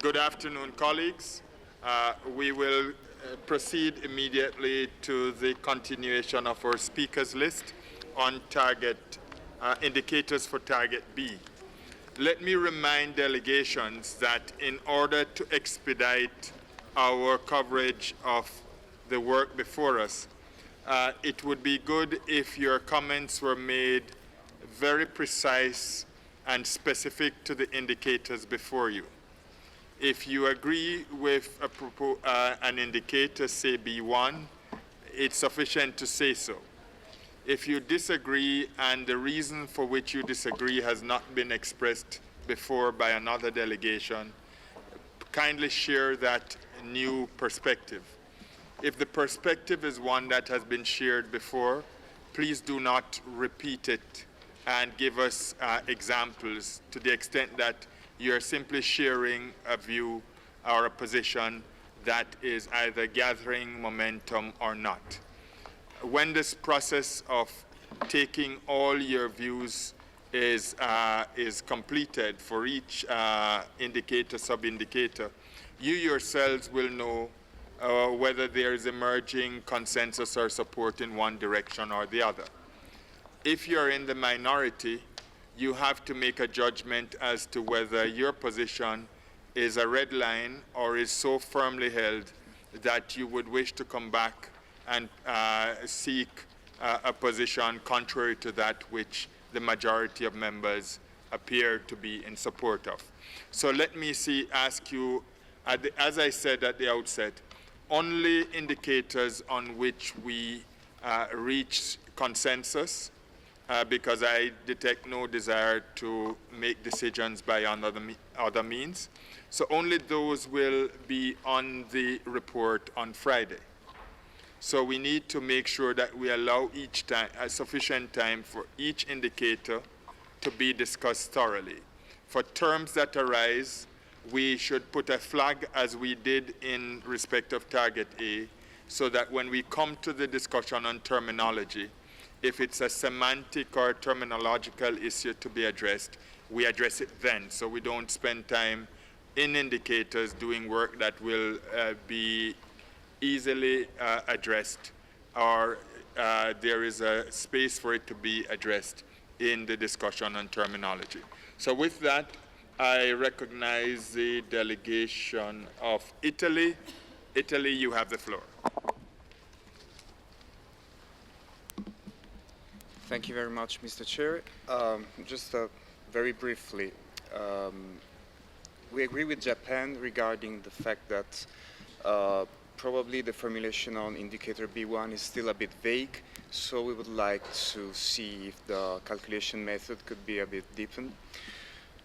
Good afternoon, colleagues. We will proceed immediately to the continuation of our speakers list on target indicators for target B. Let me remind delegations that in order to expedite our coverage of the work before us, it would be good if your comments were made very precise and specific to the indicators before you. If you agree with an indicator, say B1, it's sufficient to say so. If you disagree and the reason for which you disagree has not been expressed before by another delegation, kindly share that new perspective. If the perspective is one that has been shared before, please do not repeat it and give us examples to the extent that you're simply sharing a view or a position that is either gathering momentum or not. When this process of taking all your views is completed for each indicator, sub-indicator, you yourselves will know whether there is emerging consensus or support in one direction or the other. If you're in the minority, you have to make a judgment as to whether your position is a red line or is so firmly held that you would wish to come back and seek a position contrary to that which the majority of members appear to be in support of. So let me ask you, as I said at the outset, only indicators on which we reach consensus, because I detect no desire to make decisions by other means. So only those will be on the report on Friday. So we need to make sure that we allow each time sufficient time for each indicator to be discussed thoroughly. For terms that arise, we should put a flag as we did in respect of target A, so that when we come to the discussion on terminology, if it's a semantic or terminological issue to be addressed, we address it then, so we don't spend time in indicators doing work that will be easily addressed, or there is a space for it to be addressed in the discussion on terminology. So with that, I recognize the delegation of Italy. Italy, you have the floor. Thank you very much, Mr. Chair. Just very briefly, we agree with Japan regarding the fact that probably the formulation on indicator B1 is still a bit vague, so we would like to see if the calculation method could be a bit deepened.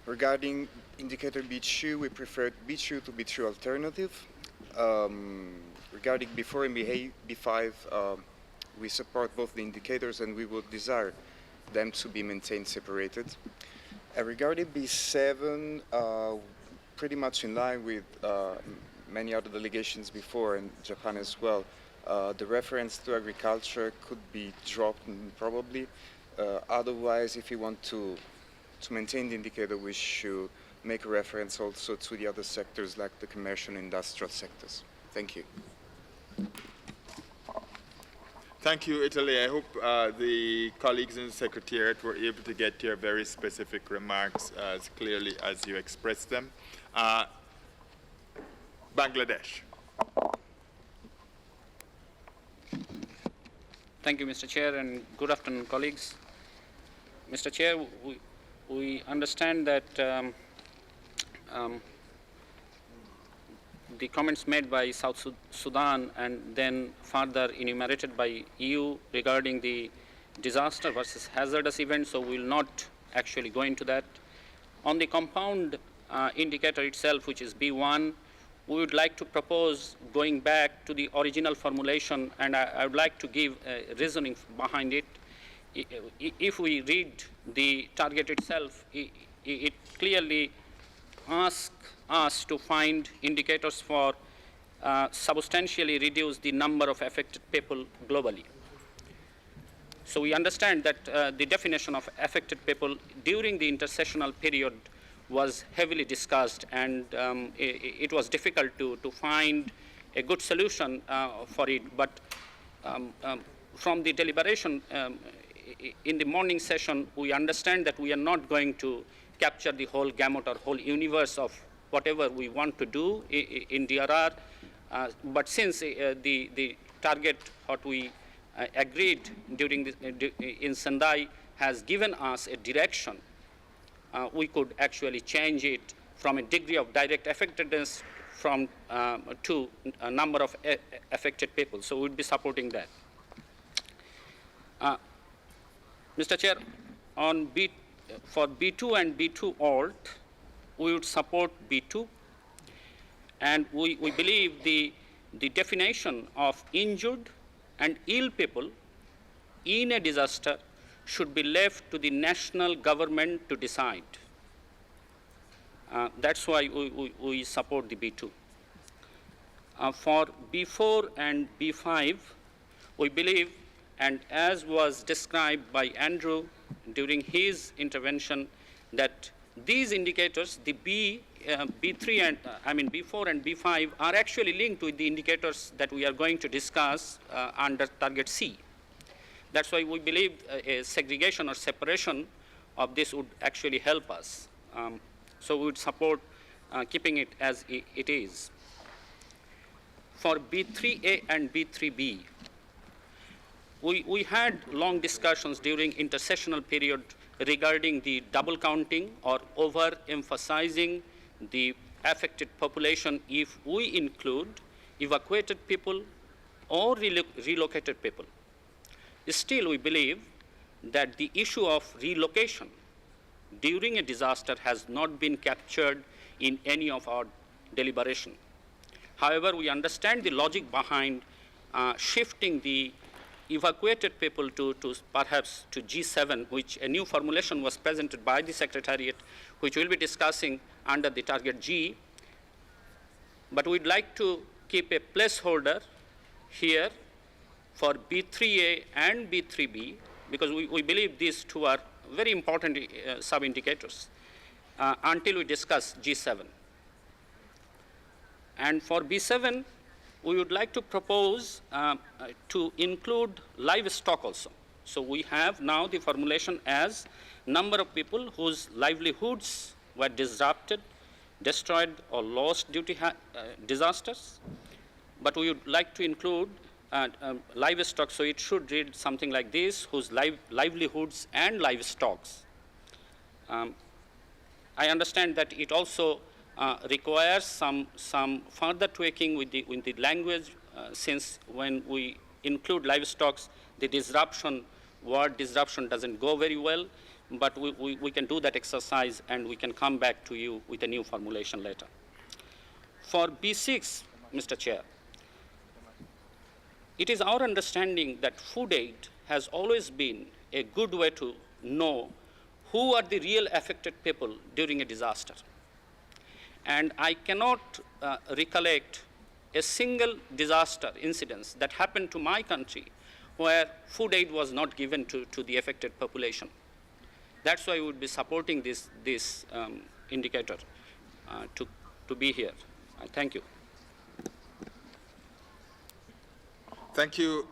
Regarding indicator B2, we prefer B2 to B3 alternative. Regarding B4 and B5, we support both the indicators and we would desire them to be maintained separated. Regarding B7, pretty much in line with many other delegations before and Japan as well, the reference to agriculture could be dropped probably. Otherwise, if you want to maintain the indicator, we should make a reference also to the other sectors like the commercial and industrial sectors. Thank you. Thank you, Italy. I hope the colleagues in the Secretariat were able to get your very specific remarks as clearly as you expressed them. Bangladesh. Thank you, Mr. Chair, and good afternoon, colleagues. Mr. Chair, we understand that the comments made by South Sudan and then further enumerated by EU regarding the disaster versus hazardous events, so we will not actually go into that. On the compound indicator itself, which is B1, we would like to propose going back to the original formulation, and I would like to give a reasoning behind it. If we read the target itself, it clearly asks us to find indicators for substantially reduce the number of affected people globally. So we understand that the definition of affected people during the intersessional period was heavily discussed, and it was difficult to find a good solution for it. But from the deliberation in the morning session, we understand that we are not going to capture the whole gamut or whole universe of whatever we want to do in DRR. But since the target, what we agreed during in Sendai has given us a direction, we could actually change it from a degree of direct affectedness to a number of affected people. So we'd be supporting that. Mr. Chair, on for B2 and B2 alt, we would support B2. And we believe the definition of injured and ill people in a disaster should be left to the national government to decide. That's why we support the B2. For B4 and B5, we believe, and as was described by Andrew during his intervention, that these indicators, the B3 and B4 and B5, are actually linked with the indicators that we are going to discuss under target C. That's why we believe a segregation or separation of this would actually help us. So we would support keeping it as it is. For B3A and B3B, we had long discussions during intersessional period regarding the double counting or over-emphasizing the affected population if we include evacuated people or relocated people. Still, we believe that the issue of relocation during a disaster has not been captured in any of our deliberation. However, we understand the logic behind shifting the evacuated people to perhaps to G7, which a new formulation was presented by the Secretariat, which we'll be discussing under the target G. But we'd like to keep a placeholder here for B3A and B3B, because we believe these two are very important sub-indicators until we discuss G7. And for B7, we would like to propose to include livestock also. So we have now the formulation as number of people whose livelihoods were disrupted, destroyed, or lost due to disasters. But we would like to include livestock, so it should read something like this, whose livelihoods and livestock. I understand that it also requires some further tweaking with the language, since when we include livestock, the word disruption doesn't go very well, but we can do that exercise and we can come back to you with a new formulation later. For B6, Mr. Chair, it is our understanding that food aid has always been a good way to know who are the real affected people during a disaster. And I cannot recollect a single disaster incident that happened to my country where food aid was not given to the affected population. That's why we would be supporting this indicator to be here. Thank you. Thank you,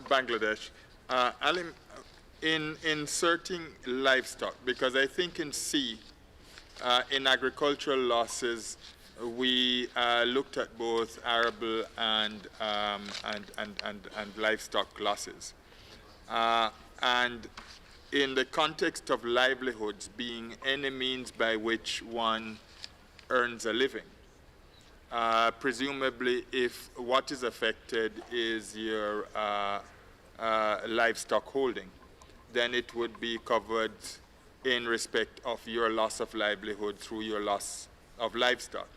Bangladesh. Alim, in inserting livestock, because I think in C, in agricultural losses, we looked at both arable and livestock losses. And in the context of livelihoods being any means by which one earns a living, presumably if what is affected is your livestock holding, then it would be covered in respect of your loss of livelihood through your loss of livestock.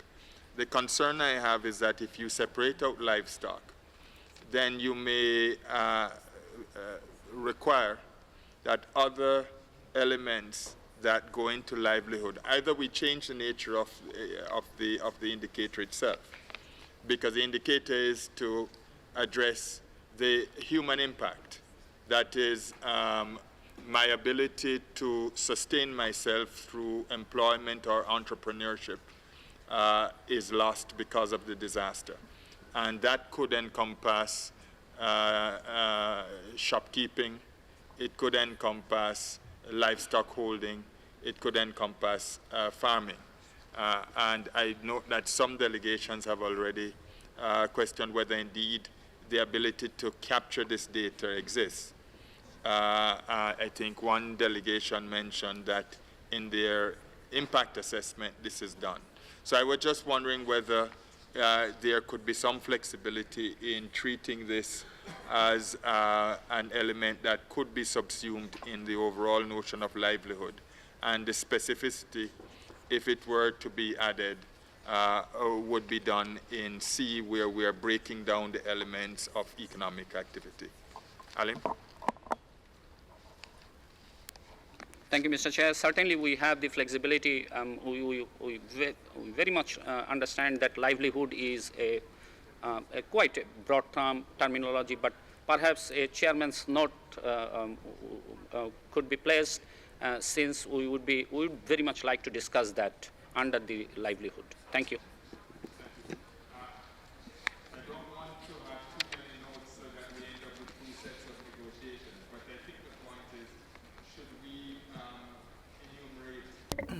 The concern I have is that if you separate out livestock, then you may require that other elements that go into livelihood, either we change the nature of the indicator itself, because the indicator is to address the human impact, that is my ability to sustain myself through employment or entrepreneurship is lost because of the disaster. And that could encompass shopkeeping, it could encompass livestock holding, it could encompass farming. And I note that some delegations have already questioned whether indeed the ability to capture this data exists. I think one delegation mentioned that in their impact assessment, this is done. So I was just wondering whether there could be some flexibility in treating this as an element that could be subsumed in the overall notion of livelihood, and the specificity, if it were to be added, would be done in C, where we are breaking down the elements of economic activity. Alim? Thank you, Mr. Chair. Certainly, we have the flexibility. We very much understand that livelihood is a quite a broad terminology, but perhaps a chairman's note could be placed, since we would very much like to discuss that under the livelihood. Thank you.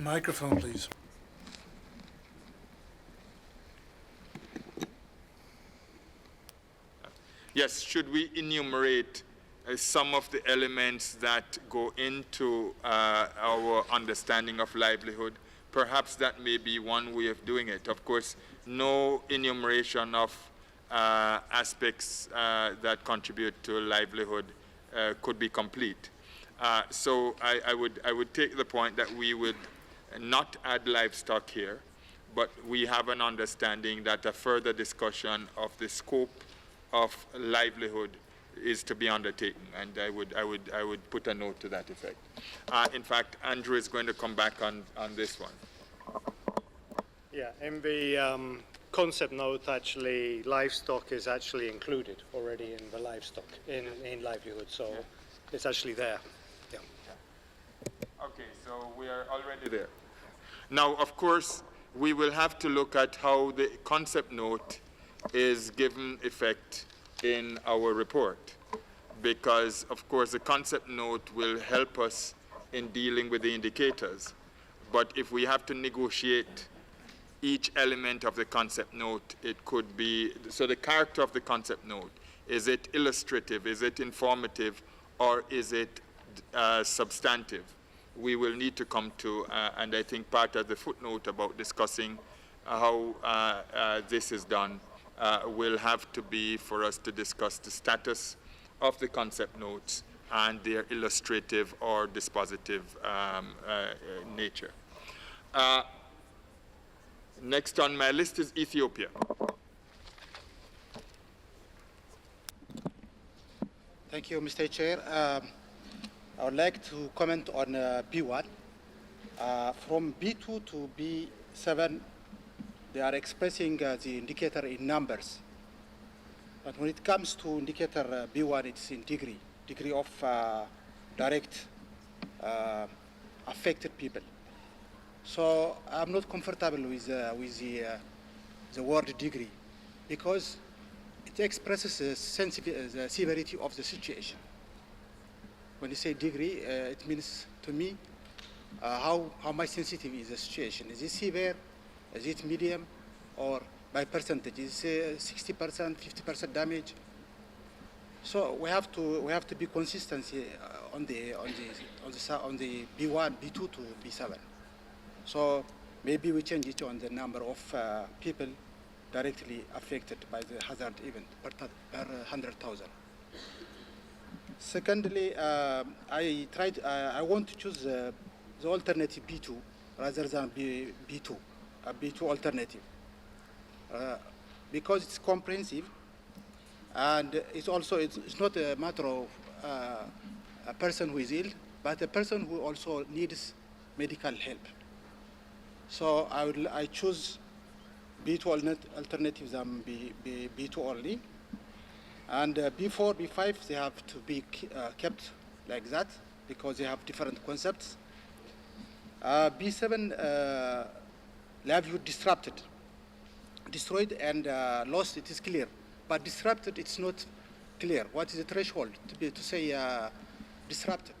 Microphone, please. Yes, should we enumerate some of the elements that go into our understanding of livelihood? Perhaps that may be one way of doing it. Of course, no enumeration of aspects that contribute to livelihood could be complete. So I would take the point that we would not add livestock here, but we have an understanding that a further discussion of the scope of livelihood is to be undertaken, and I would put a note to that effect. In fact, Andrew is going to come back on this one. Yeah, in the concept note, actually, livestock is actually included already in the livestock, in livelihood, so yeah. It's actually there. Yeah. Okay, so we are already there. Now, of course, we will have to look at how the concept note is given effect in our report, because, of course, the concept note will help us in dealing with the indicators. But if we have to negotiate each element of the concept note, it could be, so the character of the concept note, is it illustrative, is it informative, or is it substantive? We will need to come to, and I think part of the footnote about discussing how this is done will have to be for us to discuss the status of the concept notes and their illustrative or dispositive nature. Next on my list is Ethiopia. Thank you, Mr. Chair. I would like to comment on B1. From B2 to B7, they are expressing the indicator in numbers. But when it comes to indicator B1, it's in degree of direct affected people. So I'm not comfortable with the word degree, because it expresses the severity of the situation. When you say degree, it means to me how much sensitive is the situation. Is it severe? Is it medium? Or by percentage? Is it 60%, 50% damage? So we have to be consistent on the B1, B2 to B7. So maybe we change it on the number of people directly affected by the hazard event per 100,000. Secondly, I want to choose the alternative B2 rather than B2, a B2 alternative, because it's comprehensive, and it's not a matter of a person who is ill, but a person who also needs medical help. So I choose B2 alternatives than B2 only. And B4, B5, they have to be kept like that, because they have different concepts. B7, livelihood disrupted, destroyed and lost, it is clear. But disrupted, it's not clear. What is the threshold to say disrupted?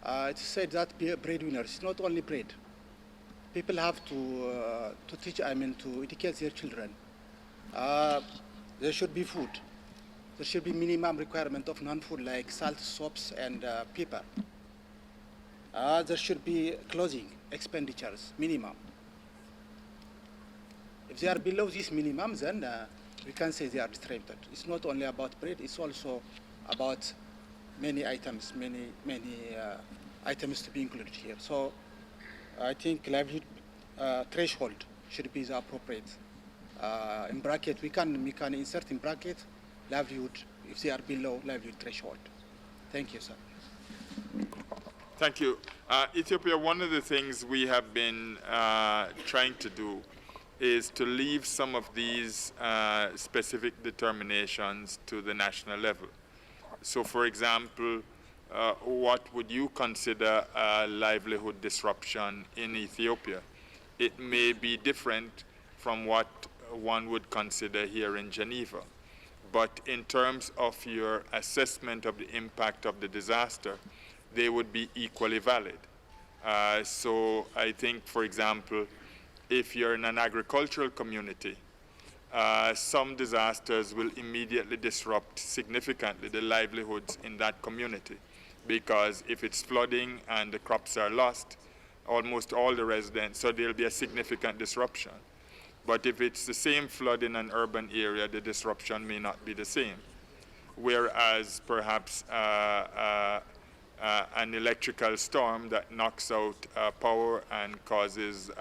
It's said that breadwinners, it's not only bread. People have to teach, to educate their children. There should be food. There should be minimum requirement of non-food like salt, soaps, and pepper. There should be clothing expenditures, minimum. If they are below this minimum, then we can say they are disrupted. It's not only about bread, it's also about many items, many items to be included here. So I think livelihood threshold should be the appropriate. In bracket, we can insert in bracket livelihood if they are below livelihood threshold. Thank you, sir. Thank you. Ethiopia, one of the things we have been trying to do is to leave some of these specific determinations to the national level. So, for example, what would you consider a livelihood disruption in Ethiopia? It may be different from what one would consider here in Geneva. But in terms of your assessment of the impact of the disaster, they would be equally valid. So I think, for example, if you're in an agricultural community, some disasters will immediately disrupt significantly the livelihoods in that community, because if it's flooding and the crops are lost, almost all the residents, so there'll be a significant disruption. But if it's the same flood in an urban area, the disruption may not be the same. Whereas perhaps an electrical storm that knocks out power and causes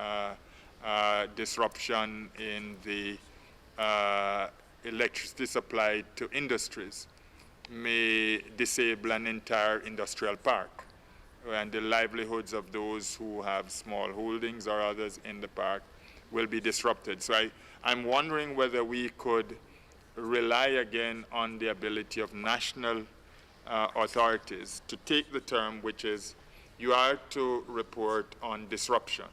disruption in the electricity supply to industries may disable an entire industrial park, and the livelihoods of those who have small holdings or others in the park will be disrupted. So I'm wondering whether we could rely again on the ability of national authorities to take the term, which is you are to report on disruption.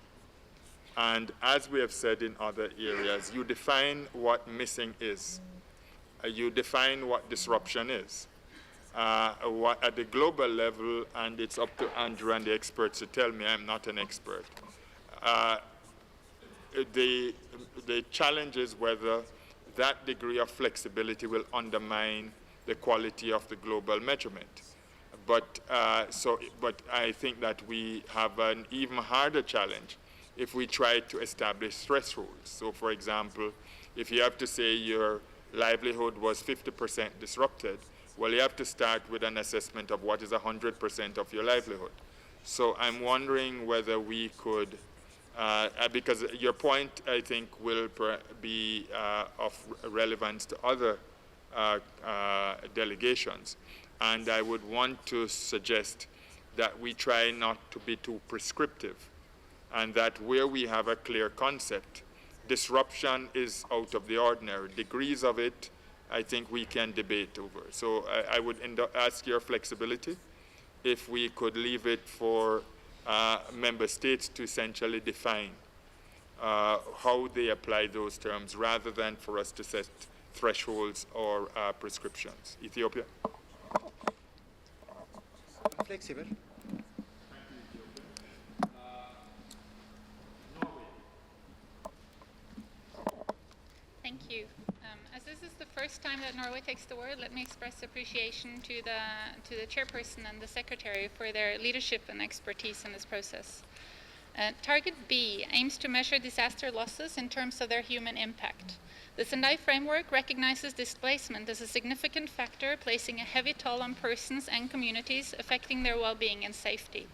And as we have said in other areas, you define what missing is. You define what disruption is. At the global level, and it's up to Andrew and the experts to tell me, I'm not an expert. The challenge is whether that degree of flexibility will undermine the quality of the global measurement. But I think that we have an even harder challenge if we try to establish thresholds. So, for example, if you have to say your livelihood was 50% disrupted, well, you have to start with an assessment of what is 100% of your livelihood. So I'm wondering whether we could, because your point, I think, will be of relevance to other delegations. And I would want to suggest that we try not to be too prescriptive, and that where we have a clear concept, disruption is out of the ordinary. Degrees of it, I think we can debate over. So I would ask your flexibility if we could leave it for member states to essentially define how they apply those terms, rather than for us to set thresholds or prescriptions. Ethiopia? Flexible. Thank you. As this is the first time that Norway takes the word, let me express appreciation to the chairperson and the secretary for their leadership and expertise in this process. Target B aims to measure disaster losses in terms of their human impact. The Sendai framework recognizes displacement as a significant factor, placing a heavy toll on persons and communities, affecting their well-being and safety.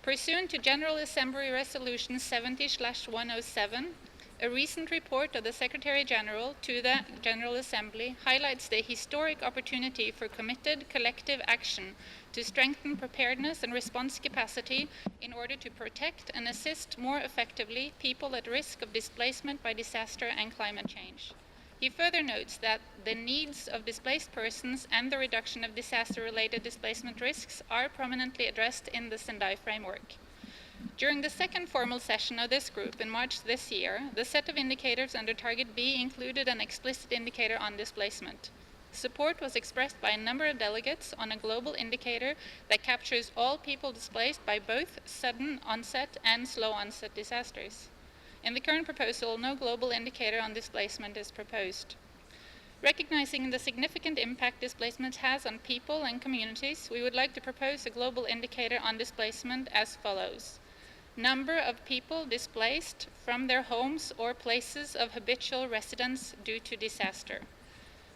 Pursuant to General Assembly Resolution 70/107, a recent report of the Secretary General to the General Assembly highlights the historic opportunity for committed collective action to strengthen preparedness and response capacity in order to protect and assist more effectively people at risk of displacement by disaster and climate change. He further notes that the needs of displaced persons and the reduction of disaster-related displacement risks are prominently addressed in the Sendai framework. During the second formal session of this group in March this year, the set of indicators under Target B included an explicit indicator on displacement. Support was expressed by a number of delegates on a global indicator that captures all people displaced by both sudden onset and slow onset disasters. In the current proposal, no global indicator on displacement is proposed. Recognizing the significant impact displacement has on people and communities, we would like to propose a global indicator on displacement as follows. Number of people displaced from their homes or places of habitual residence due to disaster.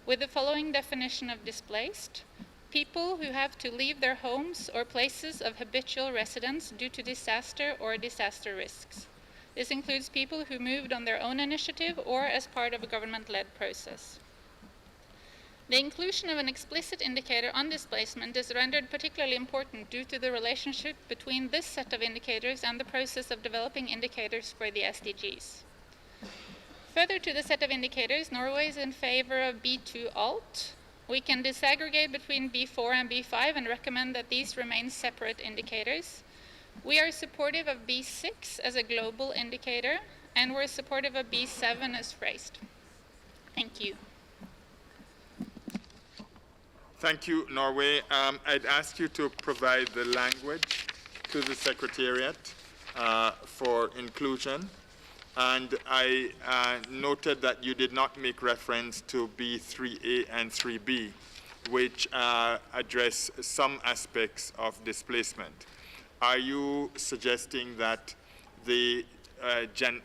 With the following definition of displaced: people who have to leave their homes or places of habitual residence due to disaster or disaster risks. This includes people who moved on their own initiative or as part of a government-led process. The inclusion of an explicit indicator on displacement is rendered particularly important due to the relationship between this set of indicators and the process of developing indicators for the SDGs. Further to the set of indicators, Norway is in favor of B2 alt. We can disaggregate between B4 and B5 and recommend that these remain separate indicators. We are supportive of B6 as a global indicator, and we're supportive of B7 as phrased. Thank you. Thank you, Norway. I'd ask you to provide the language to the Secretariat for inclusion. And I noted that you did not make reference to B3A and 3B, which address some aspects of displacement. Are you suggesting that the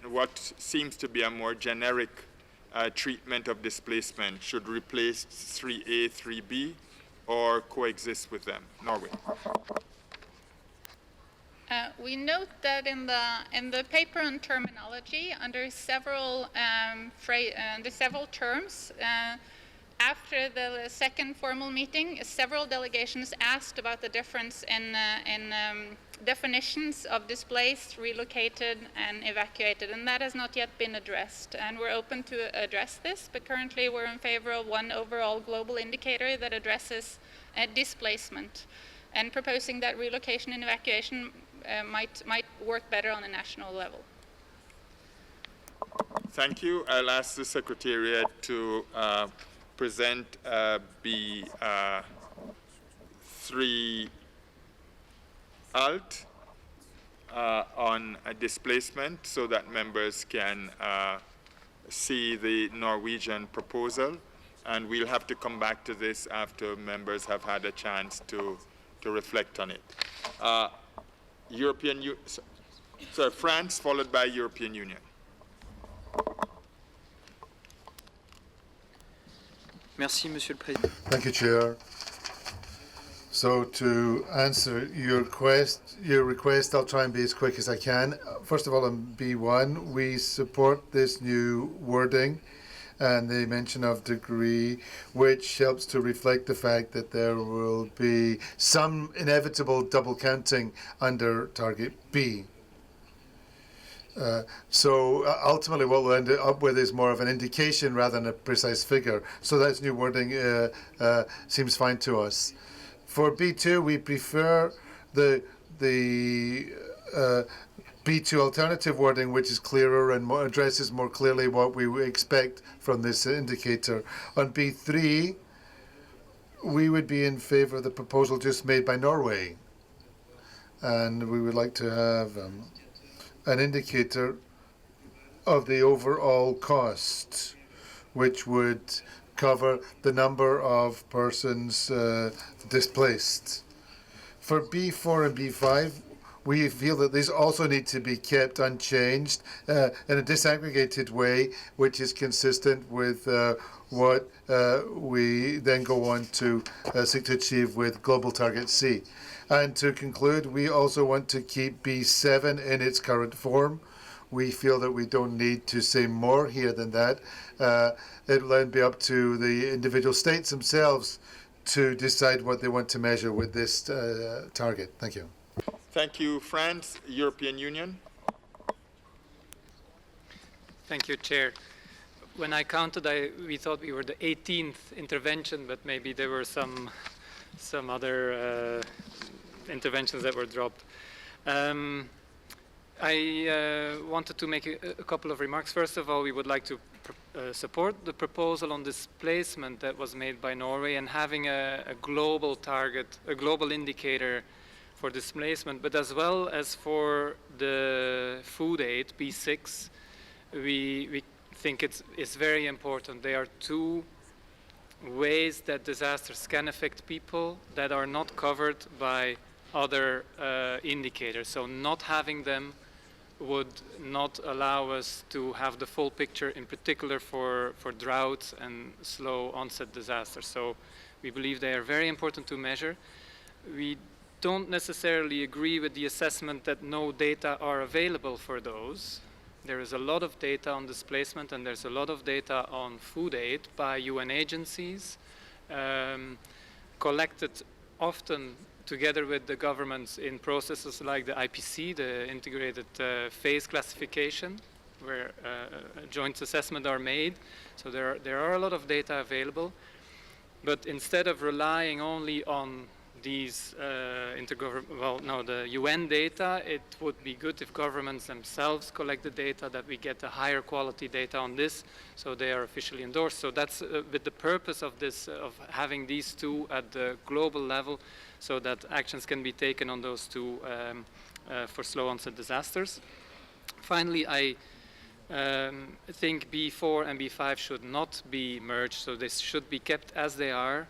what seems to be a more generic treatment of displacement should replace 3A, 3B, or coexist with them? Norway. We note that in the paper on terminology, under several terms, after the second formal meeting, several delegations asked about the difference in definitions of displaced, relocated, and evacuated, and that has not yet been addressed. And we're open to address this, but currently we're in favor of one overall global indicator that addresses displacement, and proposing that relocation and evacuation might work better on a national level. Thank you. I'll ask the Secretariat to present B3 alt on displacement so that members can see the Norwegian proposal. And we'll have to come back to this after members have had a chance to reflect on it. France, followed by European Union. Merci, Monsieur le Président. Thank you, Chair. So to answer your request, I'll try and be as quick as I can. First of all, on B1, we support this new wording and the mention of degree, which helps to reflect the fact that there will be some inevitable double counting under Target B. So ultimately what we'll end up with is more of an indication rather than a precise figure. So that's new wording seems fine to us. For B2, we prefer the B2 alternative wording, which is clearer and addresses more clearly what we expect from this indicator. On B3, we would be in favor of the proposal just made by Norway. And we would like to have an indicator of the overall cost, which would cover the number of persons displaced. For B4 and B5, we feel that these also need to be kept unchanged in a disaggregated way, which is consistent with what we then go on to seek to achieve with Global Target C. And to conclude, we also want to keep B7 in its current form. We feel that we don't need to say more here than that. It'll then be up to the individual states themselves to decide what they want to measure with this target. Thank you. Thank you, France. European Union. Thank you, Chair. when I counted, we thought we were the 18th intervention, but maybe there were some other interventions that were dropped. I wanted to make a couple of remarks. First of all, we would like to support the proposal on displacement that was made by Norway and having a global target, a global indicator for displacement, but as well as for the food aid, B6, we think it's very important. There are two ways that disasters can affect people that are not covered by other indicators. So not having them would not allow us to have the full picture, in particular for droughts and slow onset disasters. So we believe they are very important to measure. We don't necessarily agree with the assessment that no data are available for those. There is a lot of data on displacement and there's a lot of data on food aid by UN agencies, collected often together with the governments in processes like the IPC, the integrated phase classification, where joint assessments are made. So there are a lot of data available. But instead of relying only on these the UN data, it would be good if governments themselves collect the data, that we get a higher quality data on this, so they are officially endorsed. So that's with the purpose of this, of having these two at the global level, so that actions can be taken on those two for slow onset disasters. Finally, I think B4 and B5 should not be merged, so they should be kept as they are.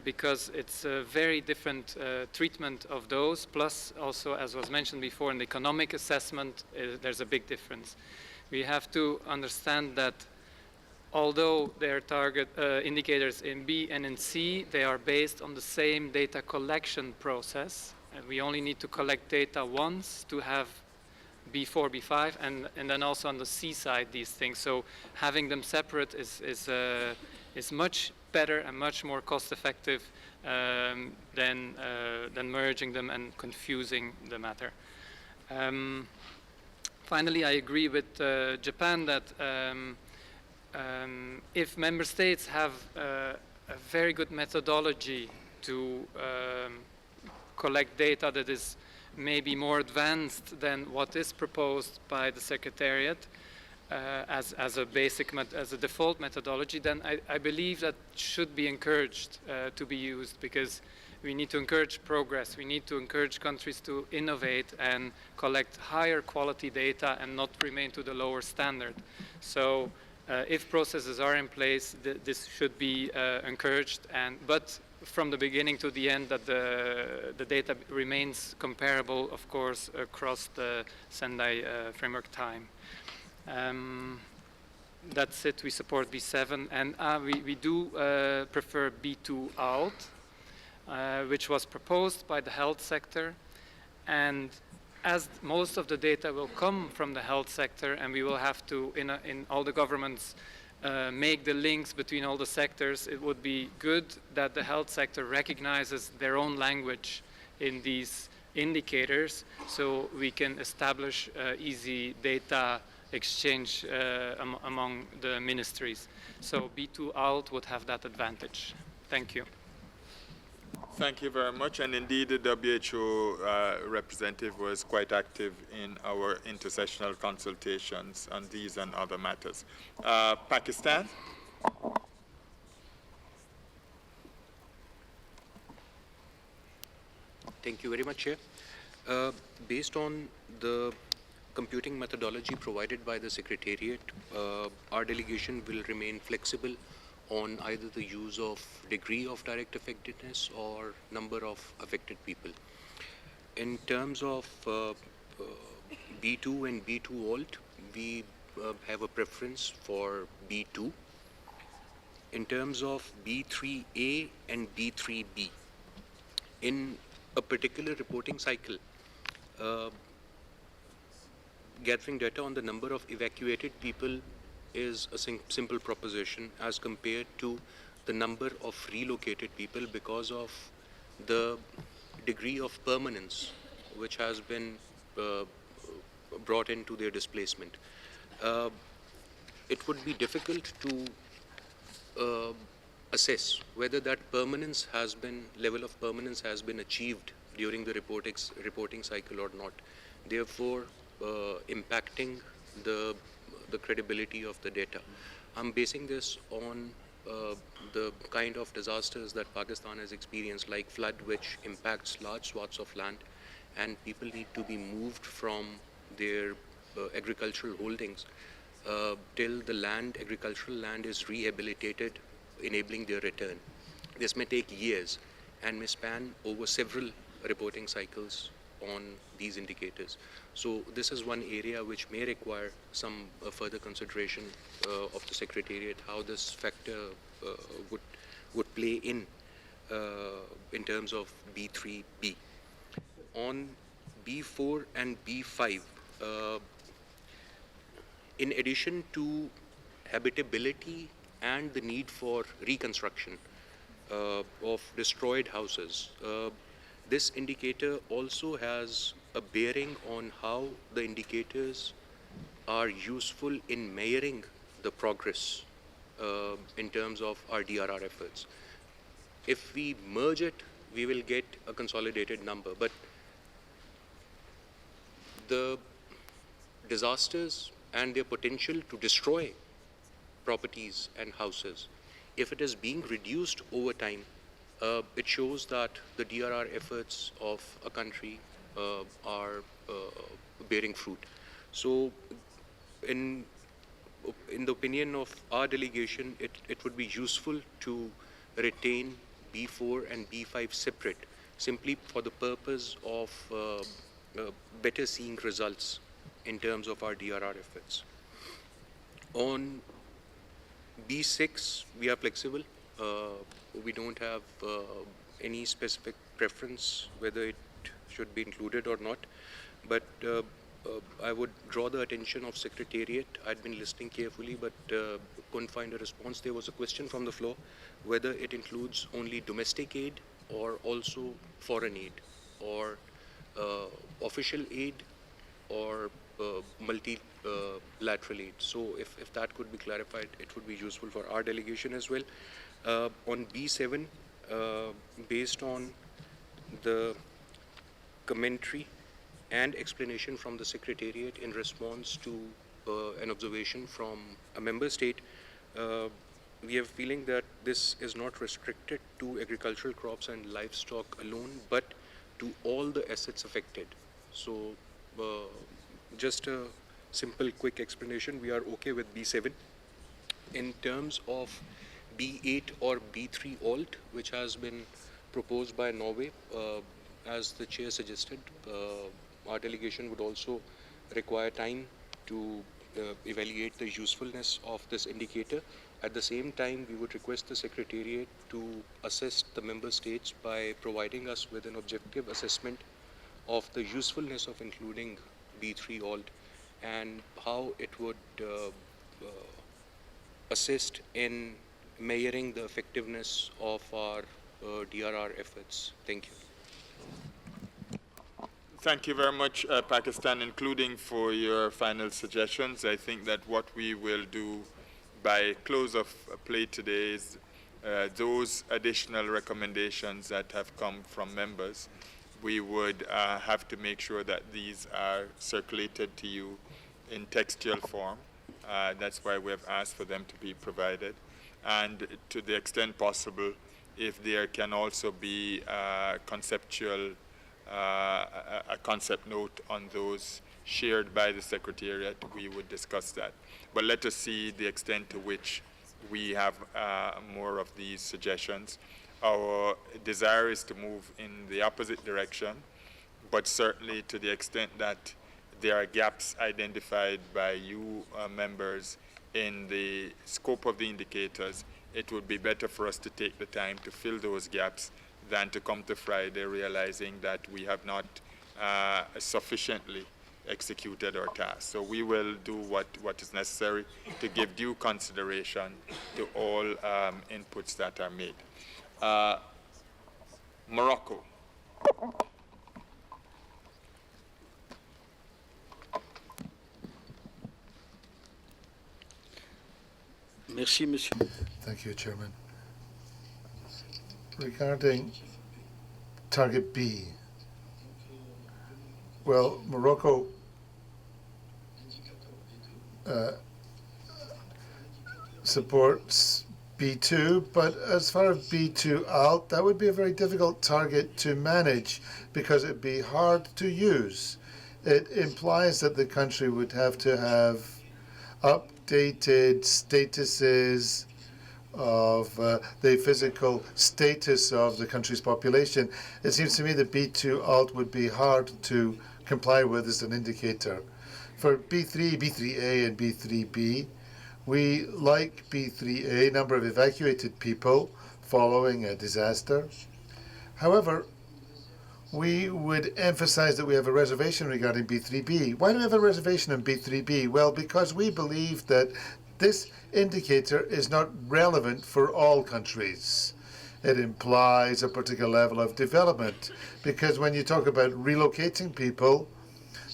Because it's a very different treatment of those, plus also, as was mentioned before, in the economic assessment, there's a big difference. We have to understand that although their target indicators in B and in C, they are based on the same data collection process, and we only need to collect data once to have B4, B5, and then also on the C side these things. So having them separate is much better and much more cost-effective than merging them and confusing the matter. Finally, I agree with Japan that if member states have a very good methodology to collect data that is maybe more advanced than what is proposed by the Secretariat, as a default methodology, then I believe that should be encouraged to be used, because we need to encourage progress. We need to encourage countries to innovate and collect higher quality data and not remain to the lower standard. So if processes are in place, this should be encouraged, but from the beginning to the end, that the data remains comparable, of course, across the Sendai framework time. That's it. We support B7, and we do prefer B2 alt, which was proposed by the health sector. And as most of the data will come from the health sector, and we will have to, in all the governments, make the links between all the sectors, it would be good that the health sector recognizes their own language in these indicators, so we can establish easy data exchange among the ministries. So B2 alt would have that advantage. Thank you. Thank you very much. And indeed, the WHO representative was quite active in our intersessional consultations on these and other matters. Pakistan? Thank you very much, Chair. Based on the computing methodology provided by the Secretariat, our delegation will remain flexible on either the use of degree of direct effectiveness or number of affected people. In terms of B2 and B2 alt, we have a preference for B2. In terms of B3A and B3B, in a particular reporting cycle, gathering data on the number of evacuated people is a simple proposition as compared to the number of relocated people, because of the degree of permanence which has been brought into their displacement. it would be difficult to assess whether that level of permanence has been achieved during the reporting cycle or not, therefore impacting the credibility of the data. I'm basing this on the kind of disasters that Pakistan has experienced, like flood, which impacts large swaths of land, and people need to be moved from their agricultural holdings till the agricultural land is rehabilitated, enabling their return. This may take years and may span over several reporting cycles on these indicators. So this is one area which may require some further consideration of the Secretariat, how this factor would play in terms of B3B. On B4 and B5, in addition to habitability and the need for reconstruction of destroyed houses, this indicator also has a bearing on how the indicators are useful in measuring the progress in terms of our DRR efforts. If we merge it, we will get a consolidated number, but the disasters and their potential to destroy properties and houses, if it is being reduced over time, it shows that the DRR efforts of a country are bearing fruit. So in the opinion of our delegation, it would be useful to retain B4 and B5 separate, simply for the purpose of better seeing results in terms of our DRR efforts. On B6, we are flexible. We don't have any specific preference whether it should be included or not, but I would draw the attention of Secretariat. I'd been listening carefully, but couldn't find a response. There was a question from the floor whether it includes only domestic aid or also foreign aid, or official aid, or multilateral aid. So if that could be clarified, it would be useful for our delegation as well. On B7, based on the commentary and explanation from the Secretariat in response to an observation from a member state, we have feeling that this is not restricted to agricultural crops and livestock alone, but to all the assets affected. So just a simple, quick explanation. We are okay with B7. In terms of B8 or B3 alt, which has been proposed by Norway, as the chair suggested, our delegation would also require time to evaluate the usefulness of this indicator. At the same time, we would request the Secretariat to assess the member states by providing us with an objective assessment of the usefulness of including B3 alt and how it would assist in measuring the effectiveness of our DRR efforts. Thank you. Thank you very much, Pakistan, including for your final suggestions. I think that what we will do by close of play today is those additional recommendations that have come from members, we would have to make sure that these are circulated to you in textual form. That's why we have asked for them to be provided. And to the extent possible, if there can also be conceptual a concept note on those shared by the Secretariat, we would discuss that. But let us see the extent to which we have more of these suggestions. Our desire is to move in the opposite direction, but certainly to the extent that there are gaps identified by you members in the scope of the indicators, it would be better for us to take the time to fill those gaps than to come to Friday realizing that we have not sufficiently executed our task. So we will do what is necessary to give due consideration to all inputs that are made. Morocco. Merci, Monsieur. Thank you, Chairman. Regarding target B, well, Morocco supports B2, but as far as B2 alt, that would be a very difficult target to manage because it'd be hard to use. It implies that the country would have to have updated statuses of the physical status of the country's population. It seems to me that B2 alt would be hard to comply with as an indicator. For B3, B3A and B3B, we like B3A, number of evacuated people following a disaster. However, we would emphasize that we have a reservation regarding B3B. Why do we have a reservation on B3B? Well, because we believe that this indicator is not relevant for all countries. It implies a particular level of development, because when you talk about relocating people,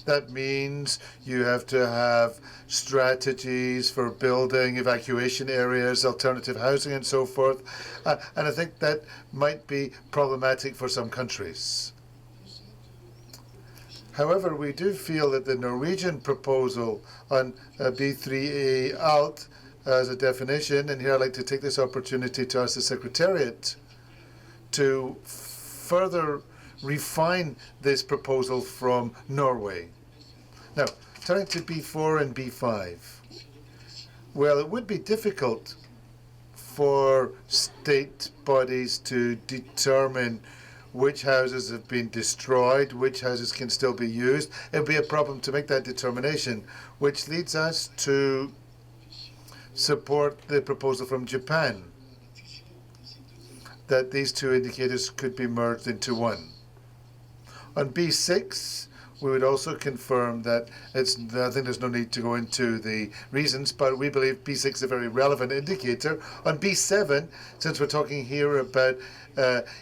that means you have to have strategies for building evacuation areas, alternative housing, and so forth. And I think that might be problematic for some countries. However, we do feel that the Norwegian proposal on B3A alt as a definition, and here I'd like to take this opportunity to ask the Secretariat to further refine this proposal from Norway. Now, turning to B4 and B5. Well, it would be difficult for state bodies to determine which houses have been destroyed, which houses can still be used. It would be a problem to make that determination, which leads us to support the proposal from Japan, that these two indicators could be merged into one. On B6, we would also confirm that I think there's no need to go into the reasons, but we believe B6 is a very relevant indicator. On B7, since we're talking here about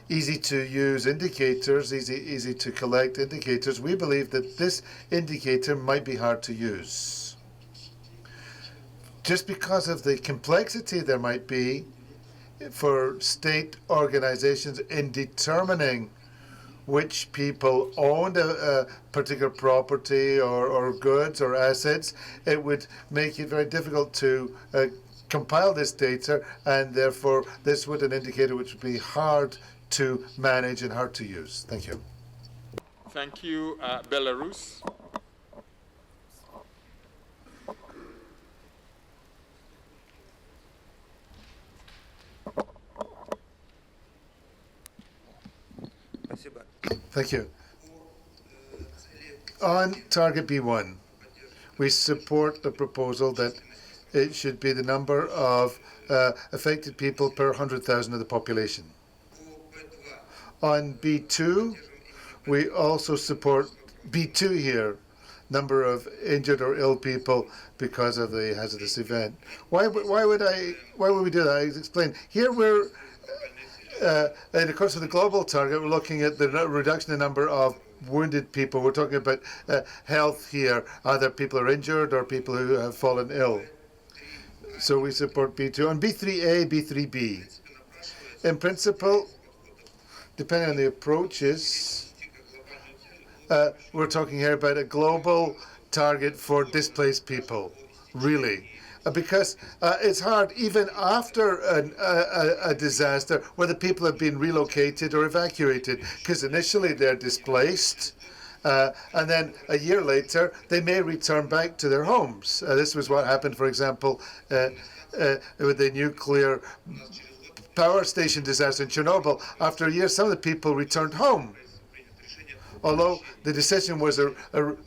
easy to use indicators, easy to collect indicators, we believe that this indicator might be hard to use. Just because of the complexity there might be for state organizations in determining which people owned a particular property or goods or assets, it would make it very difficult to compile this data, and therefore this would an indicator which would be hard to manage and hard to use. Thank you. Thank you. Belarus. Thank you. On target B1, we support the proposal that it should be the number of affected people per 100,000 of the population. On B2, we also support B2 here, number of injured or ill people because of the hazardous event. Why would we do that? I explain. Here we're and of course, for the global target, we're looking at the reduction in the number of wounded people. We're talking about health here, either people are injured or people who have fallen ill. So we support B2. On B3A, B3B, in principle, depending on the approaches, we're talking here about a global target for displaced people, really. Because it's hard, even after a disaster, whether people have been relocated or evacuated, because initially they're displaced, and then a year later, they may return back to their homes. This was what happened, for example, with the nuclear power station disaster in Chernobyl. After a year, some of the people returned home, although the decision was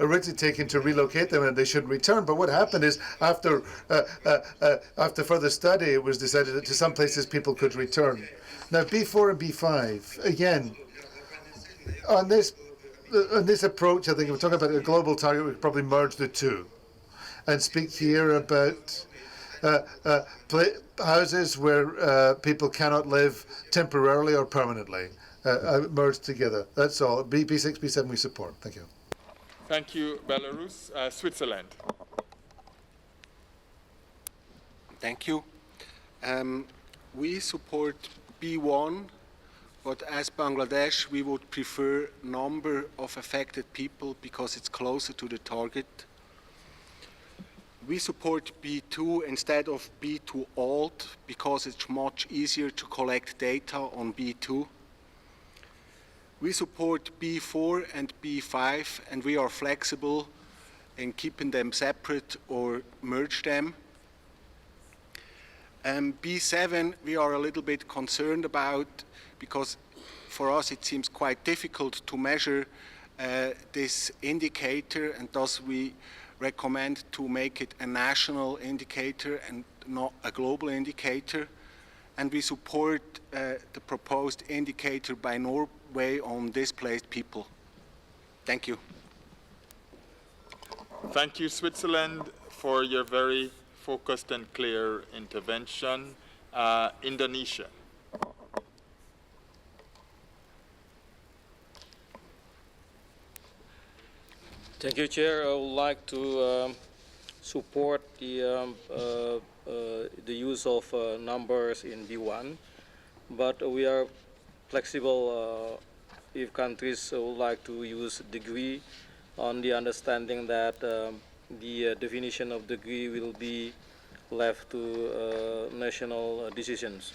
originally taken to relocate them and they shouldn't return. But what happened is, after further study, it was decided that to some places people could return. Now, B4 and B5, again, on this approach, I think if we're talking about a global target, we could probably merge the two and speak here about houses where people cannot live temporarily or permanently. Merged together. That's all. B6, B7 we support. Thank you. Thank you, Belarus. Switzerland. Thank you. We support B1, but as Bangladesh, we would prefer number of affected people because it's closer to the target. We support B2 instead of B2 alt because it's much easier to collect data on B2. We support B4 and B5, and we are flexible in keeping them separate or merge them. B7 we are a little bit concerned about because for us it seems quite difficult to measure this indicator, and thus we recommend to make it a national indicator and not a global indicator. And we support the proposed indicator by Norway on displaced people. Thank you. Thank you, Switzerland, for your very focused and clear intervention. Indonesia. Thank you, Chair. I would like to support the use of numbers in B1, but we are flexible if countries would like to use degree on the understanding that the definition of degree will be left to national decisions.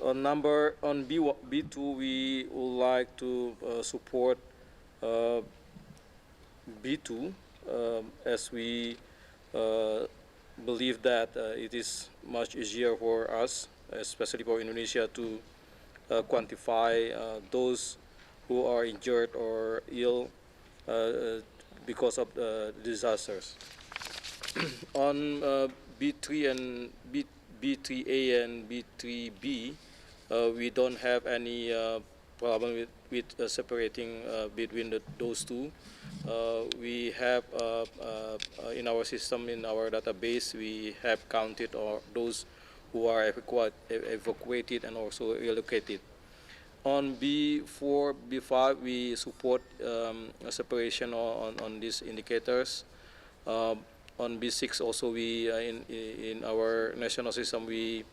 On B2, we would like to support B2 as we believe that it is much easier for us, especially for Indonesia, to quantify those who are injured or ill because of the disasters. On B3 and B3A and B3B, we don't have any problem with separating between those two. We have in our system, in our database, we have counted those who are evacuated and also relocated. On B4, B5, we support a separation on these indicators. On B6 also, we in our national system, we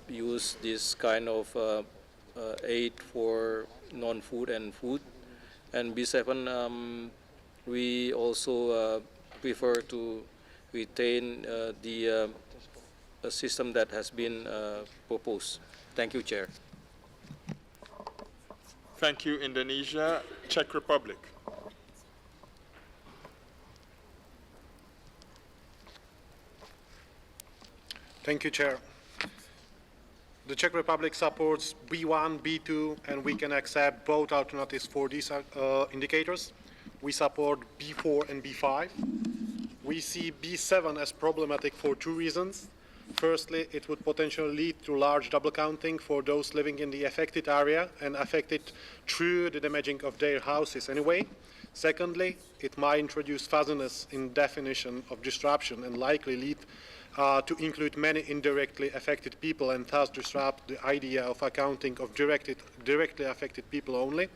use this kind of aid for non-food and food. And B7, we also prefer to retain the system that has been proposed. Thank you, Chair. Thank you, Indonesia. Czech Republic. Thank you, Chair. The Czech Republic supports B1, B2, and we can accept both alternatives for these indicators. We support B4 and B5. We see B7 as problematic for two reasons. Firstly, it would potentially lead to large double counting for those living in the affected area and affected through the damaging of their houses anyway. Secondly, it might introduce fuzziness in definition of disruption and likely lead to include many indirectly affected people and thus disrupt the idea of accounting of directly affected people only.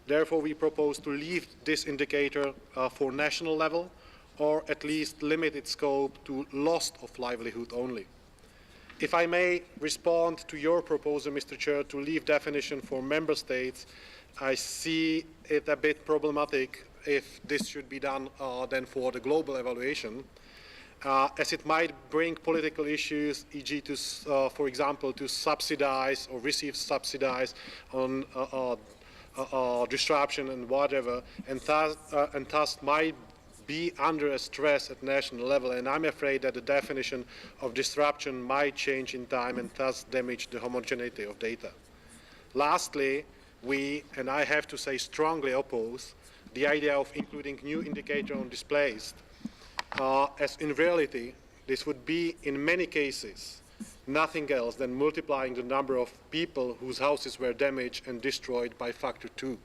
Therefore, we propose to leave this indicator for national level, or at least limit its scope to loss of livelihood only. If I may respond to your proposal, Mr. Chair, to leave definition for member states, I see it a bit problematic if this should be done then for the global evaluation, as it might bring political issues, e.g. to, for example, to subsidize or receive subsidies on disruption and whatever, and thus might be under a stress at national level, and I'm afraid that the definition of disruption might change in time and thus damage the homogeneity of data. Lastly, we, and I have to say strongly oppose, the idea of including new indicator on displaced, as in reality, this would be in many cases nothing else than multiplying the number of people whose houses were damaged and destroyed by factor 2.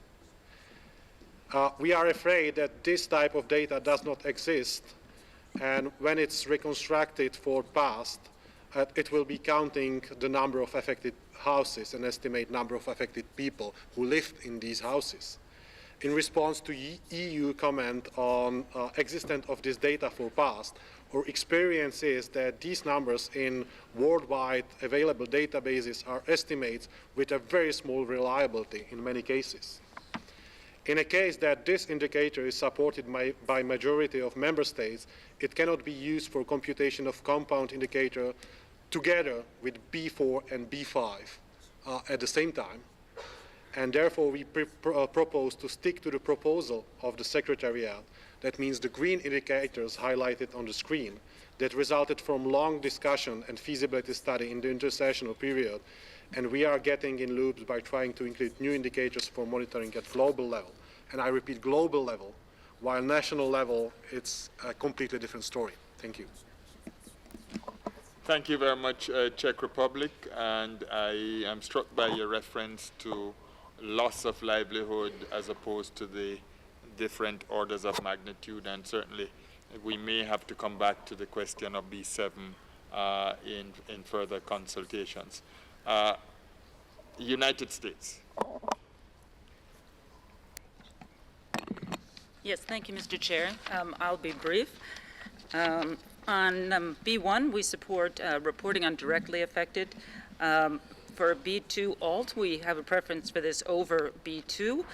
We are afraid that this type of data does not exist, and when it's reconstructed for past, it will be counting the number of affected houses and estimate number of affected people who lived in these houses. in response to EU comment on existence of this data for past. Our experience is that these numbers in worldwide available databases are estimates with a very small reliability in many cases. In a case that this indicator is supported by majority of member states, it cannot be used for computation of compound indicator together with B4 and B5 at the same time. And therefore, we propose to stick to the proposal of the Secretariat. That means the green indicators highlighted on the screen that resulted from long discussion and feasibility study in the intersessional period. And we are getting in loops by trying to include new indicators for monitoring at global level. And I repeat, global level, while national level, it's a completely different story. Thank you. Thank you very much, Czech Republic. And I am struck by your reference to loss of livelihood as opposed to the different orders of magnitude. And certainly, we may have to come back to the question of B7 in further consultations. United States. Yes, thank you, Mr. Chair. I'll be brief. On B1, we support reporting on directly affected. For B2 alt, we have a preference for this over B2,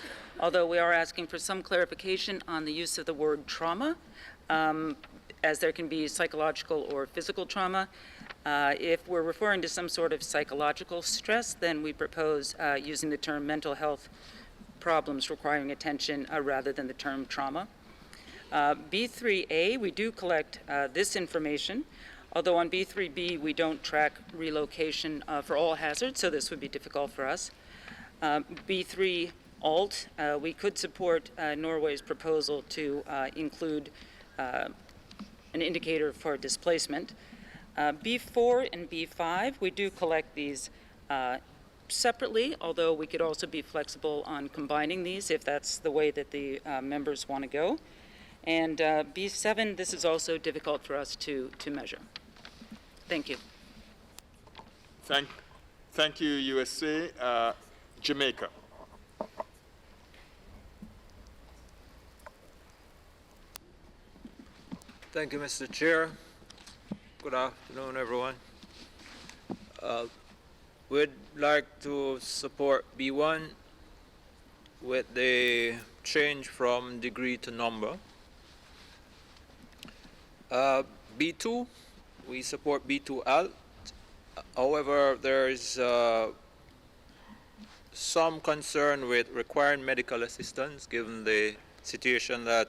although we are asking for some clarification on the use of the word trauma, as there can be psychological or physical trauma. If we're referring to some sort of psychological stress, then we propose using the term mental health problems requiring attention rather than the term trauma. B3A, we do collect this information, although on B3B we don't track relocation for all hazards, so this would be difficult for us. B3 alt, we could support Norway's proposal to include an indicator for displacement. B4 and B5, we do collect these separately, although we could also be flexible on combining these if that's the way that the members want to go. And B7, this is also difficult for us to measure. Thank you. Thank you, USA. Jamaica. Thank you, Mr. Chair. Good afternoon, everyone. We'd like to support B1 with the change from degree to number. B2, we support B2 alt. However, there is some concern with requiring medical assistance given the situation that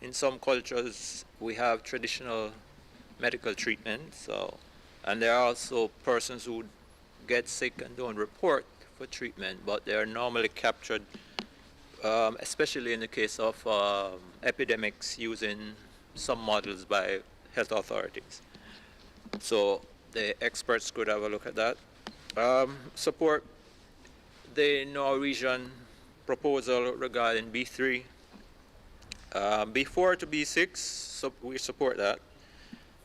in some cultures we have traditional medical treatment. And there are also persons who get sick and don't report for treatment, but they are normally captured, especially in the case of epidemics, using some models by health authorities. So the experts could have a look at that. Support the Norwegian proposal regarding B3. B4 to B6, so we support that.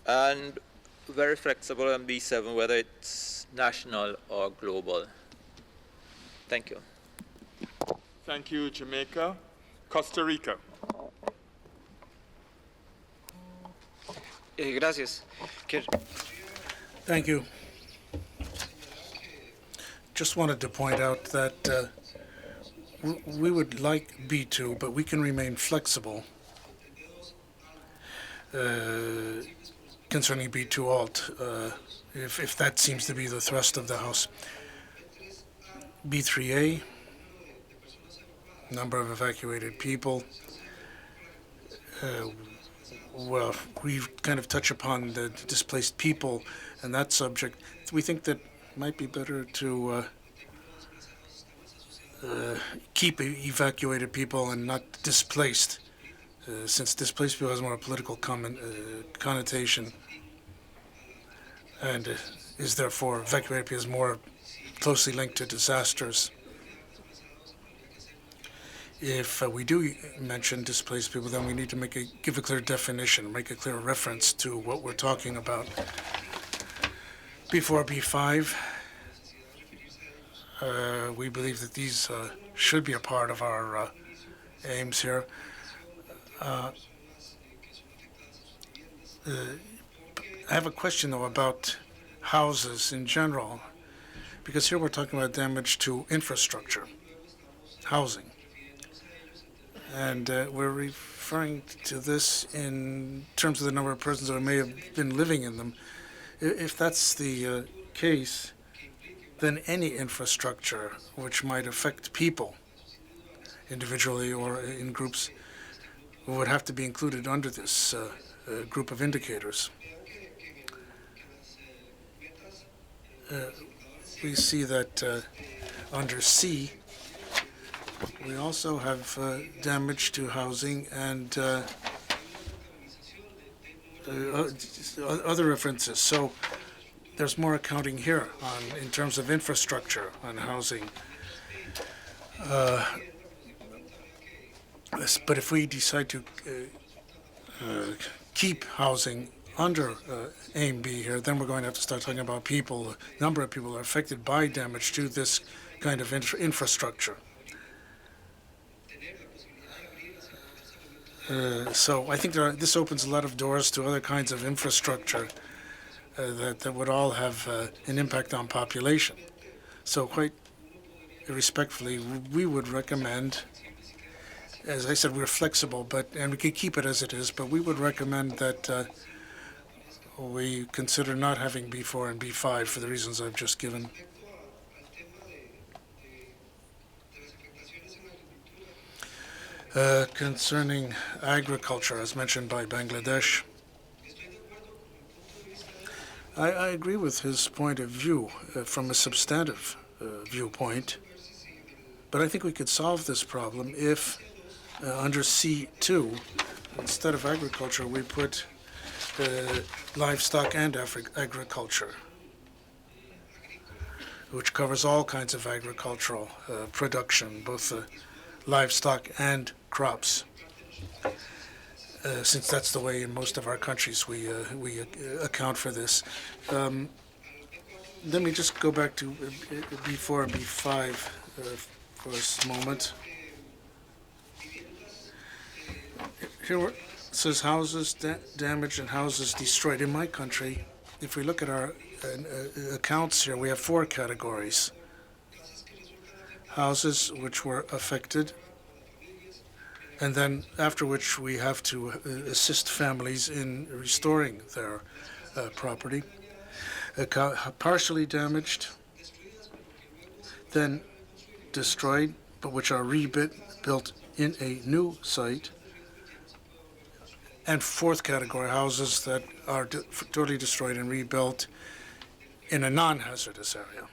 And very flexible on B7, whether it's national or global. Thank you. Thank you, Jamaica. Costa Rica. Gracias. Thank you. Just wanted to point out that we would like B2, but we can remain flexible concerning B2 alt, if that seems to be the thrust of the House. B3A, number of evacuated people. Well, we kind of touch upon the displaced people and that subject. We think that might be better to keep evacuated people and not displaced, since displaced people has more political connotation and is therefore evacuated people is more closely linked to disasters. If we do mention displaced people, then we need to give a clear definition, make a clear reference to what we're talking about. Before B5, we believe that these should be a part of our aims here. I have a question, though, about houses in general, because here we're talking about damage to infrastructure, housing. And we're referring to this in terms of the number of persons that may have been living in them. If that's the case, then any infrastructure which might affect people individually or in groups would have to be included under this group of indicators. We see that under C, we also have damage to housing and other references. So there's more accounting here in terms of infrastructure on housing. But if we decide to keep housing under aim B here, then we're going to have to start talking about people, number of people are affected by damage to this kind of infrastructure. So I think this opens a lot of doors to other kinds of infrastructure that would all have an impact on population. So quite respectfully, we would recommend, as I said, we're flexible, and we can keep it as it is, but we would recommend that we consider not having B4 and B5 for the reasons I've just given. Concerning agriculture, as mentioned by Bangladesh, I agree with his point of view from a substantive viewpoint, but I think we could solve this problem if under C2, instead of agriculture, we put livestock and agriculture, which covers all kinds of agricultural production, both livestock and crops, since that's the way in most of our countries we account for this. Let me just go back to B4 and B5 for a moment. Here it says houses damaged and houses destroyed. In my country, if we look at our accounts here, we have 4 categories. Houses which were affected, and then after which we have to assist families in restoring their property. Partially damaged, then destroyed, but which are rebuilt in a new site. And 4th category, houses that are totally destroyed and rebuilt in a non-hazardous area.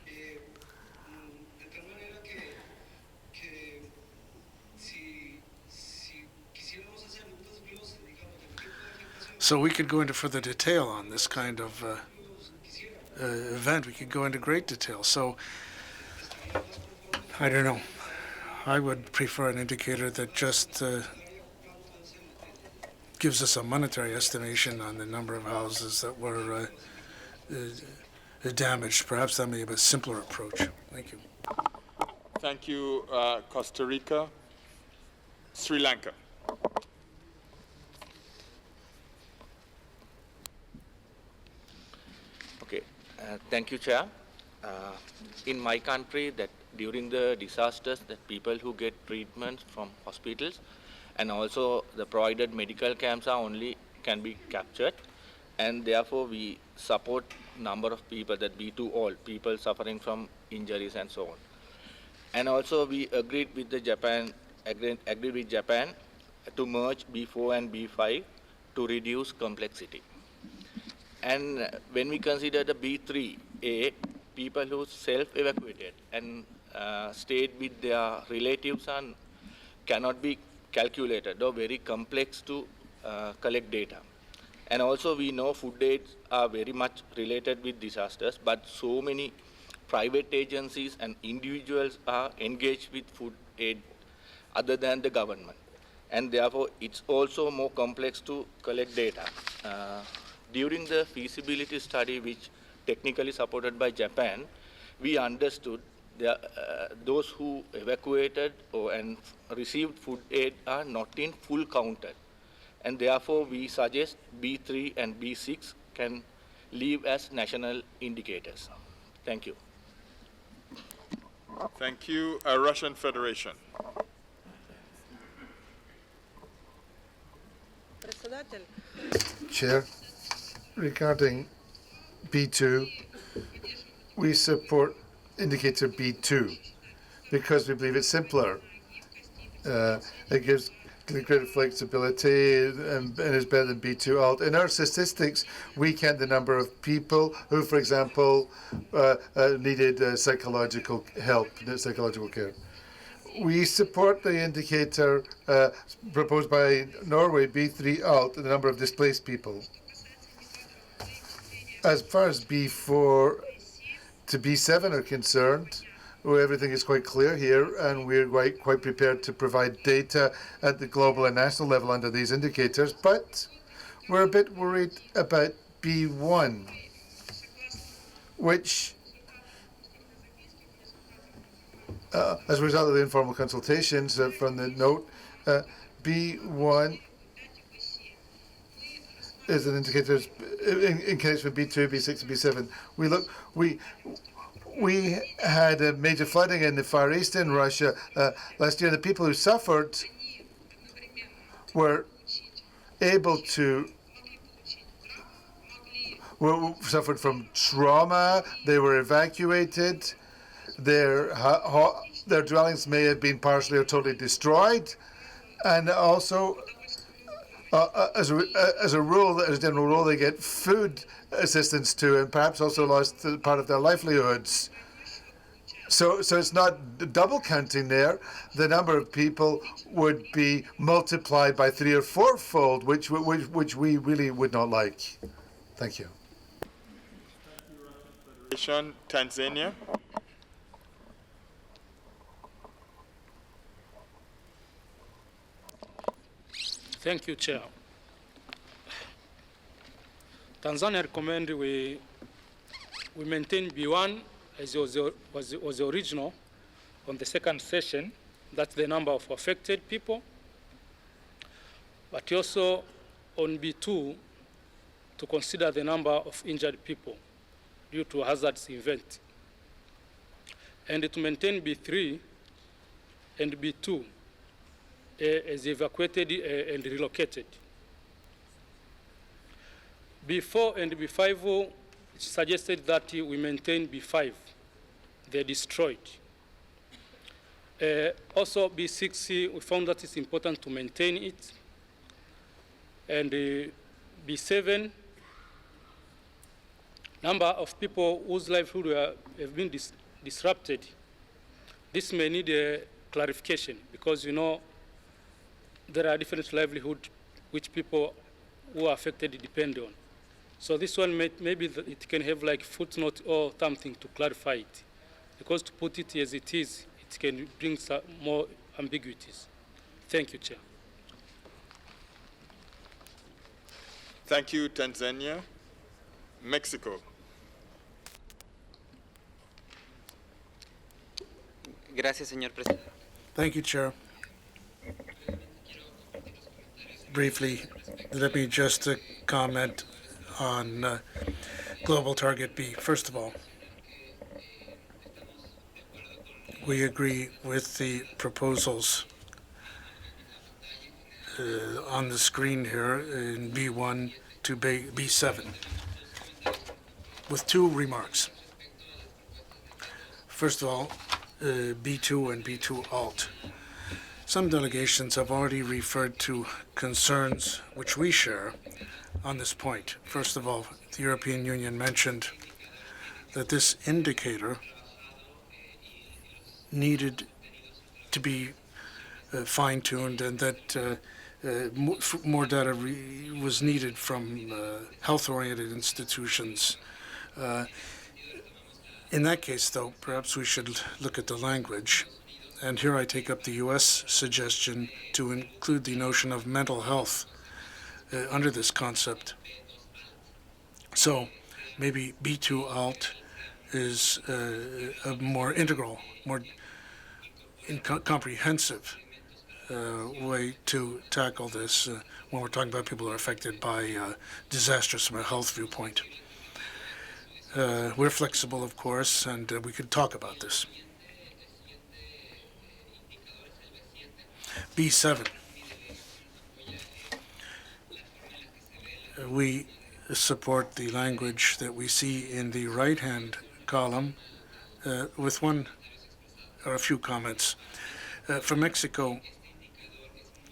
So we could go into further detail on this kind of event. We could go into great detail. So I don't know. I would prefer an indicator that just gives us a monetary estimation on the number of houses that were damaged. Perhaps that may be a simpler approach. Thank you. Thank you, Costa Rica. Sri Lanka. Okay, thank you, Chair. In my country, that during the disasters, that people who get treatments from hospitals and also the provided medical camps are only can be captured, and therefore we support number of people, that B2 all people suffering from injuries and so on. And also we agreed with the agreed with Japan to merge B4 and B5 to reduce complexity. And when we consider the B3A, people who self-evacuated and stayed with their relatives and cannot be calculated or very complex to collect data. And also we know food aids are very much related with disasters, but so many private agencies and individuals are engaged with food aid other than the government. And therefore it's also more complex to collect data. During the feasibility study, which technically supported by Japan, we understood those who evacuated and received food aid are not in full counted. And therefore, we suggest B3 and B6 can leave as national indicators. Thank you. Thank you. Russian Federation. Chair, regarding B2, we support indicator B2 because we believe it's simpler. It gives greater flexibility and is better than B2 alt. In our statistics, we count the number of people who, for example, needed psychological help, psychological care. We support the indicator proposed by Norway, B3 alt, the number of displaced people. As far as B4 to B7 are concerned, everything is quite clear here, and we're quite prepared to provide data at the global and national level under these indicators, but we're a bit worried about B1, which, as a result of the informal consultations from the note, B1 is an indicator in case with B2, B6, and B7. We had a major flooding in the Far East in Russia last year. The people who suffered were able to suffered from trauma. They were evacuated. Their dwellings may have been partially or totally destroyed, and also as a rule, as a general rule, they get food assistance too, and perhaps also lost part of their livelihoods. So it's not double counting there. The number of people would be multiplied by 3 or 4-fold, which we really would not like. Thank you. Tanzania. Thank you, Chair. Tanzania recommend we maintain B1 as was the original on the second session. That's the number of affected people. But also on B2 to consider the number of injured people due to a hazardous event. And to maintain B3 and B2 as evacuated and relocated. B4 and B5 suggested that we maintain B5, they're destroyed. Also B6, we found that it's important to maintain it. And B7, number of people whose livelihood have been disrupted. This may need a clarification because, you know, there are different livelihoods which people who are affected depend on. So this one, maybe it can have like footnote or something to clarify it. Because to put it as it is, it can bring some more ambiguities. Thank you, Chair. Thank you, Tanzania. Mexico. Gracias, señor presidente. Thank you, Chair. Briefly, let me just comment on Global Target B. First of all, we agree with the proposals on the screen here in B1 to B7, with 2 remarks. First of all, B2 and B2 alt. Some delegations have already referred to concerns which we share on this point. First of all, the European Union mentioned that this indicator needed to be fine-tuned and that more data was needed from health-oriented institutions. In that case, though, perhaps we should look at the language. And here I take up the U.S. suggestion to include the notion of mental health under this concept. So maybe B2 alt is a more integral, more comprehensive way to tackle this when we're talking about people who are affected by disasters from a health viewpoint. We're flexible, of course, and we could talk about this. B7. We support the language that we see in the right-hand column with one or a few comments. For Mexico,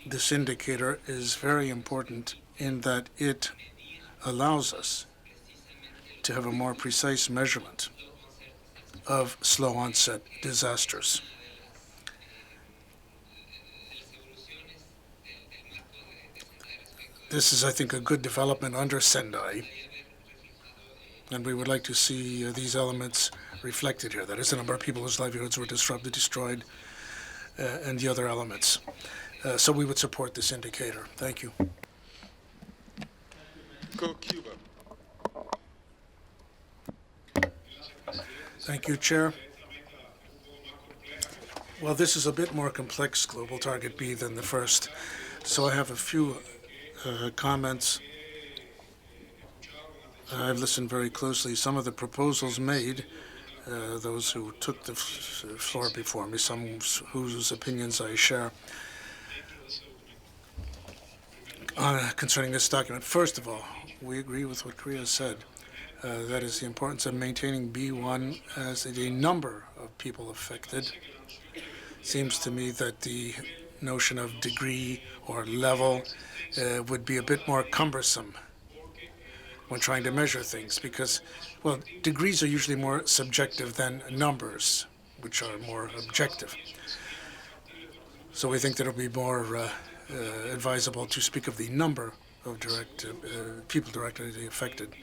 this indicator is very important in that it allows us to have a more precise measurement of slow onset disasters. This is, I think, a good development under Sendai, and we would like to see these elements reflected here. That is, the number of people whose livelihoods were disrupted, destroyed, and the other elements. So we would support this indicator. Thank you. Go Cuba. Thank you, Chair. Well, this is a bit more complex, Global Target B, than the first. So I have a few comments. I've listened very closely. Some of the proposals made, those who took the floor before me, some whose opinions I share concerning this document. First of all, we agree with what Korea said. That is the importance of maintaining B1 as a number of people affected. Seems to me that the notion of degree or level would be a bit more cumbersome when trying to measure things because, well, degrees are usually more subjective than numbers, which are more objective. So we think that it would be more advisable to speak of the number of people directly affected.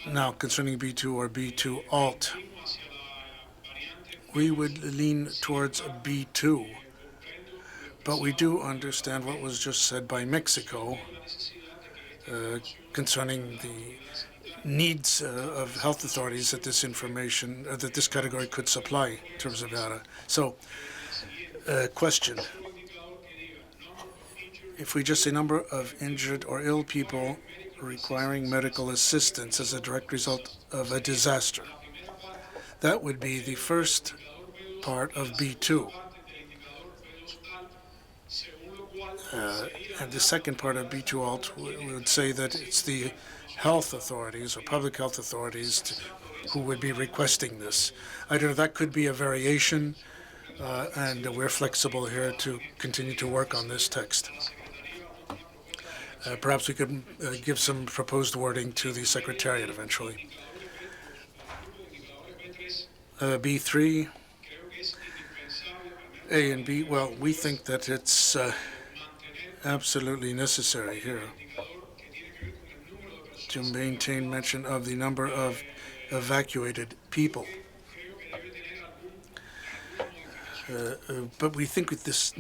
Now, concerning B2 or B2 alt, we would lean towards B2, but we do understand what was just said by Mexico concerning the needs of health authorities that this information, that this category could supply in terms of data. So, question. If we just say number of injured or ill people requiring medical assistance as a direct result of a disaster, that would be the first part of B2. And the second part of B2 alt would say that it's the health authorities or public health authorities who would be requesting this. I don't know, that could be a variation, and we're flexible here to continue to work on this text. Perhaps we could give some proposed wording to the Secretariat eventually. B3, A and B, well, we think that it's absolutely necessary here to maintain mention of the number of evacuated people. But we think that this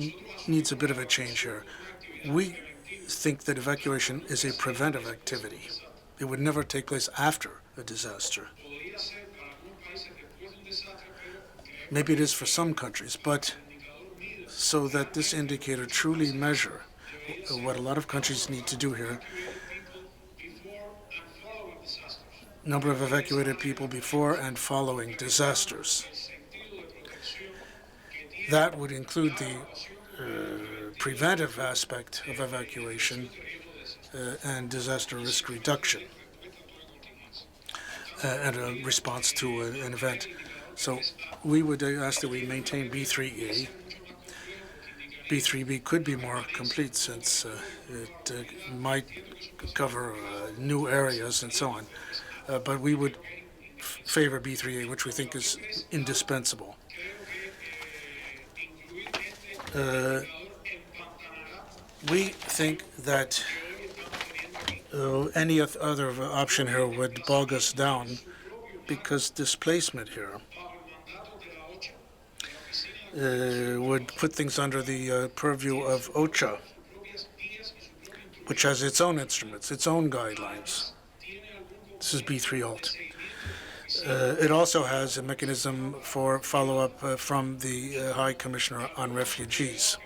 needs a bit of a change here. We think that evacuation is a preventive activity. It would never take place after a disaster. Maybe it is for some countries, but so that this indicator truly measure what a lot of countries need to do here, number of evacuated people before and following disasters. That would include the preventive aspect of evacuation and disaster risk reduction and a response to an event. So we would ask that we maintain B3A. B3B could be more complete since it might cover new areas and so on. But we would favor B3A, which we think is indispensable. We think that any other option here would bog us down because displacement here would put things under the purview of OCHA, which has its own instruments, its own guidelines. This is B3 alt. It also has a mechanism for follow-up from the High Commissioner on Refugees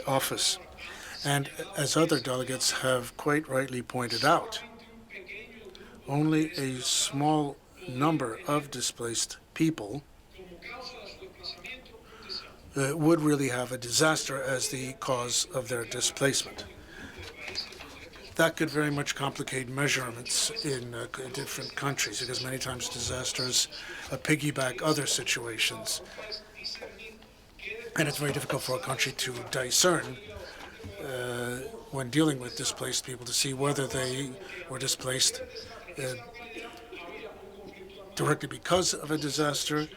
office. And as other delegates have quite rightly pointed out, only a small number of displaced people would really have a disaster as the cause of their displacement. That could very much complicate measurements in different countries, because many times disasters piggyback other situations. And it's very difficult for a country to discern when dealing with displaced people to see whether they were displaced directly because of a disaster,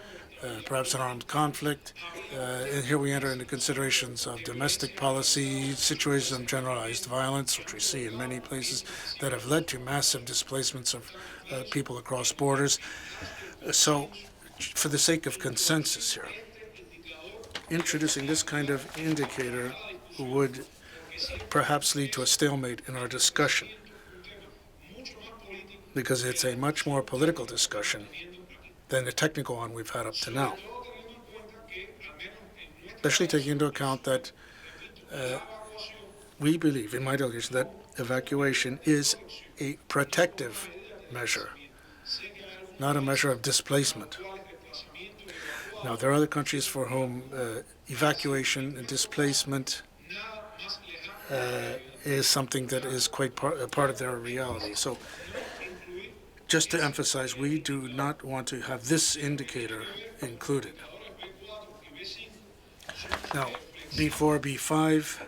perhaps an armed conflict. And here we enter into considerations of domestic policy, situations of generalized violence, which we see in many places, that have led to massive displacements of people across borders. So, for the sake of consensus here, introducing this kind of indicator would perhaps lead to a stalemate in our discussion, because it's a much more political discussion than the technical one we've had up to now. Especially taking into account that we believe, in my delegation, that evacuation is a protective measure, not a measure of displacement. Now, there are other countries for whom evacuation and displacement is something that is quite a part of their reality. So, just to emphasize, we do not want to have this indicator included. Now, B4, B5,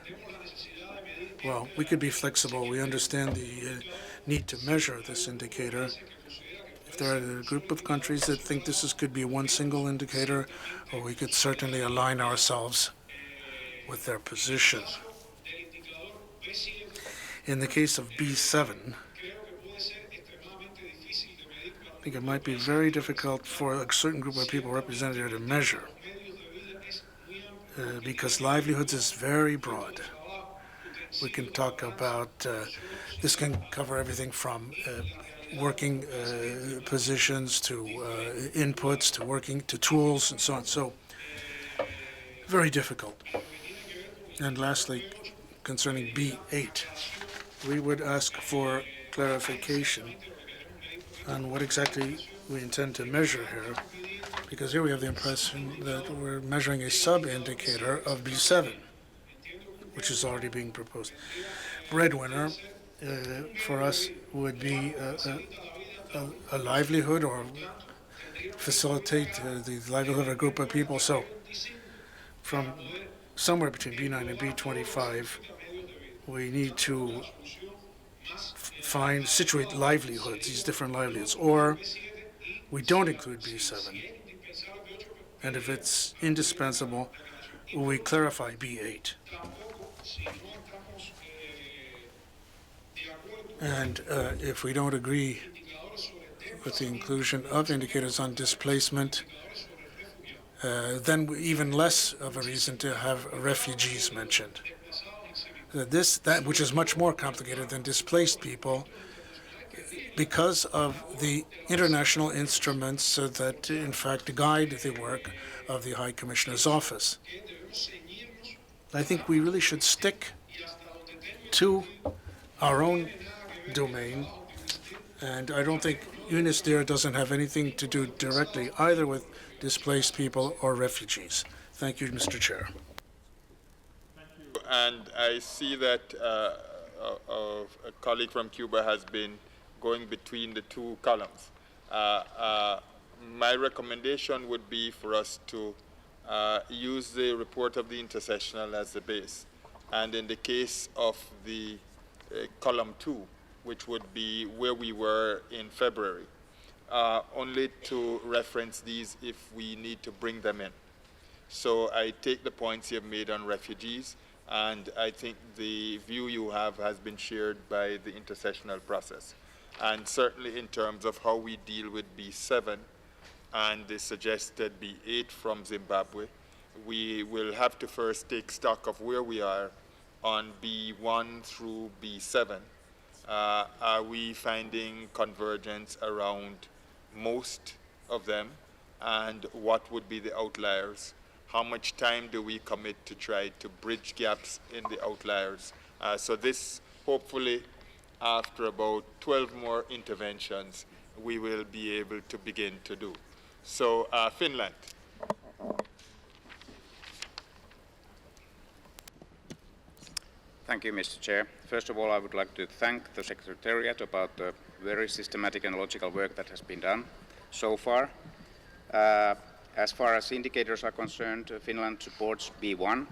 well, we could be flexible. We understand the need to measure this indicator. If there are a group of countries that think could be one single indicator, or we could certainly align ourselves with their position. In the case of B7, I think it might be very difficult for a certain group of people represented here to measure, because livelihoods is very broad. We can talk about, this can cover everything from working positions to inputs to working to tools and so on. So, very difficult. And lastly, concerning B8, we would ask for clarification on what exactly we intend to measure here, because here we have the impression that we're measuring a sub-indicator of B7, which is already being proposed. Breadwinner, for us, would be a livelihood or facilitate the livelihood of a group of people. So, from somewhere between B9 and B25, we need to situate livelihoods, these different livelihoods, or we don't include B7. And if it's indispensable, we clarify B8. And if we don't agree with the inclusion of indicators on displacement, then even less of a reason to have refugees mentioned. That which is much more complicated than displaced people, because of the international instruments that, in fact, guide the work of the High Commissioner's office. I think we really should stick to our own domain, and I don't think UNISDR doesn't have anything to do directly either with displaced people or refugees. Thank you, Mr. Chair. And I see that a colleague from Cuba has been going between the two columns. My recommendation would be for us to use the report of the intersessional as the base. And in the case of the column 2, which would be where we were in February, only to reference these if we need to bring them in. So I take the points you have made on refugees, and I think the view you have has been shared by the intersessional process. And certainly in terms of how we deal with B7 and the suggested B8 from Zimbabwe, we will have to first take stock of where we are on B1 through B7 Are we finding convergence around most of them? And what would be the outliers? How much time do we commit to try to bridge gaps in the outliers? So this, hopefully, after about 12 more interventions, we will be able to begin to do. So Finland. Thank you, Mr. Chair. First of all, I would like to thank the Secretariat about the very systematic and logical work that has been done so far. As far as indicators are concerned, Finland supports B1.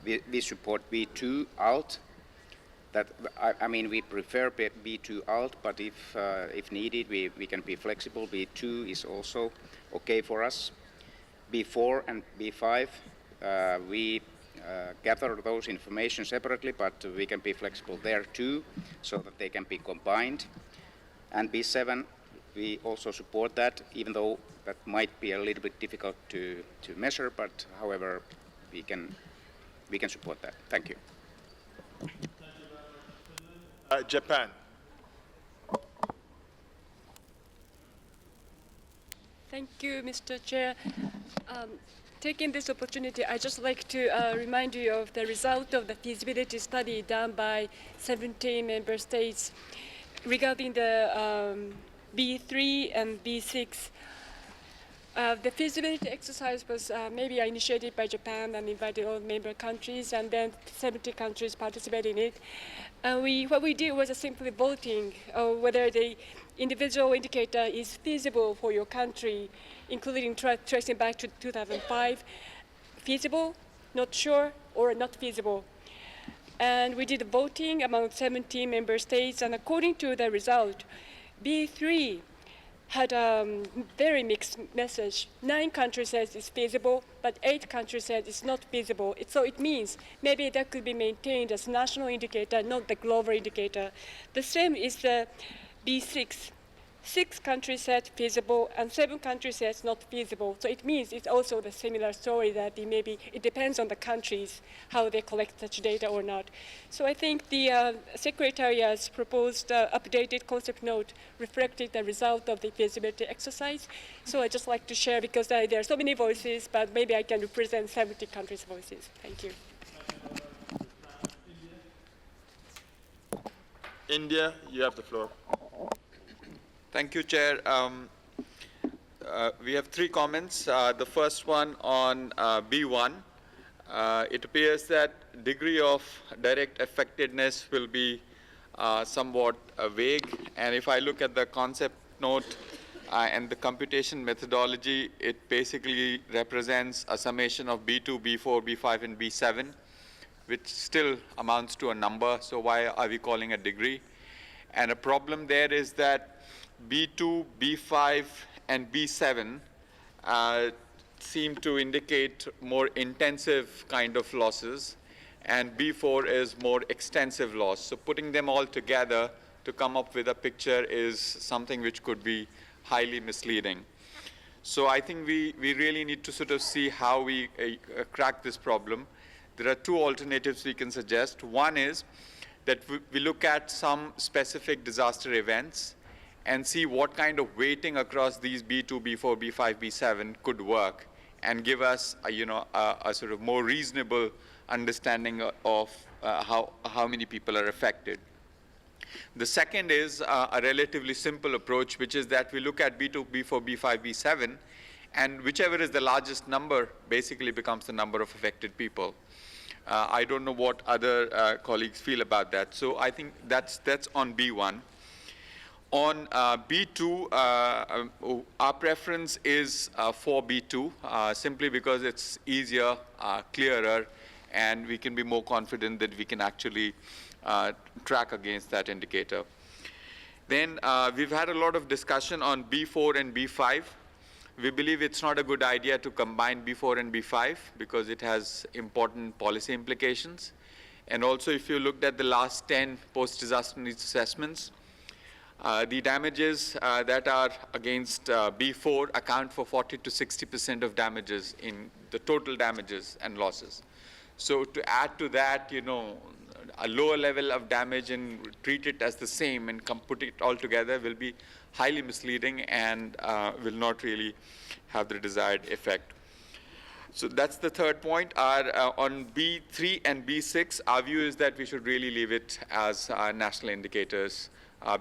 We support B2 alt. I mean, we prefer B2 alt, but if needed, we can be flexible. B2 is also okay for us. B4 and B5, we gather those information separately, but we can be flexible there too, so that they can be combined. And B7, we also support that, even though that might be a little bit difficult to measure, but however, we can support that. Thank you. Japan. Thank you, Mr. Chair. Taking this opportunity, I'd just like to remind you of the result of the feasibility study done by 17 member states regarding the B3 and B6. The feasibility exercise was maybe initiated by Japan and invited all member countries, and then 70 countries participated in it. What we did was simply voting whether the individual indicator is feasible for your country, including tracing back to 2005, feasible, not sure, or not feasible. And we did voting among 17 member states, and according to the result, B3 had a very mixed message. 9 countries said it's feasible, but 8 countries said it's not feasible. So it means maybe that could be maintained as national indicator, not the global indicator. The same is the B6. 6 countries said feasible, and 7 countries said not feasible. So it means it's also the similar story that it depends on the countries how they collect such data or not. So I think the Secretariat's proposed updated concept note reflected the result of the feasibility exercise. So I'd just like to share, because there are so many voices, but maybe I can represent 70 countries' voices. Thank you. India, you have the floor. Thank you, Chair. We have 3 comments. The first one on B1. It appears that degree of direct effectiveness will be somewhat vague. And if I look at the concept note and the computation methodology, it basically represents a summation of B2, B4, B5, and B7, which still amounts to a number. So why are we calling a degree? And a problem there is that B2, B5, and B7 seem to indicate more intensive kind of losses, and B4 is more extensive loss. So putting them all together to come up with a picture is something which could be highly misleading. So I think we really need to sort of see how we crack this problem. There are 2 alternatives we can suggest. One is that we look at some specific disaster events and see what kind of weighting across these B2, B4, B5, B7 could work and give us a sort of more reasonable understanding of how many people are affected. The second is a relatively simple approach, which is that we look at B2, B4, B5, B7, and whichever is the largest number basically becomes the number of affected people. I don't know what other colleagues feel about that. So I think that's on B1. On B2, our preference is for B2, simply because it's easier, clearer, and we can be more confident that we can actually track against that indicator. Then we've had a lot of discussion on B4 and B5. We believe it's not a good idea to combine B4 and B5 because it has important policy implications. And also, if you looked at the last 10 post-disaster needs assessments, the damages that are against B4 account for 40 to 60% of damages in the total damages and losses. So to add to that, a lower level of damage and treat it as the same and put it all together will be highly misleading and will not really have the desired effect. So that's the third point. On B3 and B6, our view is that we should really leave it as national indicators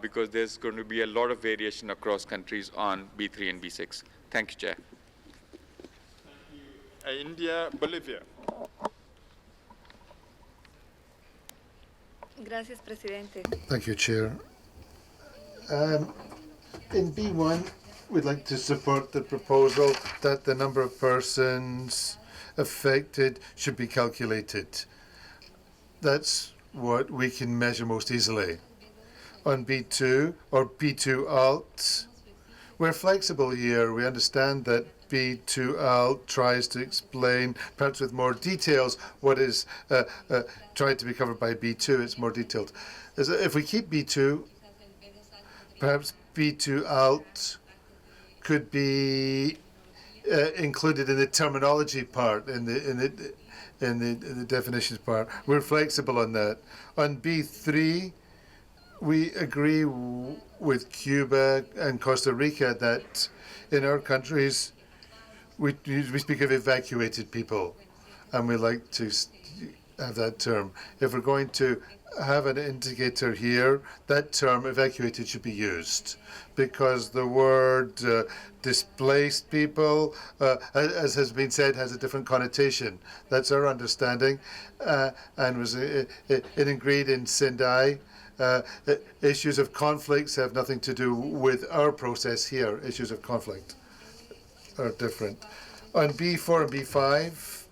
because there's going to be a lot of variation across countries on B3 and B6. Thank you, Chair. India, Bolivia. Gracias, Presidente. Thank you, Chair. In B1, we'd like to support the proposal that the number of persons affected should be calculated. That's what we can measure most easily. On B2 or B2 alt, we're flexible here. We understand that B2 alt tries to explain, perhaps with more details, what is tried to be covered by B2. It's more detailed. If we keep B2, perhaps B2 alt could be included in the terminology part, in the definitions part. We're flexible on that. On B3, we agree with Cuba and Costa Rica that in our countries we speak of evacuated people, and we like to have that term. If we're going to have an indicator here, that term evacuated should be used, because the word displaced people, as has been said, has a different connotation. That's our understanding, and was agreed in Sendai. Issues of conflicts have nothing to do with our process here. Issues of conflict are different. On B4 and B5,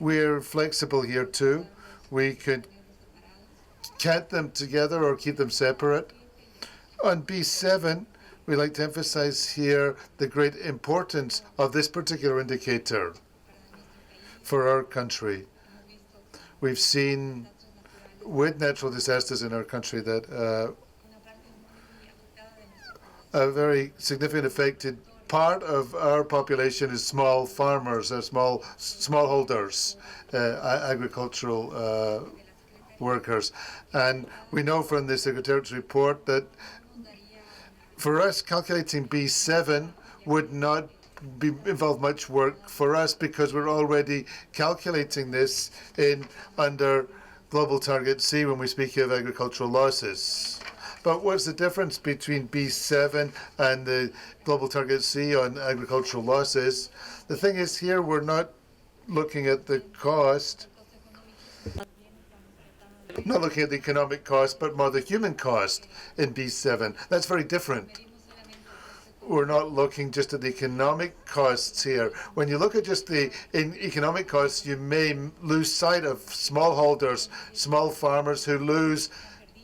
we're flexible here too. We could cat them together or keep them separate. On B7, we like to emphasize here the great importance of this particular indicator for our country. We've seen with natural disasters in our country that a very significant affected part of our population is small farmers, smallholders, agricultural workers. And we know from the Secretariat's report that for us, calculating B7 would not involve much work for us because we're already calculating this under Global Target C when we speak of agricultural losses. But what's the difference between B7 and the Global Target C on agricultural losses? The thing is, here we're not looking at the cost, not looking at the economic cost, but more the human cost in B7. That's very different. We're not looking just at the economic costs here. When you look at just the economic costs, you may lose sight of smallholders, small farmers who lose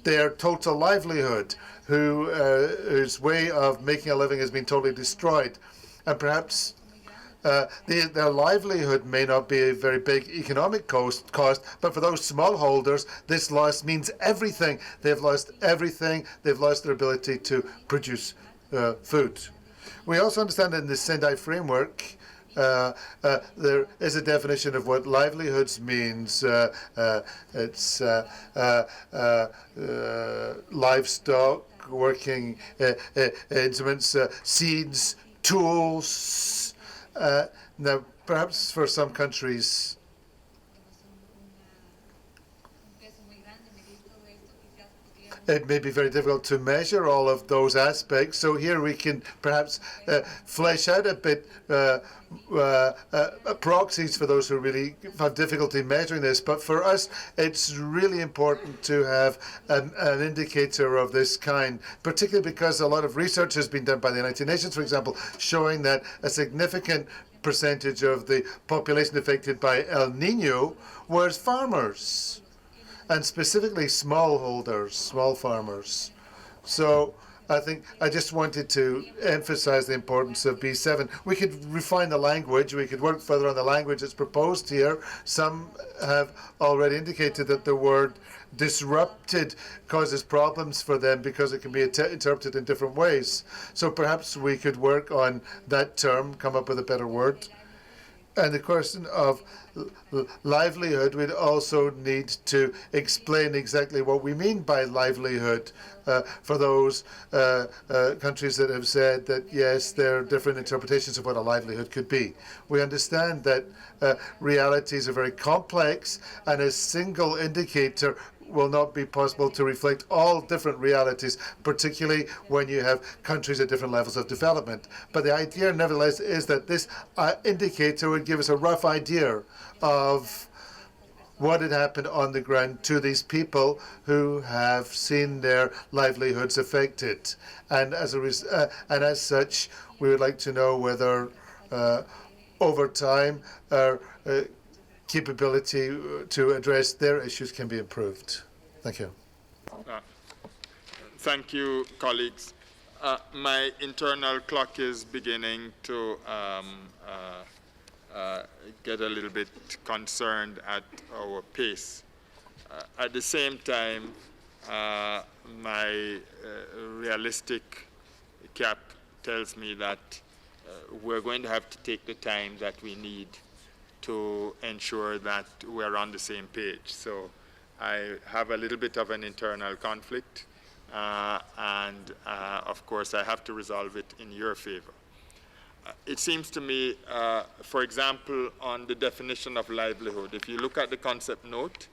their total livelihood, whose way of making a living has been totally destroyed. And perhaps their livelihood may not be a very big economic cost, but for those smallholders, this loss means everything. They've lost everything. They've lost their ability to produce food. We also understand in the Sendai framework, there is a definition of what livelihoods means. It's livestock, working instruments, seeds, tools. Now, perhaps for some countries, it may be very difficult to measure all of those aspects. So here we can perhaps flesh out a bit proxies for those who really have difficulty measuring this. But for us, it's really important to have an indicator of this kind, particularly because a lot of research has been done by the United Nations, for example, showing that a significant percentage of the population affected by El Nino was farmers, and specifically smallholders, small farmers. So I think I just wanted to emphasize the importance of B7. We could refine the language. We could work further on the language that's proposed here. Some have already indicated that the word disrupted causes problems for them because it can be interpreted in different ways. So perhaps we could work on that term, come up with a better word. And the question of livelihood, we'd also need to explain exactly what we mean by livelihood for those countries that have said that, yes, there are different interpretations of what a livelihood could be. We understand that realities are very complex, and a single indicator will not be possible to reflect all different realities, particularly when you have countries at different levels of development. But the idea, nevertheless, is that this indicator would give us a rough idea of what had happened on the ground to these people who have seen their livelihoods affected. And as such, we would like to know whether over time our capability to address their issues can be improved. Thank you. Thank you, colleagues. My internal clock is beginning to get a little bit concerned at our pace. At the same time, my realistic cap tells me that we're going to have to take the time that we need to ensure that we're on the same page. So I have a little bit of an internal conflict, and of course I have to resolve it in your favor. It seems to me, for example, on the definition of livelihood, if you look at the concept note,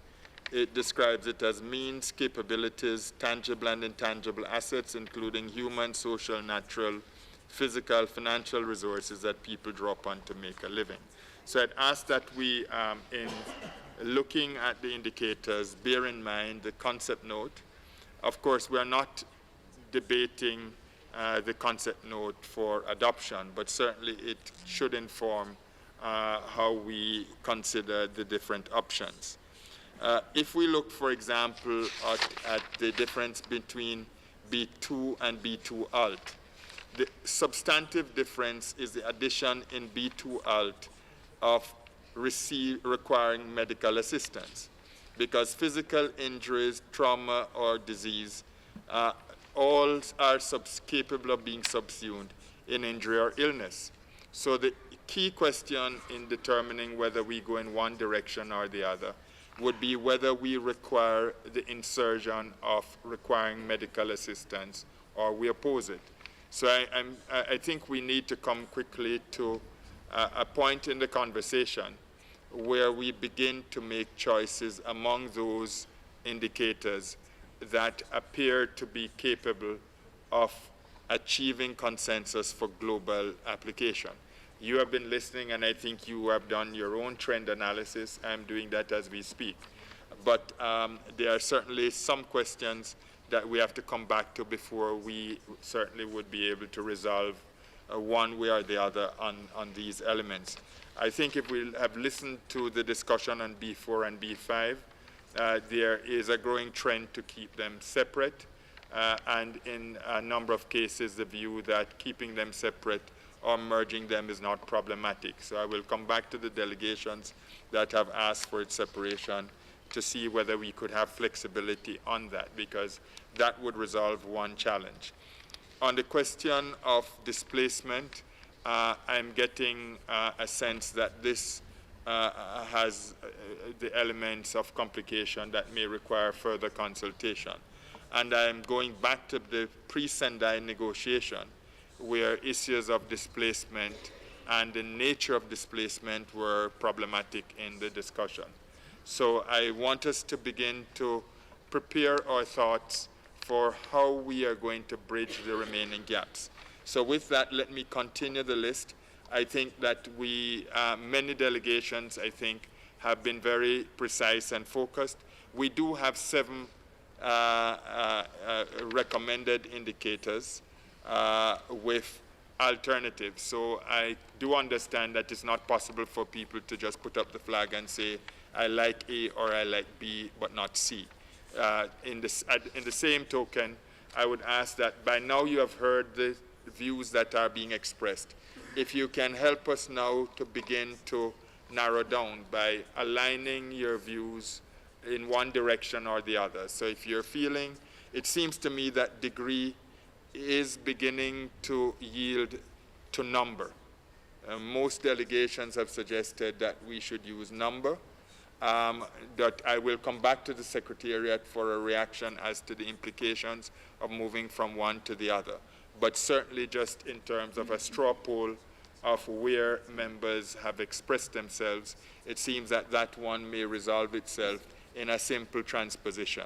it describes it as means, capabilities, tangible and intangible assets, including human, social, natural, physical, financial resources that people draw upon to make a living. So I'd ask that we, in looking at the indicators, bear in mind the concept note. Of course, we are not debating the concept note for adoption, but certainly it should inform how we consider the different options. If we look, for example, at the difference between B2 and B2 alt, the substantive difference is the addition in B2 alt of requiring medical assistance, because physical injuries, trauma, or disease, all are capable of being subsumed in injury or illness. So the key question in determining whether we go in one direction or the other would be whether we require the insertion of requiring medical assistance or we oppose it. So I think we need to come quickly to a point in the conversation where we begin to make choices among those indicators that appear to be capable of achieving consensus for global application. You have been listening, and I think you have done your own trend analysis. I'm doing that as we speak. But there are certainly some questions that we have to come back to before we certainly would be able to resolve one way or the other on these elements. I think if we have listened to the discussion on B4 and B5, there is a growing trend to keep them separate, and in a number of cases the view that keeping them separate or merging them is not problematic. So I will come back to the delegations that have asked for its separation to see whether we could have flexibility on that, because that would resolve one challenge. On the question of displacement, I'm getting a sense that this has the elements of complication that may require further consultation. And I'm going back to the pre-Sendai negotiation, where issues of displacement and the nature of displacement were problematic in the discussion. So I want us to begin to prepare our thoughts for how we are going to bridge the remaining gaps. So with that, let me continue the list. I think that we, many delegations, I think, have been very precise and focused. We do have 7 recommended indicators with alternatives. So I do understand that it's not possible for people to just put up the flag and say, I like A or I like B, but not C. In the same token, I would ask that by now you have heard the views that are being expressed. If you can help us now to begin to narrow down by aligning your views in one direction or the other. So if you're feeling, it seems to me that degree is beginning to yield to number. Most delegations have suggested that we should use number. That I will come back to the Secretariat for a reaction as to the implications of moving from one to the other. But certainly just in terms of a straw poll of where members have expressed themselves, it seems that that one may resolve itself in a simple transposition.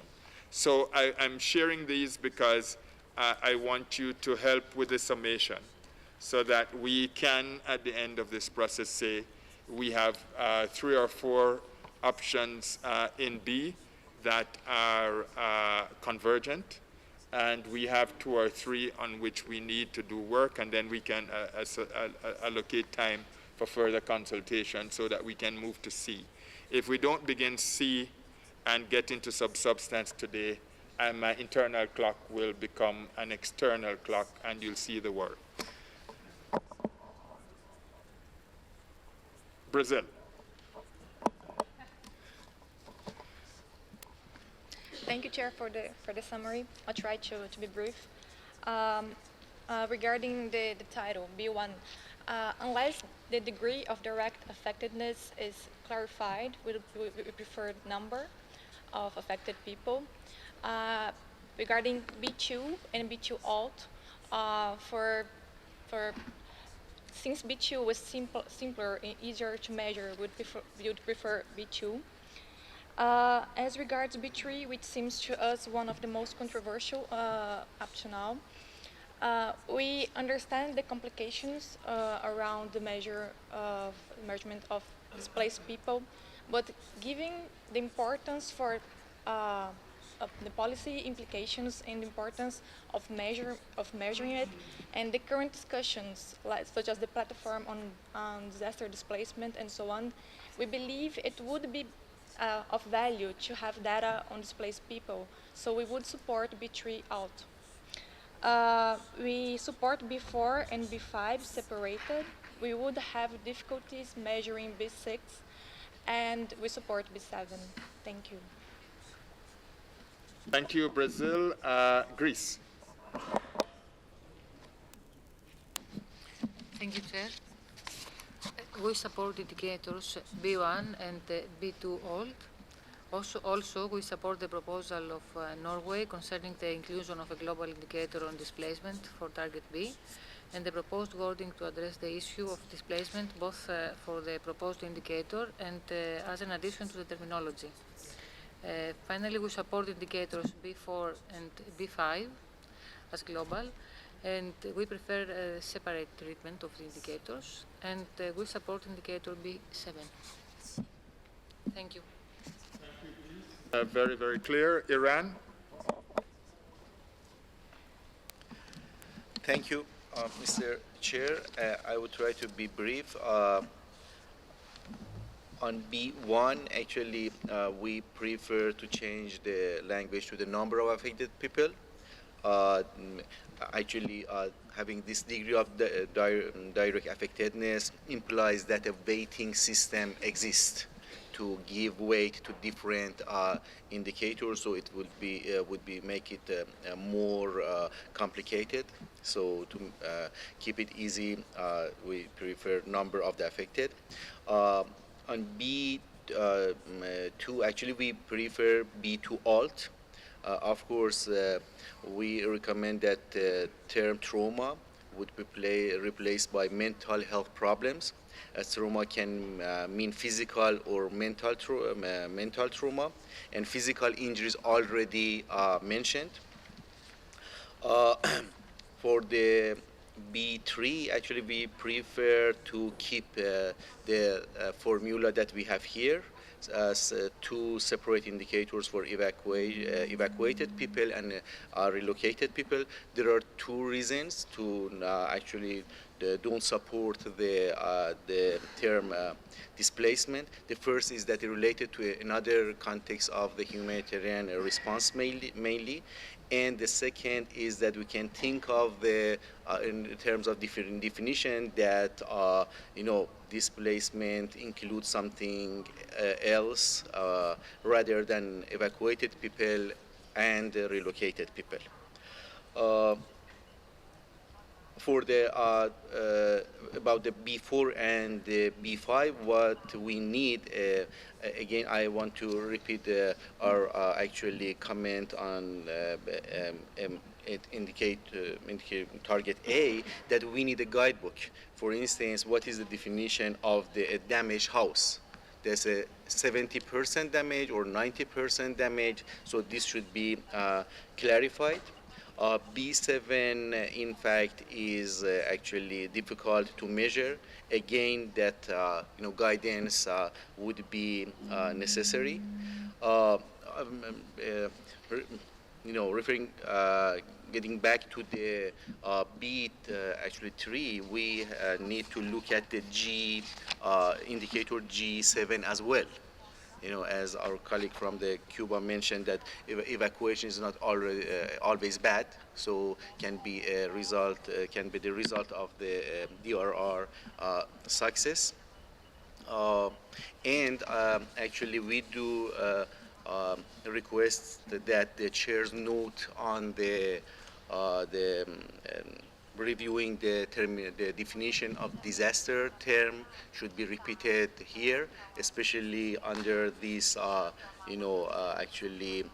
So I'm sharing these because I want you to help with the summation so that we can, at the end of this process, say we have 3 or 4 options in B that are convergent, and we have 2 or 3 on which we need to do work, and then we can allocate time for further consultation so that we can move to C. If we don't begin C and get into substance today, my internal clock will become an external clock, and you'll see the work. Brazil. Thank you, Chair, for the summary. I'll try to be brief. Regarding the title, B1, unless the degree of direct affectedness is clarified, we prefer number of affected people. Regarding B2 and B2 alt, since B2 was simpler and easier to measure, we would prefer B2. As regards B3, which seems to us one of the most controversial up to now, we understand the complications around the measurement of displaced people, but given the importance for of the policy implications and the importance of measuring it, and the current discussions, such as the platform on disaster displacement and so on, we believe it would be of value to have data on displaced people. So we would support B3 alt. We support B4 and B5 separated. We would have difficulties measuring B6, and we support B7. Thank you. Thank you, Brazil. Greece. Thank you, Chair. We support indicators B1 and B2 alt. Also, we support the proposal of Norway concerning the inclusion of a global indicator on displacement for target B, and the proposed wording to address the issue of displacement both for the proposed indicator and as an addition to the terminology. Finally, we support indicators B4 and B5 as global, and we prefer a separate treatment of the indicators, and we support indicator B7. Thank you. Very, very clear. Iran? Thank you, Mr. Chair. I will try to be brief. On B1, actually, we prefer to change the language to the number of affected people. Having this degree of direct affectedness implies that a weighting system exists to give weight to different indicators, so it would make it more complicated. So to keep it easy, we prefer number of the affected. On B2, actually, we prefer B2 alt. Of course, we recommend that the term trauma would be replaced by mental health problems, as trauma can mean physical or mental trauma, and physical injuries already mentioned. For the B3, actually, we prefer to keep the formula that we have here as 2 separate indicators for evacuated people and relocated people. There are 2 reasons to actually don't support the term displacement. The first is that it related to another context of the humanitarian response mainly. And the second is that we can think of in terms of different definition that displacement includes something else rather than evacuated people and relocated people. for the about the B4 and the B5, what we need, again, I want to repeat our actually comment on it indicate target A, that we need a guidebook. For instance, what is the definition of the damaged house? There's a 70% damage or 90% damage, so this should be clarified. B7, in fact, is actually difficult to measure. Again, that guidance would be necessary. Referring, getting back to the beat, actually 3, we need to look at the G indicator G7 as well. As our colleague from the Cuba mentioned, that evacuation is not always bad, so can be a result, can be the result of the DRR success. And actually, we do request that the chair's note on the reviewing the definition of disaster term should be repeated here, especially under this, actually,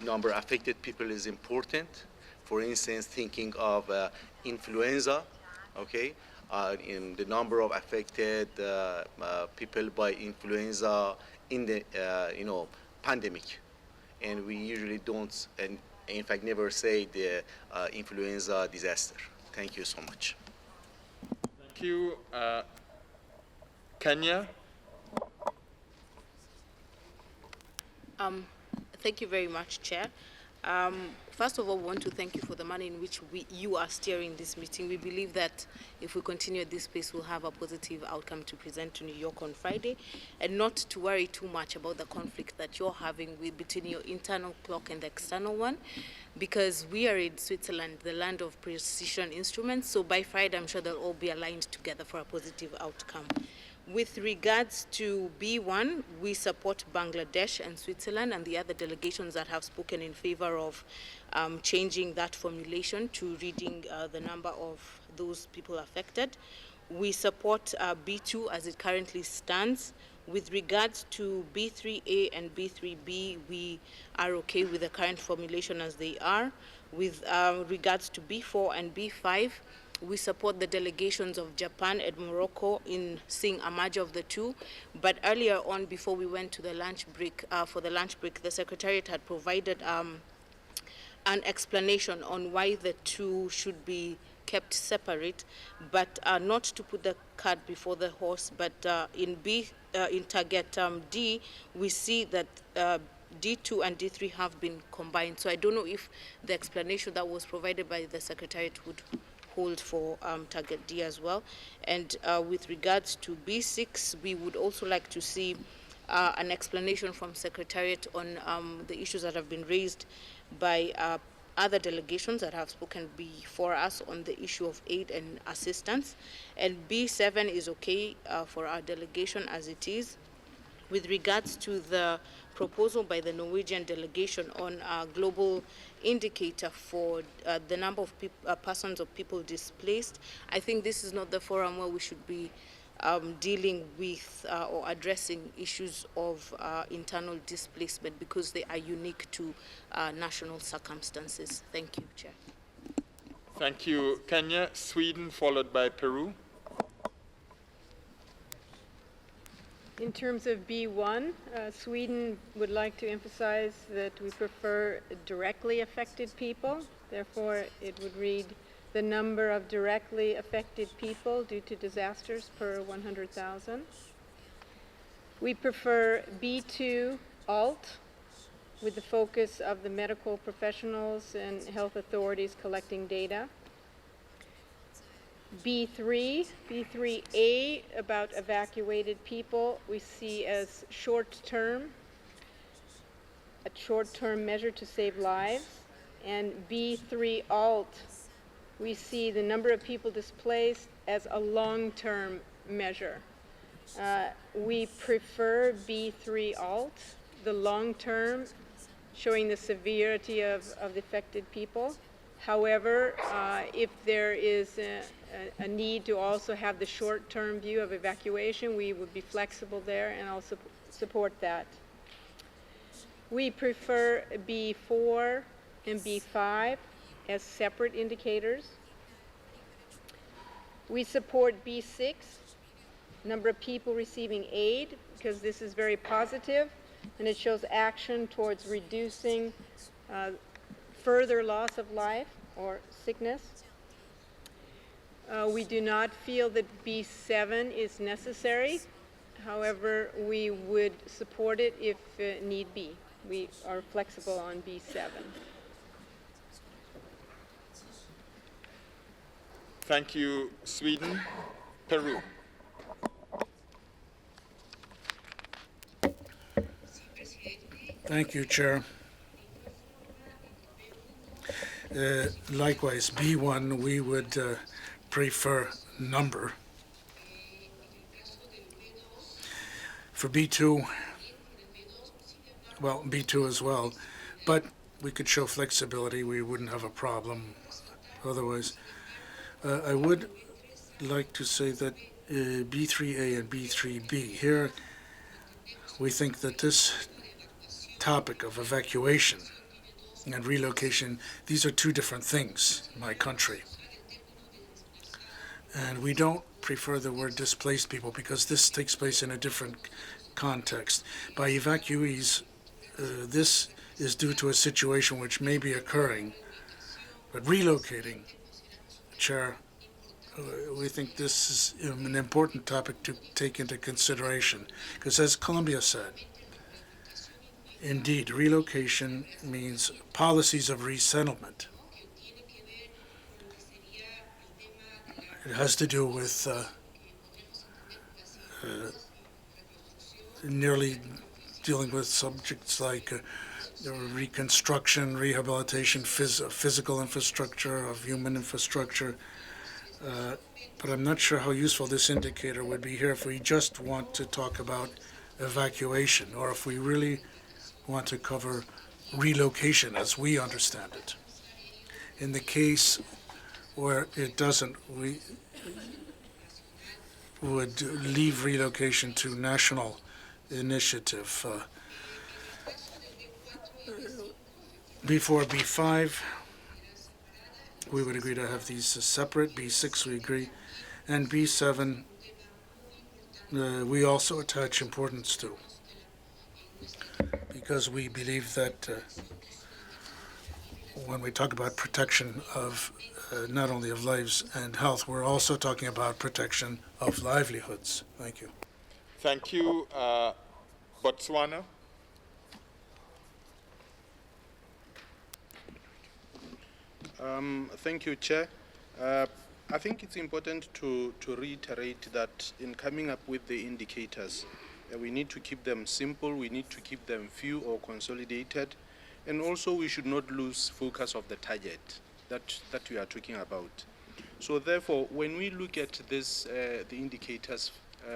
number affected people is important. For instance, thinking of influenza, okay, in the number of affected people by influenza in the, pandemic, and we usually don't, and in fact, never say the influenza disaster. Thank you so much. Thank you. Kenya? Thank you very much, Chair. First of all, we want to thank you for the manner in which you are steering this meeting. We believe that if we continue at this pace, we'll have a positive outcome to present to New York on Friday, and not to worry too much about the conflict that you're having between your internal clock and the external one, because we are in Switzerland, the land of precision instruments, so by Friday, I'm sure they'll all be aligned together for a positive outcome. With regards to B1, we support Bangladesh and Switzerland and the other delegations that have spoken in favor of changing that formulation to reading the number of those people affected. We support B2 as it currently stands. With regards to B3A and B3B, we are okay with the current formulation as they are. With regards to B4 and B5, we support the delegations of Japan and Morocco in seeing a merger of the two. But earlier on, before we went to the lunch break, for the lunch break, the Secretariat had provided an explanation on why the two should be kept separate, but not to put the cart before the horse. But in target D, we see that D2 and D3 have been combined. So I don't know if the explanation that was provided by the Secretariat would hold for target D as well. And with regards to B6, we would also like to see an explanation from Secretariat on the issues that have been raised by other delegations that have spoken before us on the issue of aid and assistance. And B7 is okay for our delegation as it is. With regards to the proposal by the Norwegian delegation on a global indicator for the number of persons of people displaced, I think this is not the forum where we should be dealing with or addressing issues of internal displacement, because they are unique to national circumstances. Thank you, Chair. Thank you, Kenya. Sweden, followed by Peru. In terms of B1, Sweden would like to emphasize that we prefer directly affected people. Therefore, it would read the number of directly affected people due to disasters per 100,000. We prefer B2 alt with the focus of the medical professionals and health authorities collecting data. B3A, about evacuated people, we see as a short-term measure to save lives. And B3 alt, we see the number of people displaced as a long-term measure. We prefer B3 alt, the long-term, showing the severity of the affected people. However, if there is a need to also have the short-term view of evacuation, we would be flexible there and also support that. We prefer B4 and B5 as separate indicators. We support B6, number of people receiving aid, because this is very positive and it shows action towards reducing further loss of life or sickness. We do not feel that B7 is necessary. However, we would support it if need be. We are flexible on B7. Thank you, Sweden. Peru. Thank you, Chair. Likewise, B1, we would prefer number. For B2, well, B2 as well, but we could show flexibility. We wouldn't have a problem otherwise. I would like to say that B3A and B3B, here we think that this topic of evacuation and relocation, these are two different things in my country. And we don't prefer the word displaced people because this takes place in a different context. By evacuees, this is due to a situation which may be occurring, but relocating, Chair, we think this is an important topic to take into consideration because as Colombia said, indeed, relocation means policies of resettlement. It has to do with nearly dealing with subjects like reconstruction, rehabilitation, physical infrastructure, of human infrastructure. But I'm not sure how useful this indicator would be here if we just want to talk about evacuation or if we really want to cover relocation as we understand it. In the case where it doesn't, we would leave relocation to national initiative. B4, B5, we would agree to have these separate. B6, we agree. And B7, we also attach importance to, because we believe that when we talk about protection of not only of lives and health, we're also talking about protection of livelihoods. Thank you. Thank you. Botswana. Thank you, Chair. I think it's important to reiterate that in coming up with the indicators, we need to keep them simple, we need to keep them few or consolidated, and also we should not lose focus of the target that we are talking about. So therefore, when we look at this, the indicators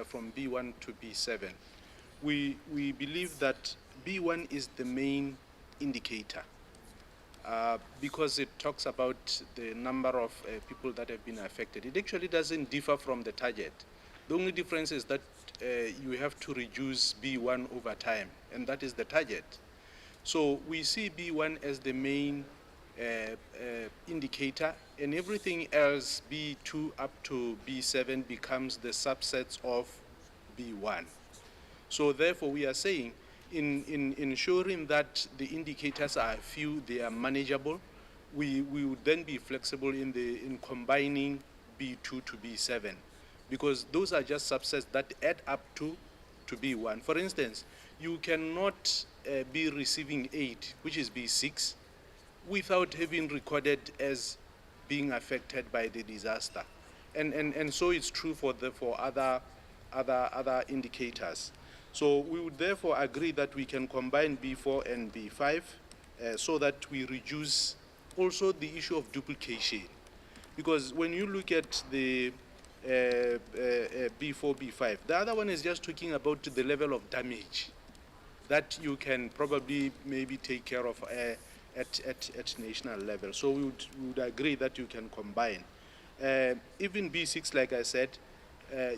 from B1 to B7, we believe that B1 is the main indicator because it talks about the number of people that have been affected. It actually doesn't differ from the target. The only difference is that you have to reduce B1 over time, and that is the target. So we see B1 as the main indicator, and everything else, B2 up to B7, becomes the subsets of B1. So therefore, we are saying, in ensuring that the indicators are few, they are manageable, we would then be flexible in combining B2 to B7, because those are just subsets that add up to B1. For instance, you cannot be receiving aid, which is B6, without having recorded as being affected by the disaster, and so it's true for other indicators. So we would therefore agree that we can combine B4 and B5 so that we reduce also the issue of duplication, because when you look at the B4, B5, the other one is just talking about the level of damage that you can probably maybe take care of at national level. So we would agree that you can combine. Even B6, like I said,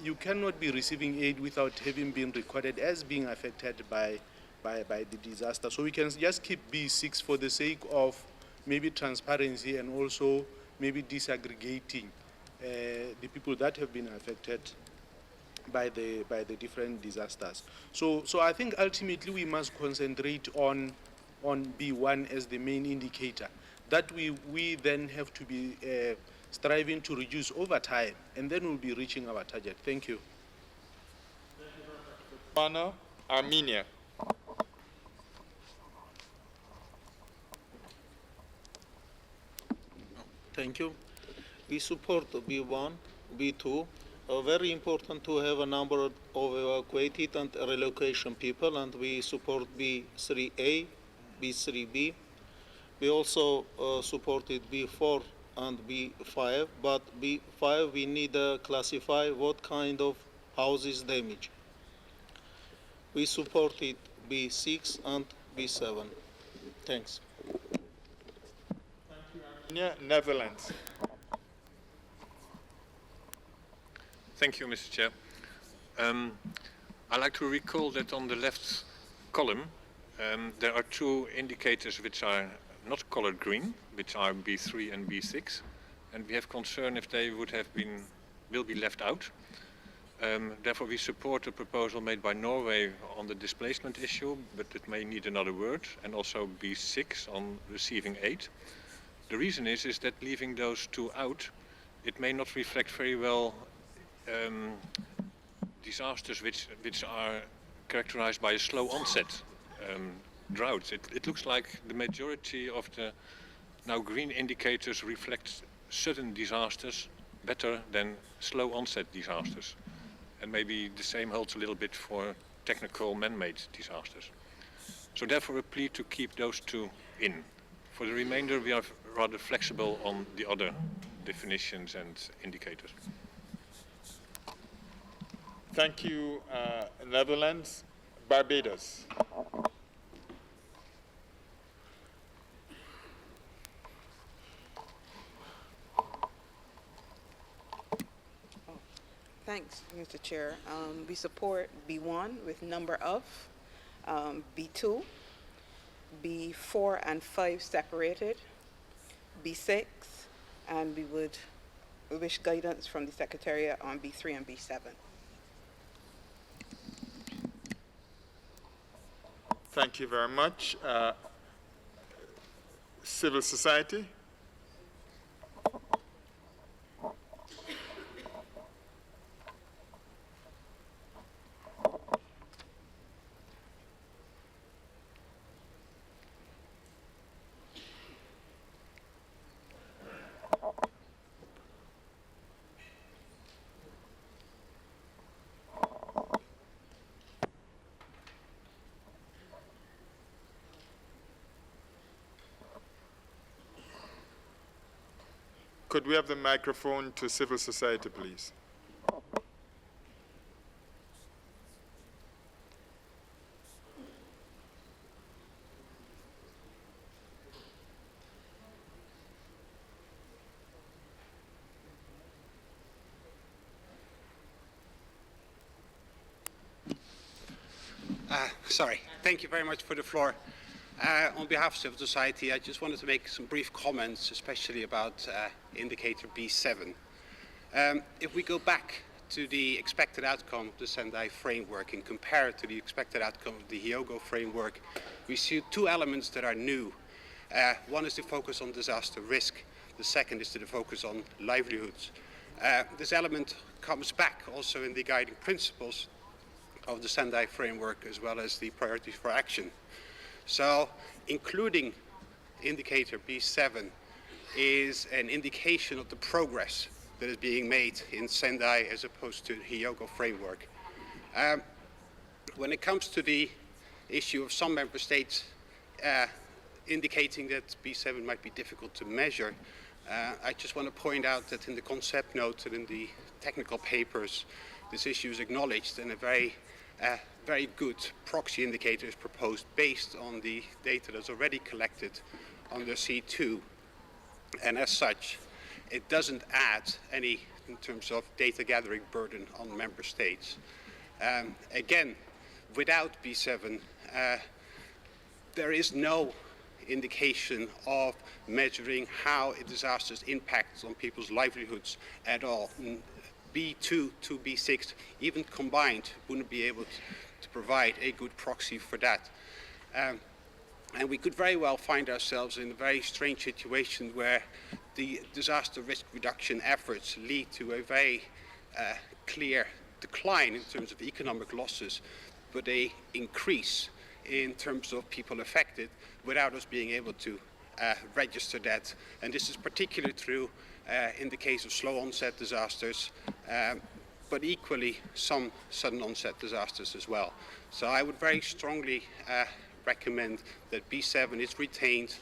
you cannot be receiving aid without having been recorded as being affected by the disaster. So we can just keep B6 for the sake of maybe transparency and also maybe disaggregating the people that have been affected by the different disasters. So I think ultimately we must concentrate on B1 as the main indicator that we then have to be striving to reduce over time, and then we'll be reaching our target. Thank you. Armenia. Thank you. We support B1, B2. Very important to have a number of evacuated and relocation people, and we support B3A, B3B. We also supported B4 and B5, but B5 we need to classify what kind of houses damage. We supported B6 and B7. Thanks. Netherlands. Thank you, Mr. Chair. I'd like to recall that on the left column there are two indicators which are not colored green, which are B3 and B6, and we have concern if they will be left out. Therefore, we support the proposal made by Norway on the displacement issue, but it may need another word, and also B6 on receiving aid. The reason is that leaving those two out, it may not reflect very well disasters which are characterized by a slow onset droughts. It looks like the majority of the now green indicators reflect sudden disasters better than slow onset disasters. And maybe the same holds a little bit for technical man-made disasters. So therefore a plea to keep those two in. For the remainder we are rather flexible on the other definitions and indicators. Thank you, Netherlands. Barbados. Thanks, Mr. Chair. We support B1 with number of, B2, B4 and 5 separated, B6, and we would wish guidance from the Secretariat on B3 and B7. Thank you very much. Civil society. Could we have the microphone to civil society, please? Sorry. Thank you very much for the floor. On behalf of civil society, I just wanted to make some brief comments, especially about indicator B7. If we go back to the expected outcome of the Sendai framework and compare it to the expected outcome of the Hyogo framework, we see two elements that are new. One is the focus on disaster risk. The second is the focus on livelihoods. This element comes back also in the guiding principles of the Sendai framework as well as the priorities for action. So including indicator B7 is an indication of the progress that is being made in Sendai as opposed to the Hyogo framework. When it comes to the issue of some member states indicating that B7 might be difficult to measure, I just want to point out that in the concept notes and in the technical papers, this issue is acknowledged, and a very good proxy indicator is proposed based on the data that's already collected under C2, and as such, it doesn't add any in terms of data gathering burden on member states. Again, without B7, there is no indication of measuring how a disaster impacts on people's livelihoods at all. B2 to B6, even combined, wouldn't be able to provide a good proxy for that. And we could very well find ourselves in a very strange situation where the disaster risk reduction efforts lead to a very clear decline in terms of economic losses, but an increase in terms of people affected without us being able to register that. And this is particularly true in the case of slow onset disasters, but equally some sudden onset disasters as well. So I would very strongly recommend that B7 is retained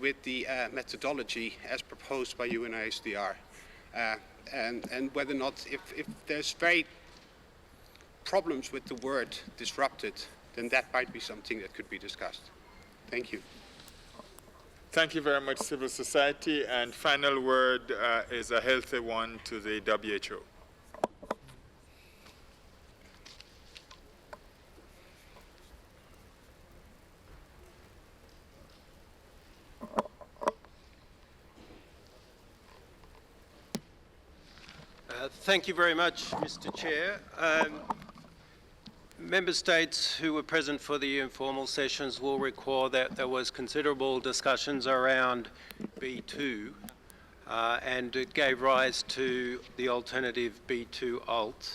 with the methodology as proposed by UNISDR. And whether or not, if there's very problems with the word disrupted, then that might be something that could be discussed. Thank you. Thank you very much, civil society. And final word is a healthy one to the WHO. Thank you very much, Mr. Chair. Member states who were present for the informal sessions will recall that there was considerable discussions around B2 and it gave rise to the alternative B2 alt.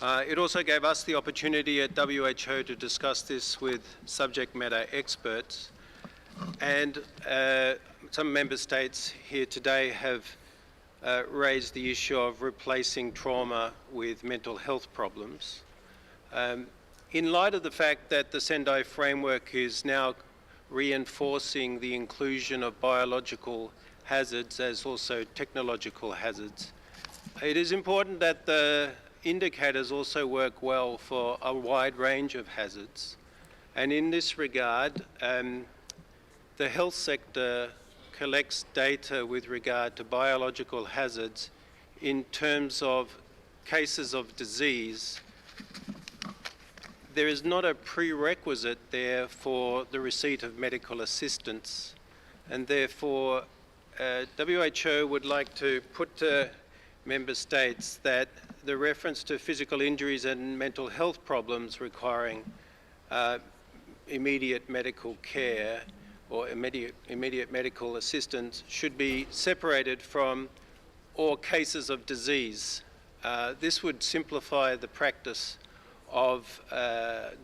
It also gave us the opportunity at WHO to discuss this with subject matter experts, and some member states here today have raised the issue of replacing trauma with mental health problems. In light of the fact that the Sendai framework is now reinforcing the inclusion of biological hazards as also technological hazards, it is important that the indicators also work well for a wide range of hazards. And in this regard, the health sector collects data with regard to biological hazards in terms of cases of disease. There is not a prerequisite there for the receipt of medical assistance, and therefore WHO would like to put to member states that the reference to physical injuries and mental health problems requiring immediate medical care or immediate medical assistance should be separated from all cases of disease. This would simplify the practice of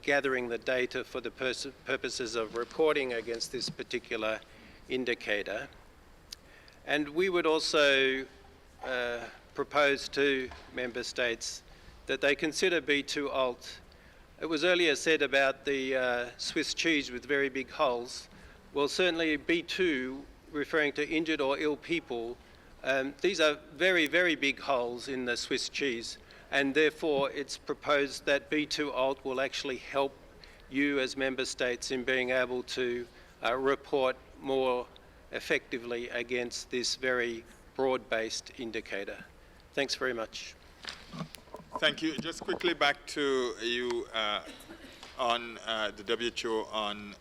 gathering the data for the purposes of reporting against this particular indicator. And we would also propose to member states that they consider B2 alt. It was earlier said about the Swiss cheese with very big holes. Well, certainly B2, referring to injured or ill people, these are very, very big holes in the Swiss cheese, and therefore it's proposed that B2 alt will actually help you as member states in being able to report more effectively against this very broad-based indicator. Thanks very much. Thank you. Just quickly back to you on the WHO on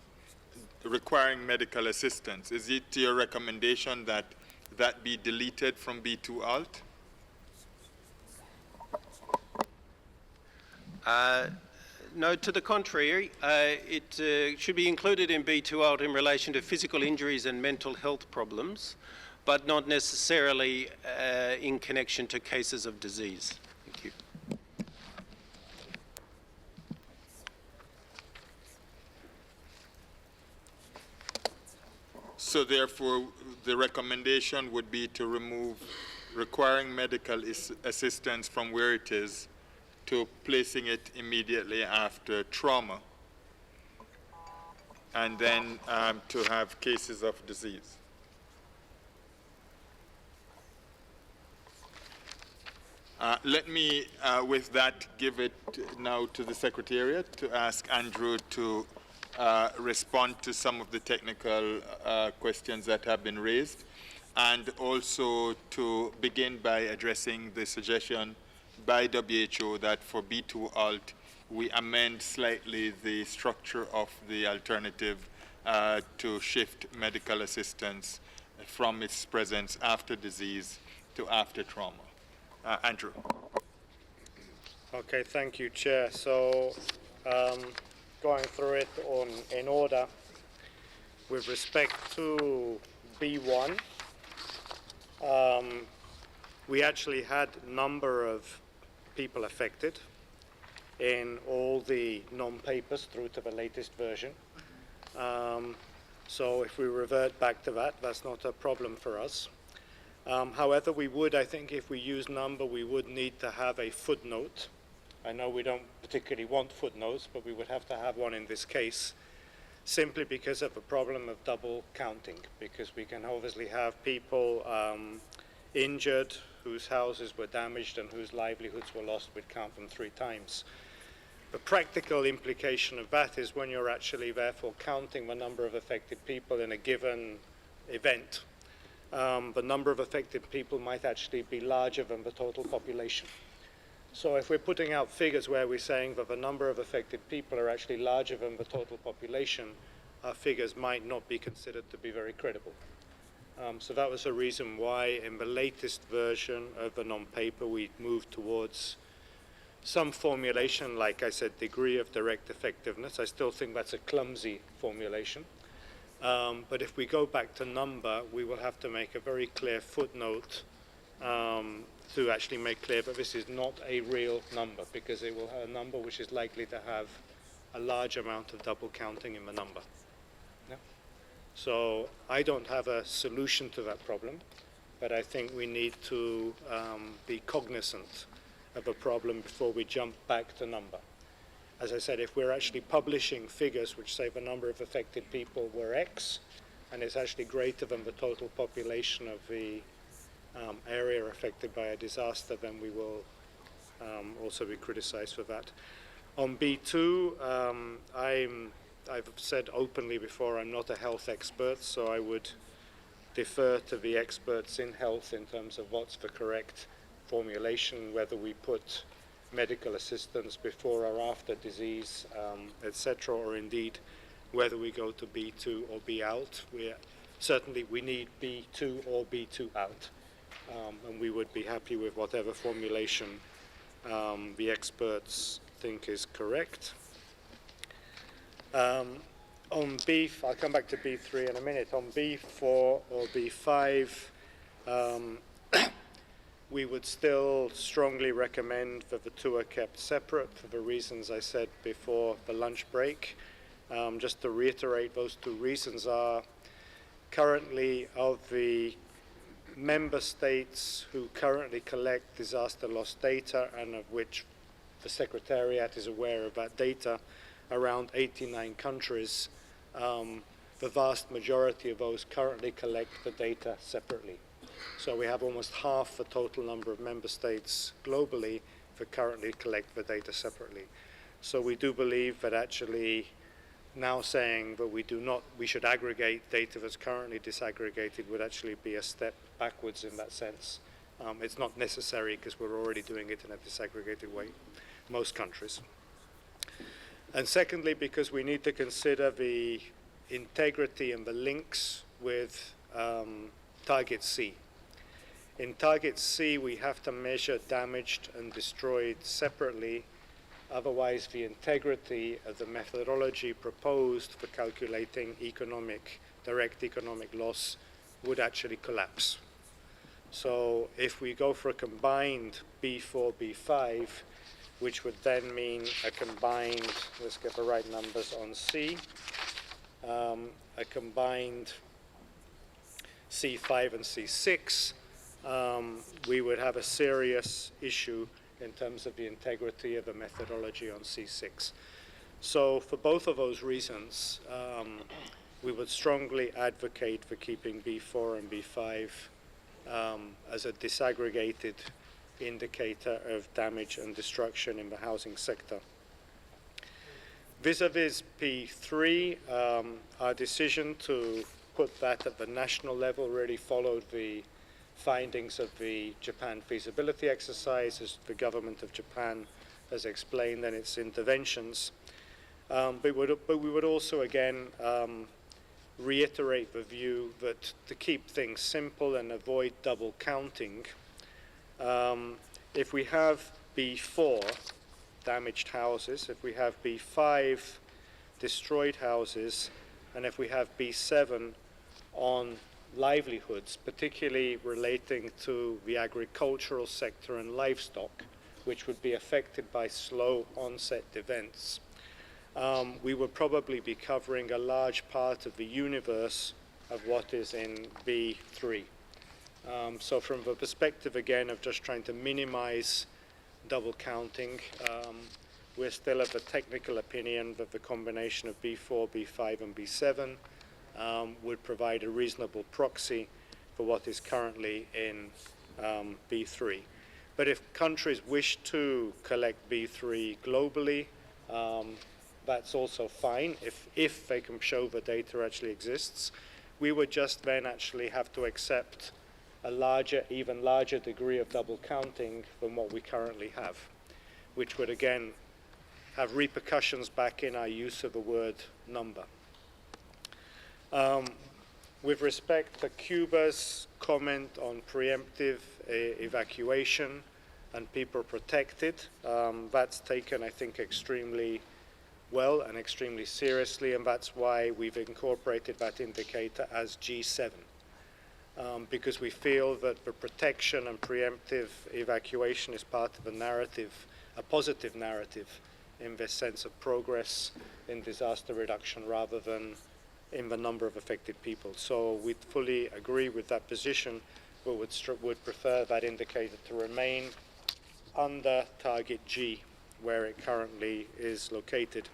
requiring medical assistance. Is it your recommendation that that be deleted from B2 alt? No, to the contrary, it should be included in B2 alt in relation to physical injuries and mental health problems, but not necessarily in connection to cases of disease. Thank you. So therefore, the recommendation would be to remove requiring medical assistance from where it is to placing it immediately after trauma, and then to have cases of disease. Let me, with that, give it now to the Secretariat to ask Andrew to respond to some of the technical questions that have been raised, and also to begin by addressing the suggestion by WHO that for B2 alt, we amend slightly the structure of the alternative to shift medical assistance from its presence after disease to after trauma. Andrew. Okay, thank you, Chair. So, going through it in order, with respect to B1, we actually had a number of people affected in all the non-papers through to the latest version. So if we revert back to that, that's not a problem for us. However, we would, I think, if we use number, we would need to have a footnote. I know we don't particularly want footnotes, but we would have to have one in this case, simply because of the problem of double counting, because we can obviously have people injured whose houses were damaged and whose livelihoods were lost. We'd count them 3 times. The practical implication of that is when you're actually therefore counting the number of affected people in a given event, the number of affected people might actually be larger than the total population. So if we're putting out figures where we're saying that the number of affected people are actually larger than the total population, our figures might not be considered to be very credible. So that was the reason why in the latest version of the non-paper we moved towards some formulation, like I said, degree of direct effectiveness. I still think that's a clumsy formulation. But if we go back to number, we will have to make a very clear footnote to actually make clear that this is not a real number, because it will have a number which is likely to have a large amount of double counting in the number. Yeah? So I don't have a solution to that problem, but I think we need to be cognizant of a problem before we jump back to number. As I said, if we're actually publishing figures which say the number of affected people were X, and it's actually greater than the total population of the area affected by a disaster, then we will also be criticized for that. On B2, I've said openly before, I'm not a health expert, so I would defer to the experts in health in terms of what's the correct formulation, whether we put medical assistance before or after disease, etc., or indeed whether we go to B2 or B out. Certainly we need B2 or B2 out, and we would be happy with whatever formulation the experts think is correct. On B, I'll come back to B3 in a minute. On B4 or B5, we would still strongly recommend that the 2 are kept separate for the reasons I said before the lunch break. Just to reiterate, those 2 reasons are currently of the member states who currently collect disaster loss data, and of which the Secretariat is aware of that data, around 89 countries, the vast majority of those currently collect the data separately. So we have almost half the total number of member states globally that currently collect the data separately. So we do believe that actually now saying that we should aggregate data that's currently disaggregated would actually be a step backwards in that sense. It's not necessary because we're already doing it in a disaggregated way, most countries. And secondly, because we need to consider the integrity and the links with target C. In target C, we have to measure damaged and destroyed separately. Otherwise, the integrity of the methodology proposed for calculating direct economic loss would actually collapse. So if we go for a combined B4, B5, which would then mean a combined, let's get the right numbers on C, a combined C5 and C6, we would have a serious issue in terms of the integrity of the methodology on C6. So for both of those reasons, we would strongly advocate for keeping B4 and B5 as a disaggregated indicator of damage and destruction in the housing sector. Vis-a-vis P3, our decision to put that at the national level really followed the findings of the Japan feasibility exercise, as the government of Japan has explained in its interventions. But we would also again reiterate the view that to keep things simple and avoid double counting, if we have B4, damaged houses, if we have B5, destroyed houses, and if we have B7 on livelihoods, particularly relating to the agricultural sector and livestock, which would be affected by slow onset events, we would probably be covering a large part of the universe of what is in B3. So from the perspective, again, of just trying to minimize double counting, we're still of the technical opinion that the combination of B4, B5, and B7 would provide a reasonable proxy for what is currently in B3. But if countries wish to collect B3 globally, that's also fine if they can show the data actually exists. We would just then actually have to accept a larger, even larger degree of double counting than what we currently have, which would again have repercussions back in our use of the word number. With respect to Cuba's comment on preemptive evacuation and people protected, that's taken, I think, extremely well and extremely seriously, and that's why we've incorporated that indicator as G7, because we feel that the protection and preemptive evacuation is part of a narrative, a positive narrative, in this sense of progress in disaster reduction rather than in the number of affected people. So we fully agree with that position, but would prefer that indicator to remain under target G, where it currently is located.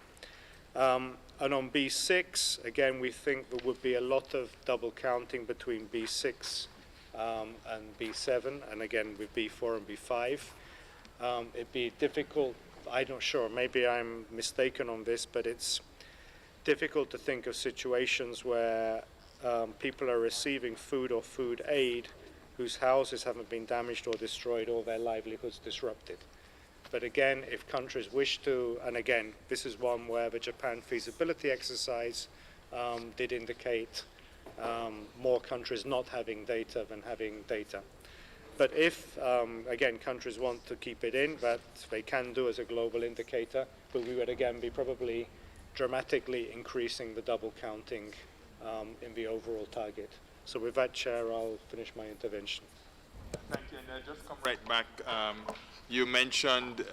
And on B6, again, we think there would be a lot of double counting between B6 and B7, and again with B4 and B5. It'd be difficult, I'm not sure, maybe I'm mistaken on this, but it's difficult to think of situations where people are receiving food or food aid whose houses haven't been damaged or destroyed or their livelihoods disrupted. But again, if countries wish to, and again, this is one where the Japan feasibility exercise did indicate more countries not having data than having data. But if, again, countries want to keep it in, that they can do as a global indicator, but we would again be probably dramatically increasing the double counting in the overall target. So with that, Chair, I'll finish my intervention. Thank you, and I'll just come right back. You mentioned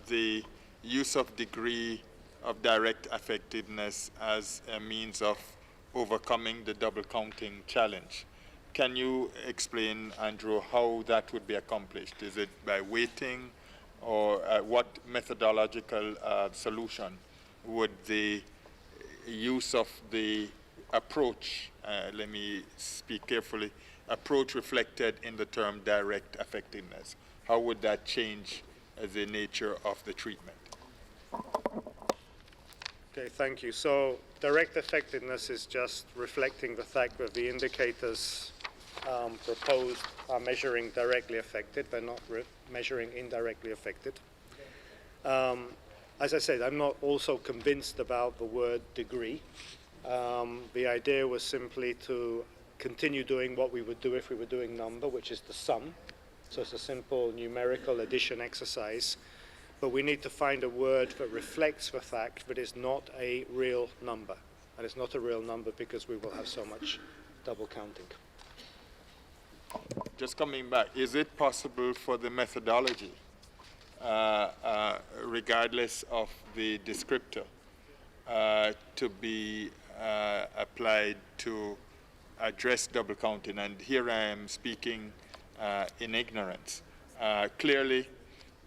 the use of degree of direct effectiveness as a means of overcoming the double counting challenge. Can you explain, Andrew, how that would be accomplished? Is it by weighting, or what methodological solution would the use of the approach, let me speak carefully, approach reflected in the term direct effectiveness, how would that change the nature of the treatment? Okay, thank you. So direct effectiveness is just reflecting the fact that the indicators proposed are measuring directly affected, they're not measuring indirectly affected. As I said, I'm not also convinced about the word degree. The idea was simply to continue doing what we would do if we were doing number, which is the sum. So it's a simple numerical addition exercise. But we need to find a word that reflects the fact that it's not a real number. And it's not a real number because we will have so much double counting. Just coming back, is it possible for the methodology, regardless of the descriptor, to be applied to address double counting? And here I am speaking in ignorance. Clearly,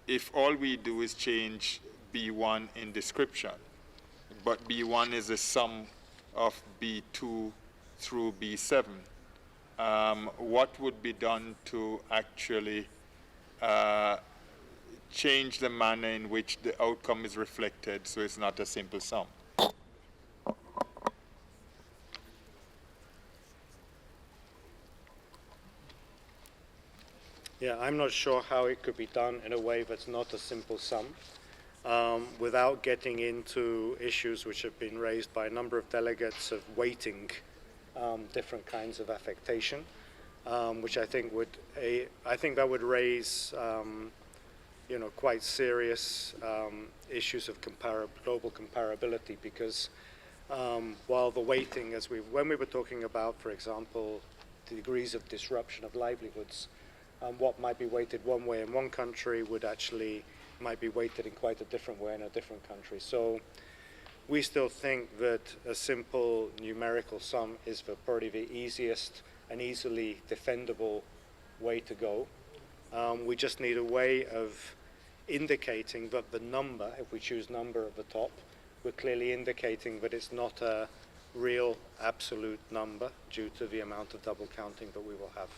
if all we do is change B1 in description, but B1 is a sum of B2 through B7, what would be done to actually change the manner in which the outcome is reflected so it's not a simple sum. Yeah, I'm not sure how it could be done in a way that's not a simple sum, without getting into issues which have been raised by a number of delegates of weighting different kinds of affectation, which I think that would raise quite serious issues of global comparability, because while the weighting, when we were talking about, for example, the degrees of disruption of livelihoods, what might be weighted one way in one country might be weighted in quite a different way in a different country. So we still think that a simple numerical sum is probably the easiest and easily defendable way to go. We just need a way of indicating that the number, if we choose number at the top, we're clearly indicating that it's not a real absolute number due to the amount of double counting that we will have.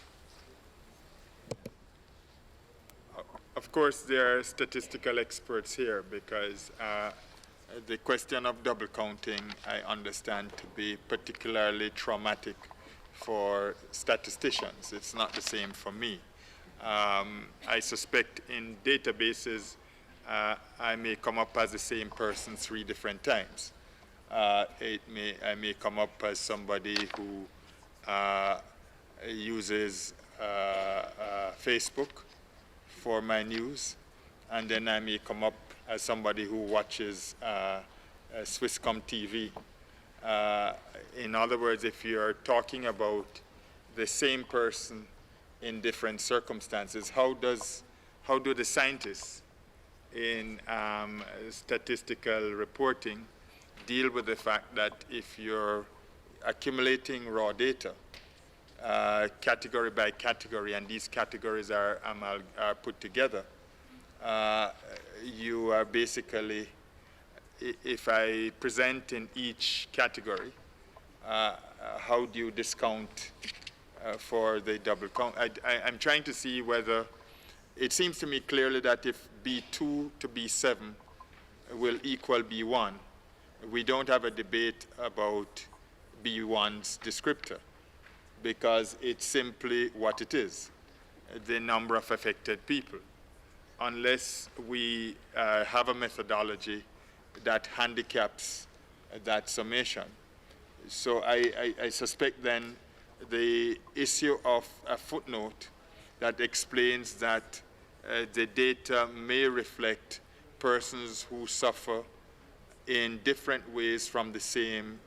Of course, there are statistical experts here because the question of double counting I understand to be particularly traumatic for statisticians. It's not the same for me. I suspect in databases I may come up as the same person 3 different times. I may come up as somebody who uses Facebook for my news, and then I may come up as somebody who watches Swisscom TV. In other words, if you're talking about the same person in different circumstances, how do the scientists in statistical reporting deal with the fact that if you're accumulating raw data, category by category, and these categories are put together, you are basically, if I present in each category, how do you discount for the double count? I'm trying to see whether, it seems to me clearly that if B2 to B7 will equal B1, we don't have a debate about B1's descriptor, because it's simply what it is, the number of affected people, unless we have a methodology that handicaps that summation. So I suspect then the issue of a footnote that explains that the data may reflect persons who suffer in different ways from the same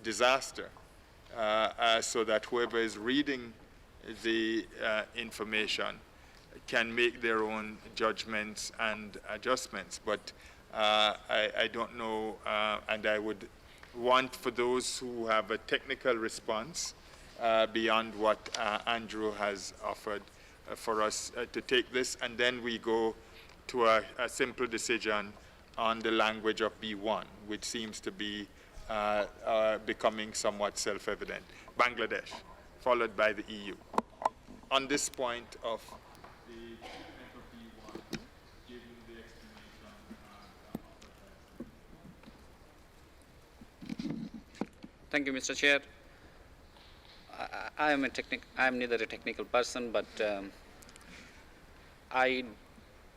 disaster, so that whoever is reading the information can make their own judgments and adjustments. But I don't know, and I would want for those who have a technical response beyond what Andrew has offered for us to take this, and then we go to a simple decision on the language of B1, which seems to be becoming somewhat self-evident. Bangladesh, followed by the EU. On this point of the treatment of B1, given the explanation. Thank you, Mr. Chair. I am neither a technical person, but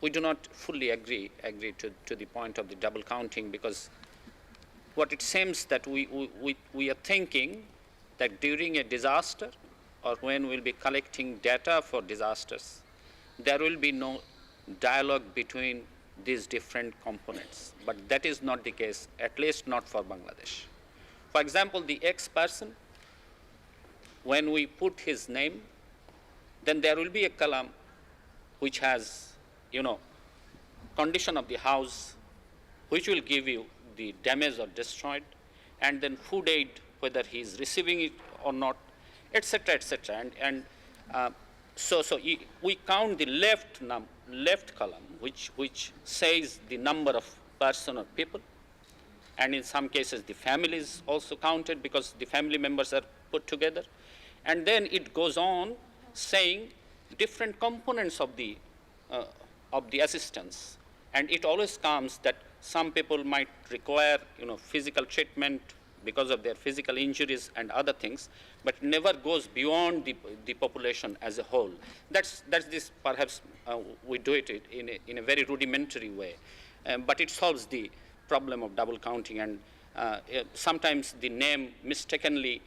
we do not fully agree to the point of the double counting, because what it seems that we are thinking that during a disaster, or when we'll be collecting data for disasters, there will be no dialogue between these different components. But that is not the case, at least not for Bangladesh. For example, the X person, when we put his name, then there will be a column which has, condition of the house, which will give you the damage or destroyed, and then food aid, whether he is receiving it or not, etc., etc. So we count the left column, which says the number of person or people, and in some cases the family is also counted because the family members are put together, and then it goes on saying different components of the of the assistance. And it always comes that some people might require, physical treatment because of their physical injuries and other things, but never goes beyond the population as a whole. That's this, perhaps we do it in a very rudimentary way, but it solves the problem of double counting, and sometimes the name mistakenly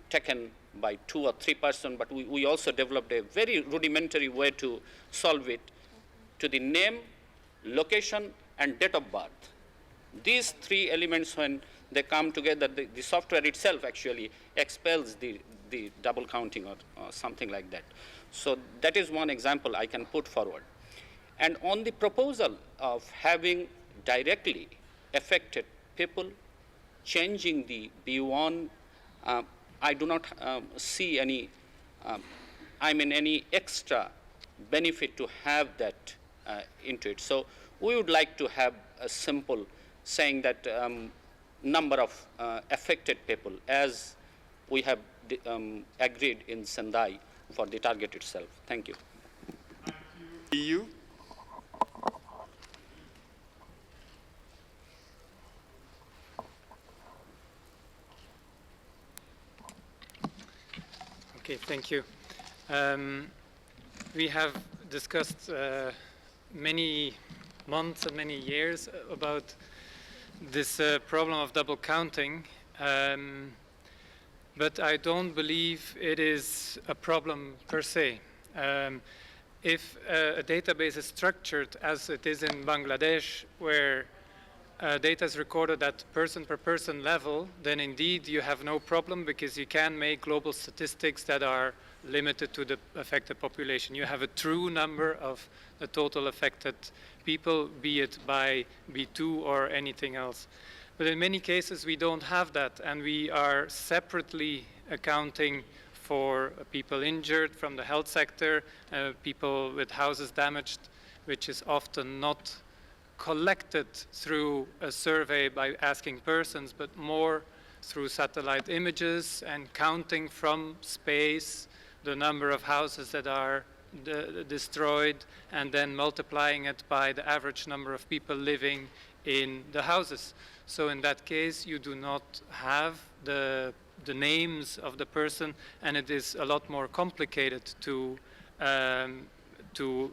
taken by 2 or 3 persons, but we also developed a very rudimentary way to solve it, to the name, location, and date of birth. These 3 elements, when they come together, the software itself actually expels the double counting or something like that. So that is one example I can put forward. And on the proposal of having directly affected people changing the B1, I do not see any, any extra benefit to have that into it. So we would like to have a simple saying that number of affected people, as we have agreed in Sendai for the target itself. Thank you. EU. Okay, thank you. We have discussed many months and many years about this problem of double counting, but I don't believe it is a problem per se. If a database is structured as it is in Bangladesh, where data is recorded at person per person level, then indeed you have no problem, because you can make global statistics that are limited to the affected population. You have a true number of the total affected people, be it by B2 or anything else. But in many cases we don't have that, and we are separately accounting for people injured from the health sector, people with houses damaged, which is often not collected through a survey by asking persons, but more through satellite images and counting from space the number of houses that are destroyed, and then multiplying it by the average number of people living in the houses. So in that case, you do not have the names of the person, and it is a lot more complicated to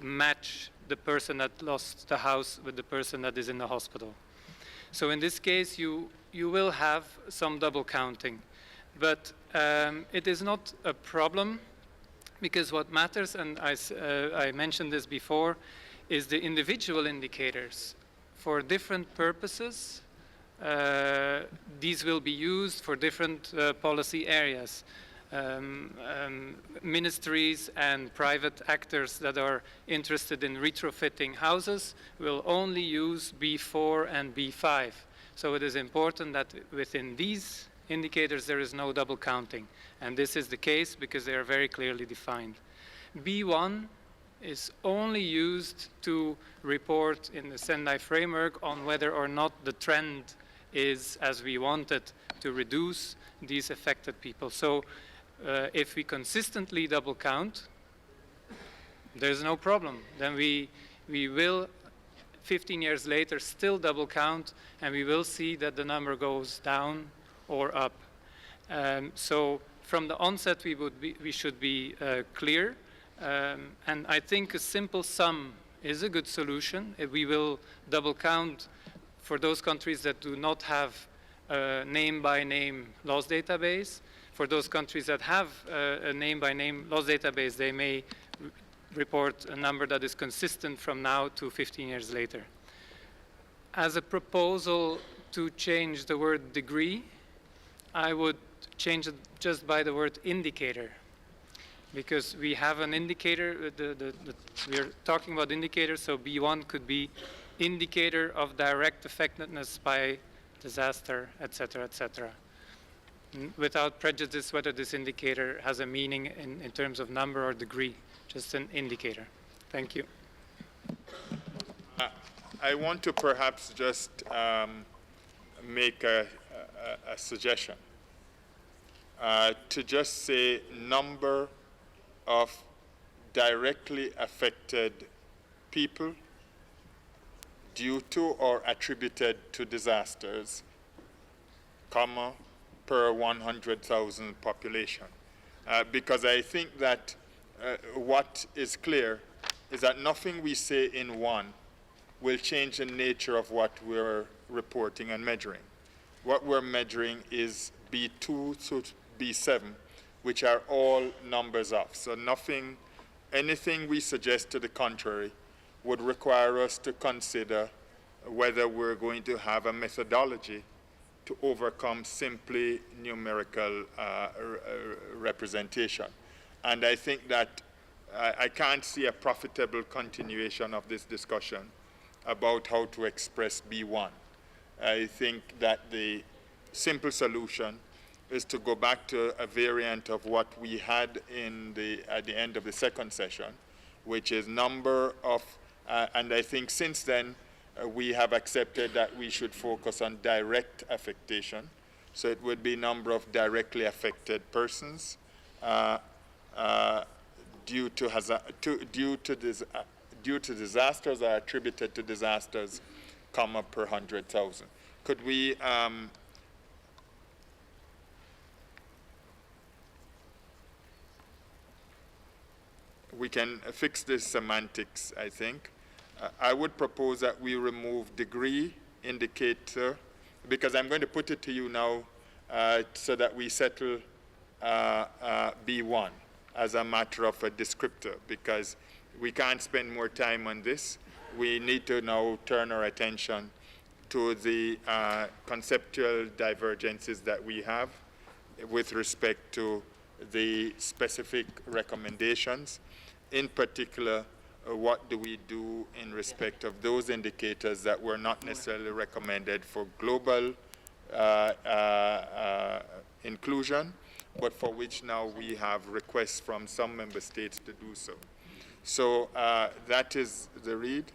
match the person that lost the house with the person that is in the hospital. So in this case, you will have some double counting, but it is not a problem, because what matters, and I mentioned this before, is the individual indicators. For different purposes, these will be used for different policy areas. Ministries and private actors that are interested in retrofitting houses will only use B4 and B5. So it is important that within these indicators there is no double counting. And this is the case because they are very clearly defined. B1 is only used to report in the Sendai framework on whether or not the trend is as we wanted, to reduce these affected people. So if we consistently double count, there's no problem. Then we will, 15 years later, still double count, and we will see that the number goes down or up. So from the onset, we should be clear. And I think a simple sum is a good solution. If we will double count for those countries that do not have a name-by-name loss database. For those countries that have a name-by-name loss database, they may report a number that is consistent from now to 15 years later. As a proposal to change the word degree, I would change it just by the word indicator, because we have an indicator, we're talking about indicators, so B1 could be indicator of direct effectiveness by disaster, etc., etc., without prejudice whether this indicator has a meaning in terms of number or degree, just an indicator. Thank you. I want to perhaps just make a suggestion. To just say number of directly affected people due to or attributed to disasters, comma, per 100,000 population. Because I think that what is clear is that nothing we say in one will change the nature of what we're reporting and measuring. What we're measuring is B2 to B7, which are all numbers off. So anything we suggest to the contrary would require us to consider whether we're going to have a methodology to overcome simply numerical representation. And I think that I can't see a profitable continuation of this discussion about how to express B1. I think that the simple solution is to go back to a variant of what we had at the end of the second session, which is number of, and I think since then we have accepted that we should focus on direct affectation. So it would be number of directly affected persons due to disasters or attributed to disasters, comma, per 100,000. Could we we can fix this semantics, I think. I would propose that we remove degree indicator, because I'm going to put it to you now so that we settle B1 as a matter of a descriptor, because we can't spend more time on this. We need to now turn our attention to the conceptual divergences that we have with respect to the specific recommendations. In particular, what do we do in respect of those indicators that were not necessarily recommended for global inclusion, but for which now we have requests from some member states to do so. So that is the read.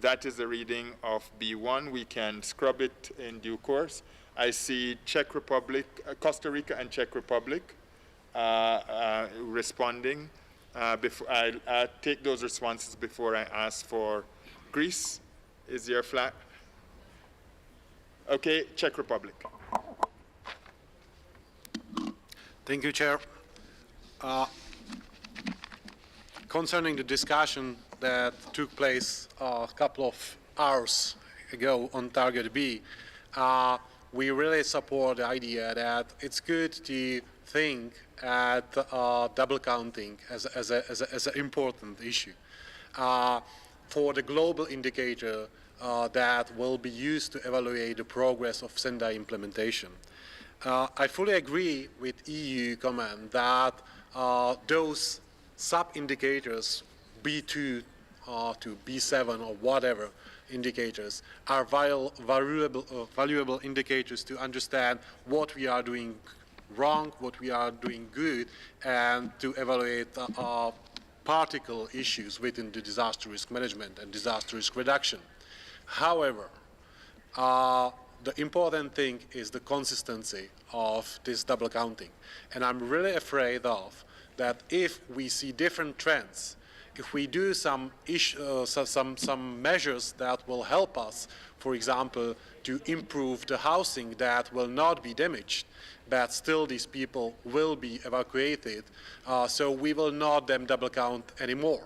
That is the reading of B1. We can scrub it in due course. I see Czech Republic, Costa Rica and Czech Republic responding. I'll take those responses before I ask for Greece. Is your flag? Okay, Czech Republic. Thank you, Chair. Concerning the discussion that took place a couple of hours ago on Target B, we really support the idea that it's good to think at double counting as an important issue for the global indicator that will be used to evaluate the progress of Sendai implementation. I fully agree with EU comment that those sub-indicators, B2 to B7 or whatever indicators, are valuable indicators to understand what we are doing wrong, what we are doing good, and to evaluate particle issues within the disaster risk management and disaster risk reduction. However, the important thing is the consistency of this double counting. And I'm really afraid of that if we see different trends, if we do some measures that will help us, for example, to improve the housing that will not be damaged, but still these people will be evacuated, so we will not then double count anymore.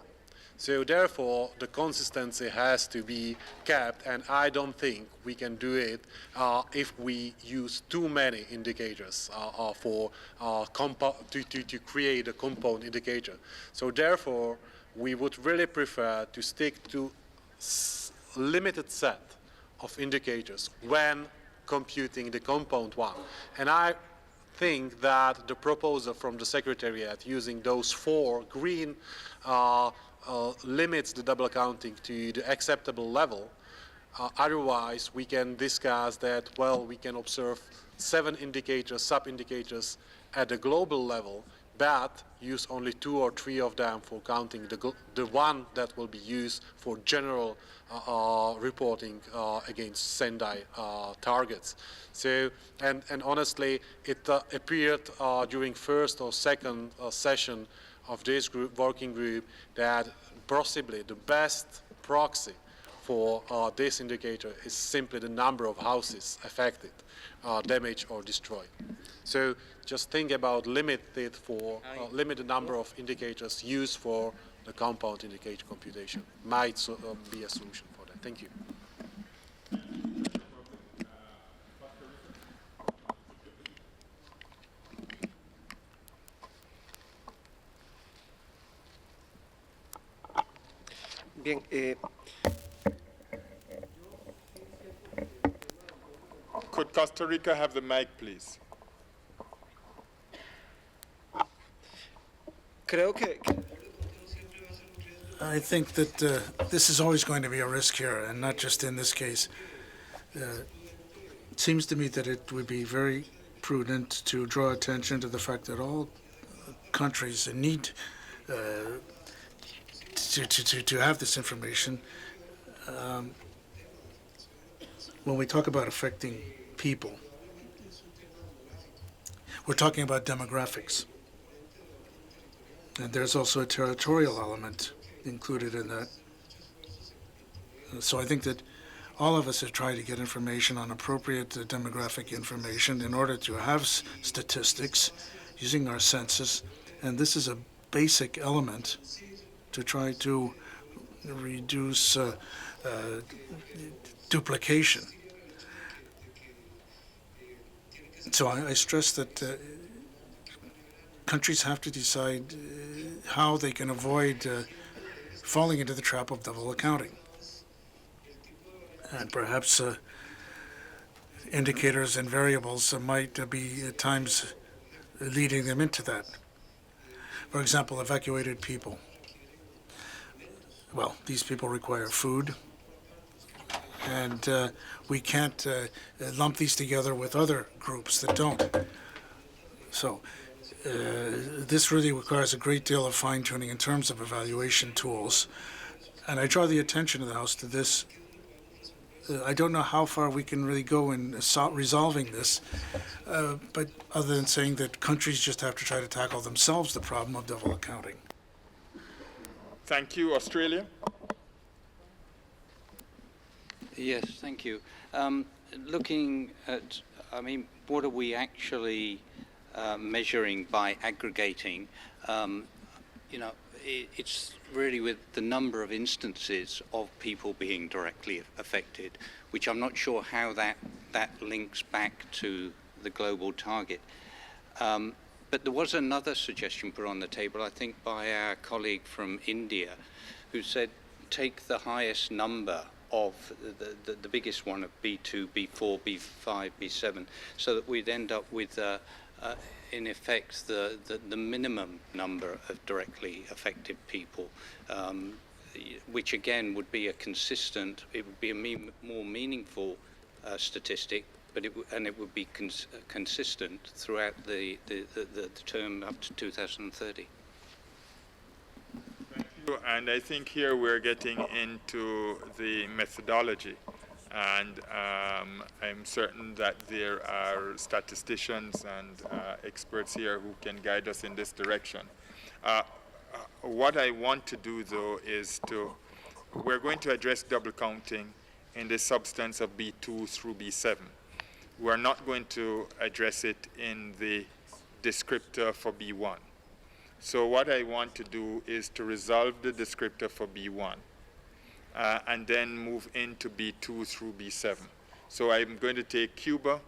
So therefore, the consistency has to be kept, and I don't think we can do it if we use too many indicators to create a compound indicator. So therefore, we would really prefer to stick to limited set of indicators when computing the compound one. And I think that the proposal from the Secretariat using those 4 green limits the double counting to the acceptable level. Otherwise, we can discuss that, well, we can observe 7 indicators, sub-indicators at the global level, but use only 2 or 3 of them for counting the one that will be used for general reporting against Sendai targets. So, and honestly, it appeared during first or second session of this working group that possibly the best proxy for this indicator is simply the number of houses affected, damaged or destroyed. So just think about limit the number of indicators used for the compound indicator computation. Might be a solution for that. Thank you. Bien, Could Costa Rica have the mic, please? creo que I think that this is always going to be a risk here, and not just in this case. It seems to me that it would be very prudent to draw attention to the fact that all countries need to have this information. When we talk about affecting people, we're talking about demographics. And there's also a territorial element included in that. So I think that all of us have tried to get information on appropriate demographic information in order to have statistics using our census. And this is a basic element to try to reduce duplication. So I stress that countries have to decide how they can avoid falling into the trap of double accounting. And perhaps indicators and variables might be at times leading them into that. For example, evacuated people. Well, these people require food, and we can't lump these together with other groups that don't. So this really requires a great deal of fine-tuning in terms of evaluation tools. And I draw the attention of the House to this. I don't know how far we can really go in resolving this, but other than saying that countries just have to try to tackle themselves the problem of double accounting. Thank you. Australia? Yes, thank you. Looking at, what are we actually measuring by aggregating? It's really with the number of instances of people being directly affected, which I'm not sure how that links back to the global target. But there was another suggestion put on the table, I think by our colleague from India, who said take the highest number of the biggest one of B2, B4, B5, B7, so that we'd end up with in effect the minimum number of directly affected people, which again would be it would be a more meaningful statistic, but it would be consistent throughout the term up to 2030. And I think here we're getting into the methodology. And I'm certain that there are statisticians and experts here who can guide us in this direction. What I want to do, though, is we're going to address double counting in the substance of B2 through B7. We're not going to address it in the descriptor for B1. So what I want to do is to resolve the descriptor for B1. And then move into B2 through B7. So I'm going to take Cuba,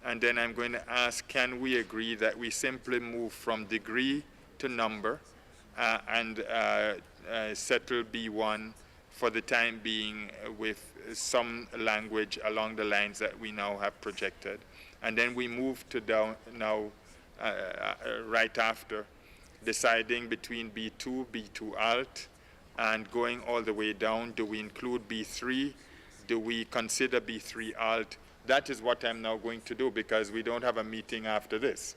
and then I'm going to ask, can we agree that we simply move from degree to number and settle B1 for the time being with some language along the lines that we now have projected. And then we move to right after, deciding between B2, B2 alt, and going all the way down. Do we include B3? Do we consider B3 alt? That is what I'm now going to do, because we don't have a meeting after this.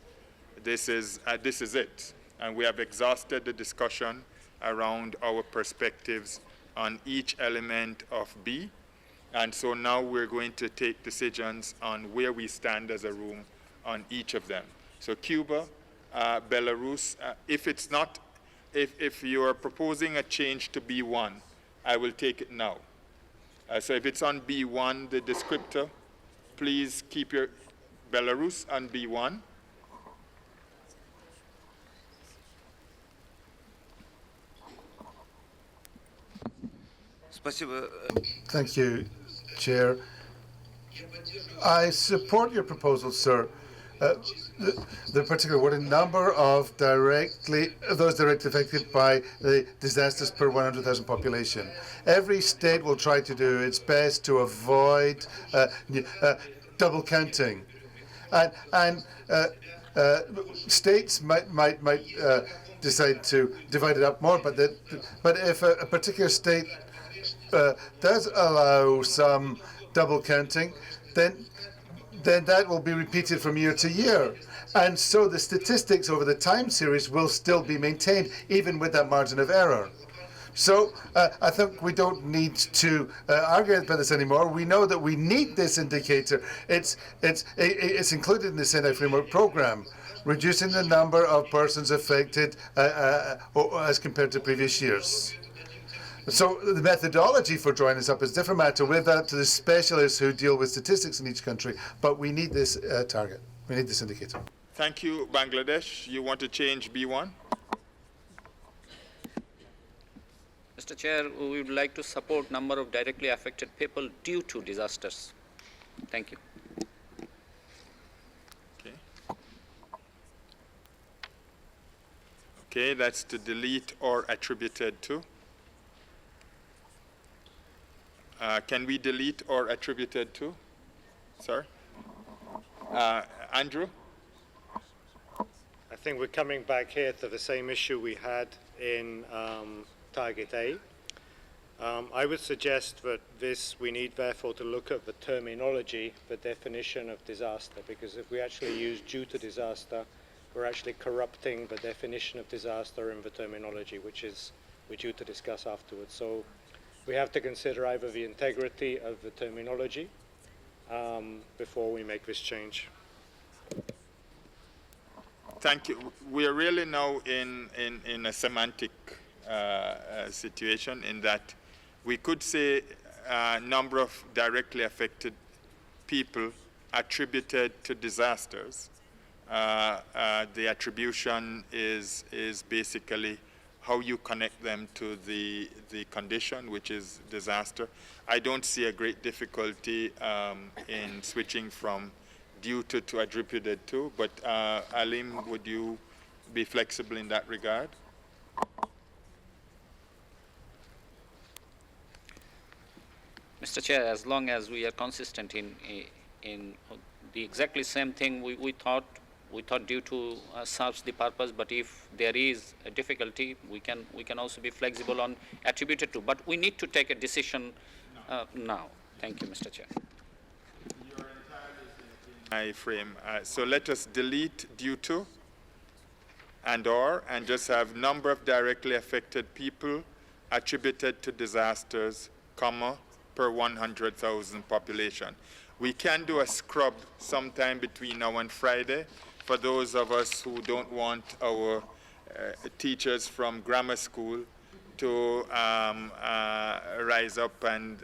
This is it. And we have exhausted the discussion around our perspectives on each element of B. And so now we're going to take decisions on where we stand as a room on each of them. So Cuba, Belarus, if it's not if you are proposing a change to B1, I will take it now. So if it's on B1, the descriptor, please keep your Belarus on B1. Thank you, Chair. I support your proposal, sir. The particular wording, number of those directly affected by the disasters per 100,000 population. Every state will try to do its best to avoid double counting, and states might decide to divide it up more. But if a particular state does allow some double counting, then that will be repeated from year to year. And so the statistics over the time series will still be maintained, even with that margin of error. So I think we don't need to argue about this anymore. We know that we need this indicator. It's included in the Sendai Framework Program, reducing the number of persons affected as compared to previous years. So the methodology for drawing this up is a different matter. We'll leave that to the specialists who deal with statistics in each country, but we need this target. We need this indicator. Thank you, Bangladesh. You want to change B1? Mr. Chair, we would like to support number of directly affected people due to disasters. Thank you. Okay, that's to delete or attributed to. Can we delete or attributed to? Sir? Andrew? I think we're coming back here to the same issue we had in Target A. I would suggest that we need therefore to look at the terminology, the definition of disaster, because if we actually use due to disaster, we're actually corrupting the definition of disaster in the terminology, which we're due to discuss afterwards. So we have to consider either the integrity of the terminology before we make this change. Thank you. We are really now in a semantic situation in that we could say number of directly affected people attributed to disasters. The attribution is basically how you connect them to the condition, which is disaster. I don't see a great difficulty in switching from due to attributed to, but Alim, would you be flexible in that regard? Mr. Chair, as long as we are consistent in the exactly same thing we thought due to serves the purpose, but if there is a difficulty, we can also be flexible on attributed to. But we need to take a decision now. Thank you, Mr. Chair. My frame. So let us delete due to and just have number of directly affected people attributed to disasters, comma, per 100,000 population. We can do a scrub sometime between now and Friday for those of us who don't want our teachers from grammar school to rise up and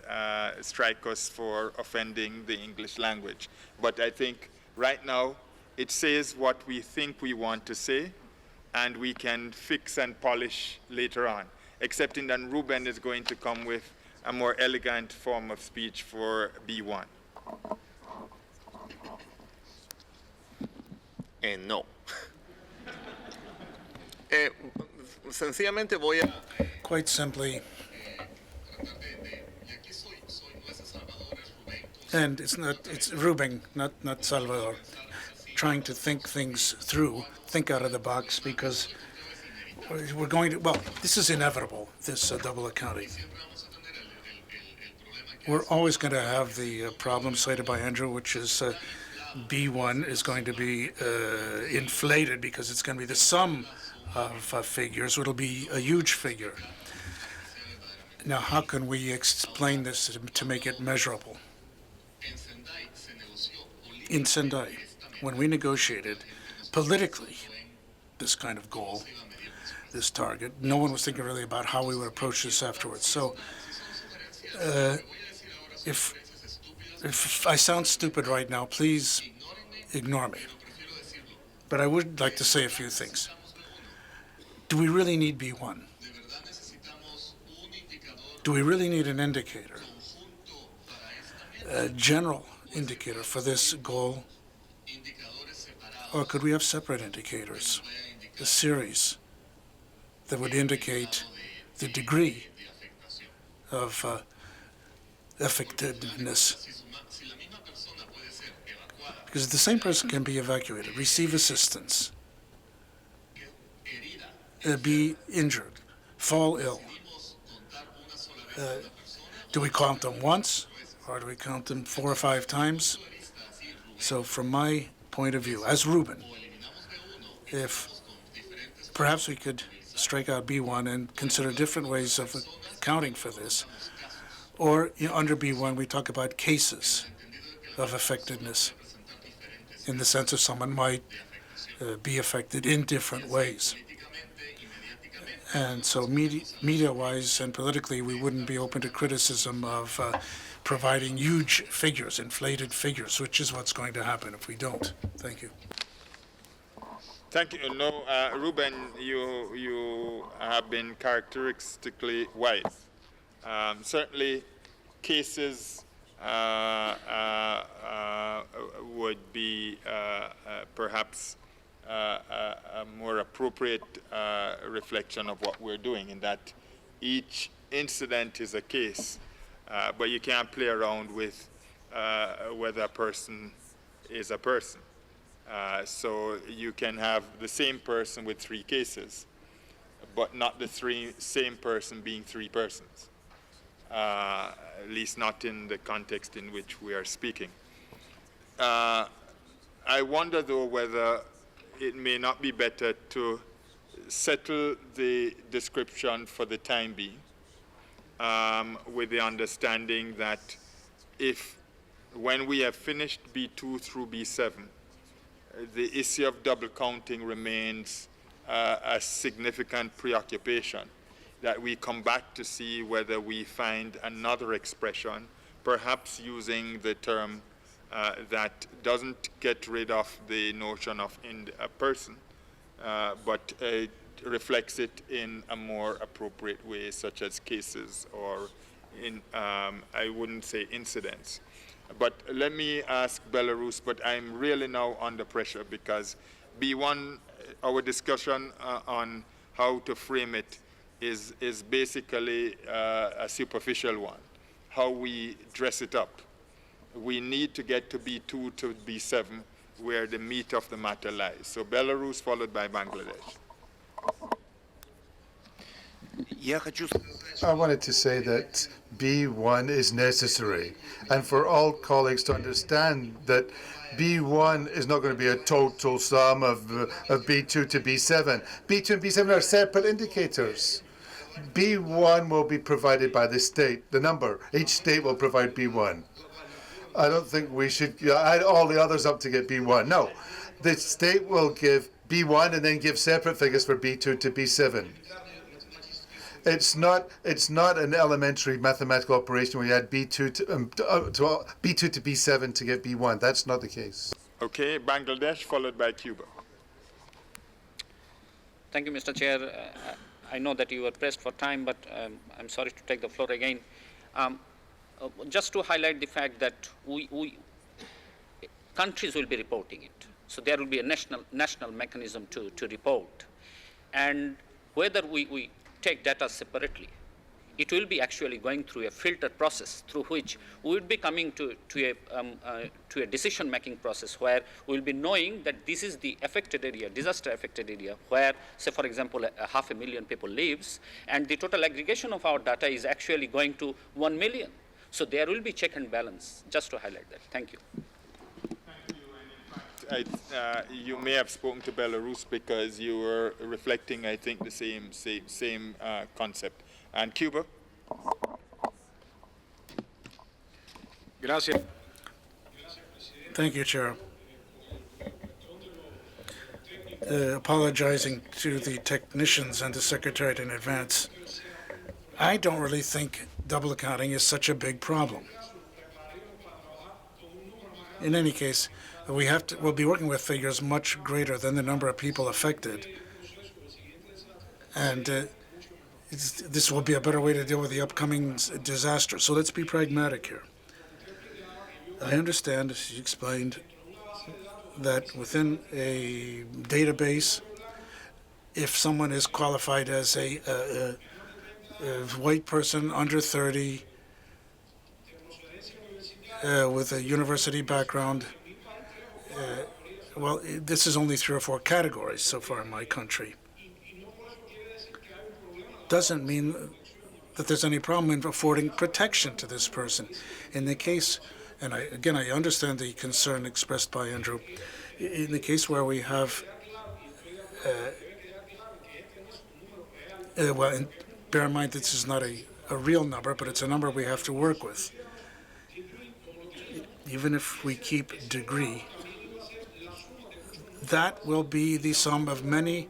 strike us for offending the English language. But I think right now it says what we think we want to say, and we can fix and polish later on, excepting that Ruben is going to come with a more elegant form of speech for B1. No. Sencillamente voy a... Quite simply, and it's Ruben, not Salvador, trying to think things through, think out of the box, because we're going to, well, this is inevitable, this double accounting. We're always going to have the problem cited by Andrew, which is B1 is going to be inflated because it's going to be the sum of figures. It'll be a huge figure. Now, how can we explain this to make it measurable? In Sendai, when we negotiated politically this kind of goal, this target. No one was thinking really about how we would approach this afterwards. So if I sound stupid right now, please ignore me. But I would like to say a few things. Do we really need B1? Do we really need an indicator, a general indicator for this goal? Or could we have separate indicators, a series that would indicate the degree of effectiveness? Because the same person can be evacuated, receive assistance, be injured, fall ill. Do we count them once, or do we count them 4 or 5 times? So from my point of view, as Ruben, if perhaps we could strike out B1 and consider different ways of accounting for this, or under B1 we talk about cases of effectiveness, in the sense of someone might be affected in different ways. And so media-wise and politically, we wouldn't be open to criticism of providing huge figures, inflated figures, which is what's going to happen if we don't. Thank you. Thank you. No, Ruben, you have been characteristically wise. Certainly, cases would be perhaps a more appropriate reflection of what we're doing, in that each incident is a case, but you can't play around with whether a person is a person. So you can have the same person with 3 cases, but not the same person being 3 persons, at least not in the context in which we are speaking. I wonder, though, whether it may not be better to settle the description for the time being, with the understanding that when we have finished B2 through B7, the issue of double counting remains a significant preoccupation, that we come back to see whether we find another expression, perhaps using the term that doesn't get rid of the notion of a person, but reflects it in a more appropriate way, such as cases or I wouldn't say incidents. But let me ask Belarus, but I'm really now under pressure, because B1, our discussion on how to frame it is basically a superficial one, how we dress it up. We need to get to B2 to B7, where the meat of the matter lies. So Belarus, followed by Bangladesh. I wanted to say that B1 is necessary, and for all colleagues to understand that B1 is not going to be a total sum of B2 to B7. B2 and B7 are separate indicators. B1 will be provided by the state, the number. Each state will provide B1. I don't think we should add all the others up to get B1. No, the state will give B1 and then give separate figures for B2 to B7. It's not an elementary mathematical operation where you add B2 to B2 to B7 to get B1. That's not the case. Okay, Bangladesh, followed by Cuba. Thank you, Mr. Chair. I know that you were pressed for time, but I'm sorry to take the floor again. Just to highlight the fact that countries will be reporting it. So there will be a national mechanism to report. And whether we take data separately, it will be actually going through a filtered process through which we will be coming to a decision-making process where we will be knowing that this is the affected area, disaster-affected area, where, say, for example, 500,000 people lives, and the total aggregation of our data is actually going to 1 million. So there will be check and balance, just to highlight that. Thank you. You may have spoken to Belarus because you were reflecting, I think, the same concept. And Cuba? Thank you, Chair. apologizing to the technicians and the Secretariat in advance. I don't really think double accounting is such a big problem. In any case, we'll be working with figures much greater than the number of people affected. And this will be a better way to deal with the upcoming disaster. So let's be pragmatic here. I understand, as you explained, that within a database, if someone is qualified as a white person under 30 with a university background, well, this is only 3 or 4 categories so far in my country. Doesn't mean that there's any problem in affording protection to this person. In the case, and I understand the concern expressed by Andrew, in the case where we have, well, and bear in mind this is not a real number, but it's a number we have to work with. Even if we keep degree, that will be the sum of many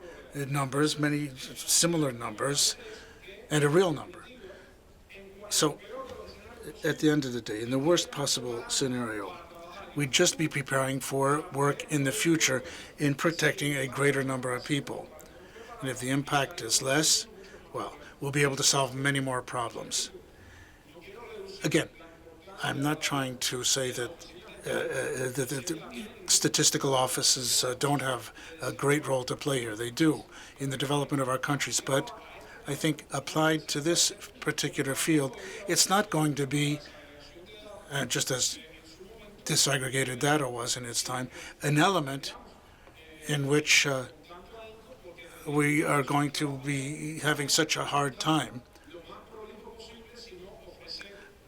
numbers, many similar numbers, and a real number. So at the end of the day, in the worst possible scenario, we'd just be preparing for work in the future in protecting a greater number of people. And if the impact is less, well, we'll be able to solve many more problems. Again, I'm not trying to say that the statistical offices don't have a great role to play here. They do in the development of our countries, but I think applied to this particular field, it's not going to be, just as disaggregated data was in its time, an element in which we are going to be having such a hard time,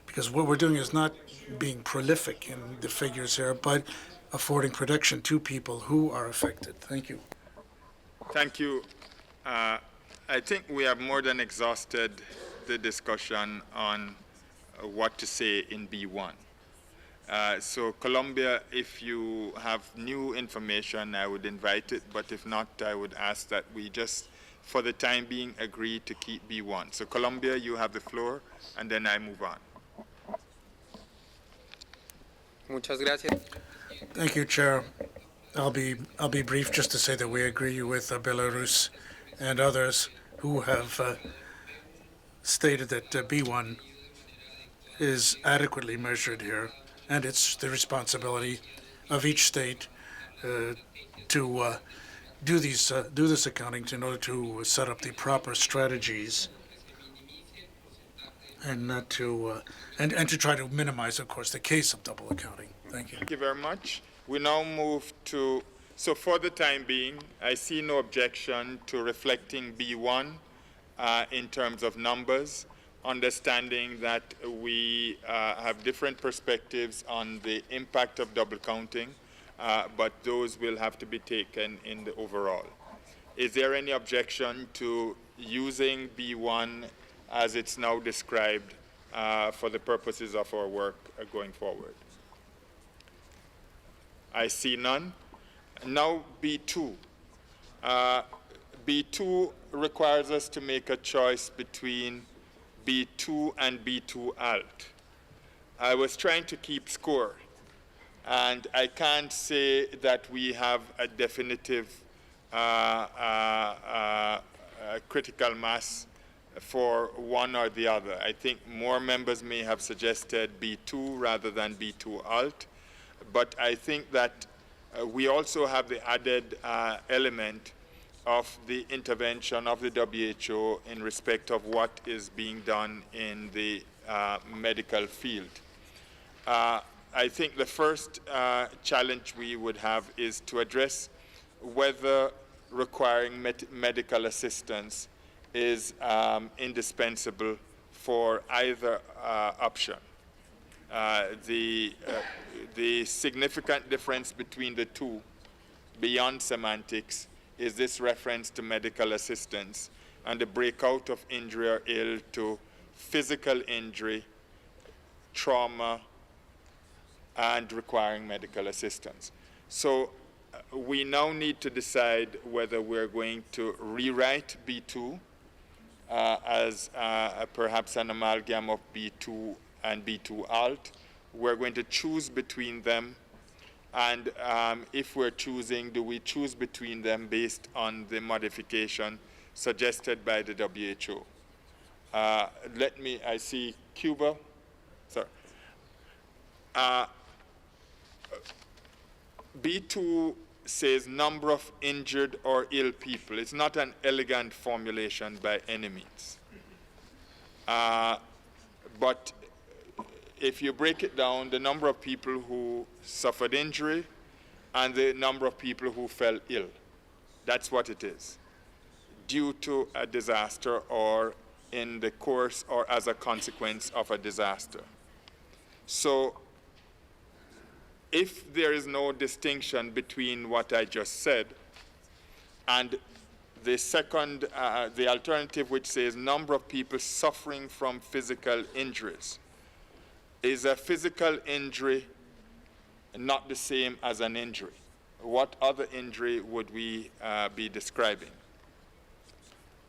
because what we're doing is not being prolific in the figures here, but affording protection to people who are affected. Thank you. Thank you. I think we have more than exhausted the discussion on what to say in B1. So Colombia, if you have new information, I would invite it, but if not, I would ask that we just, for the time being, agree to keep B1. So Colombia, you have the floor, and then I move on. Muchas gracias. Thank you, Chair. I'll be brief, just to say that we agree with Belarus and others who have stated that B1 is adequately measured here, and it's the responsibility of each state to do this accounting in order to set up the proper strategies and not to and to try to minimize, of course, the case of double accounting. Thank you. Thank you very much. We now move to, so for the time being, I see no objection to reflecting B1 in terms of numbers, understanding that we have different perspectives on the impact of double counting, but those will have to be taken in the overall. Is there any objection to using B1 as it's now described for the purposes of our work going forward? I see none. Now B2. B2 requires us to make a choice between B2 and B2 alt. I was trying to keep score, and I can't say that we have a definitive critical mass for one or the other. I think more members may have suggested B2 rather than B2 alt, but I think that we also have the added element of the intervention of the WHO in respect of what is being done in the medical field. I think the first challenge we would have is to address whether requiring medical assistance is indispensable for either option. The significant difference between the two, beyond semantics, is this reference to medical assistance and the breakout of injury or ill to physical injury, trauma, and requiring medical assistance. So we now need to decide whether we're going to rewrite B2 as perhaps an amalgam of B2 and B2 alt. We're going to choose between them, and if we're choosing, do we choose between them based on the modification suggested by the WHO? I see Cuba. Sorry. B2 says number of injured or ill people. It's not an elegant formulation by any means. But if you break it down, the number of people who suffered injury and the number of people who fell ill, that's what it is, due to a disaster or in the course or as a consequence of a disaster. So if there is no distinction between what I just said and the second, the alternative, which says number of people suffering from physical injuries, is a physical injury not the same as an injury? What other injury would we be describing?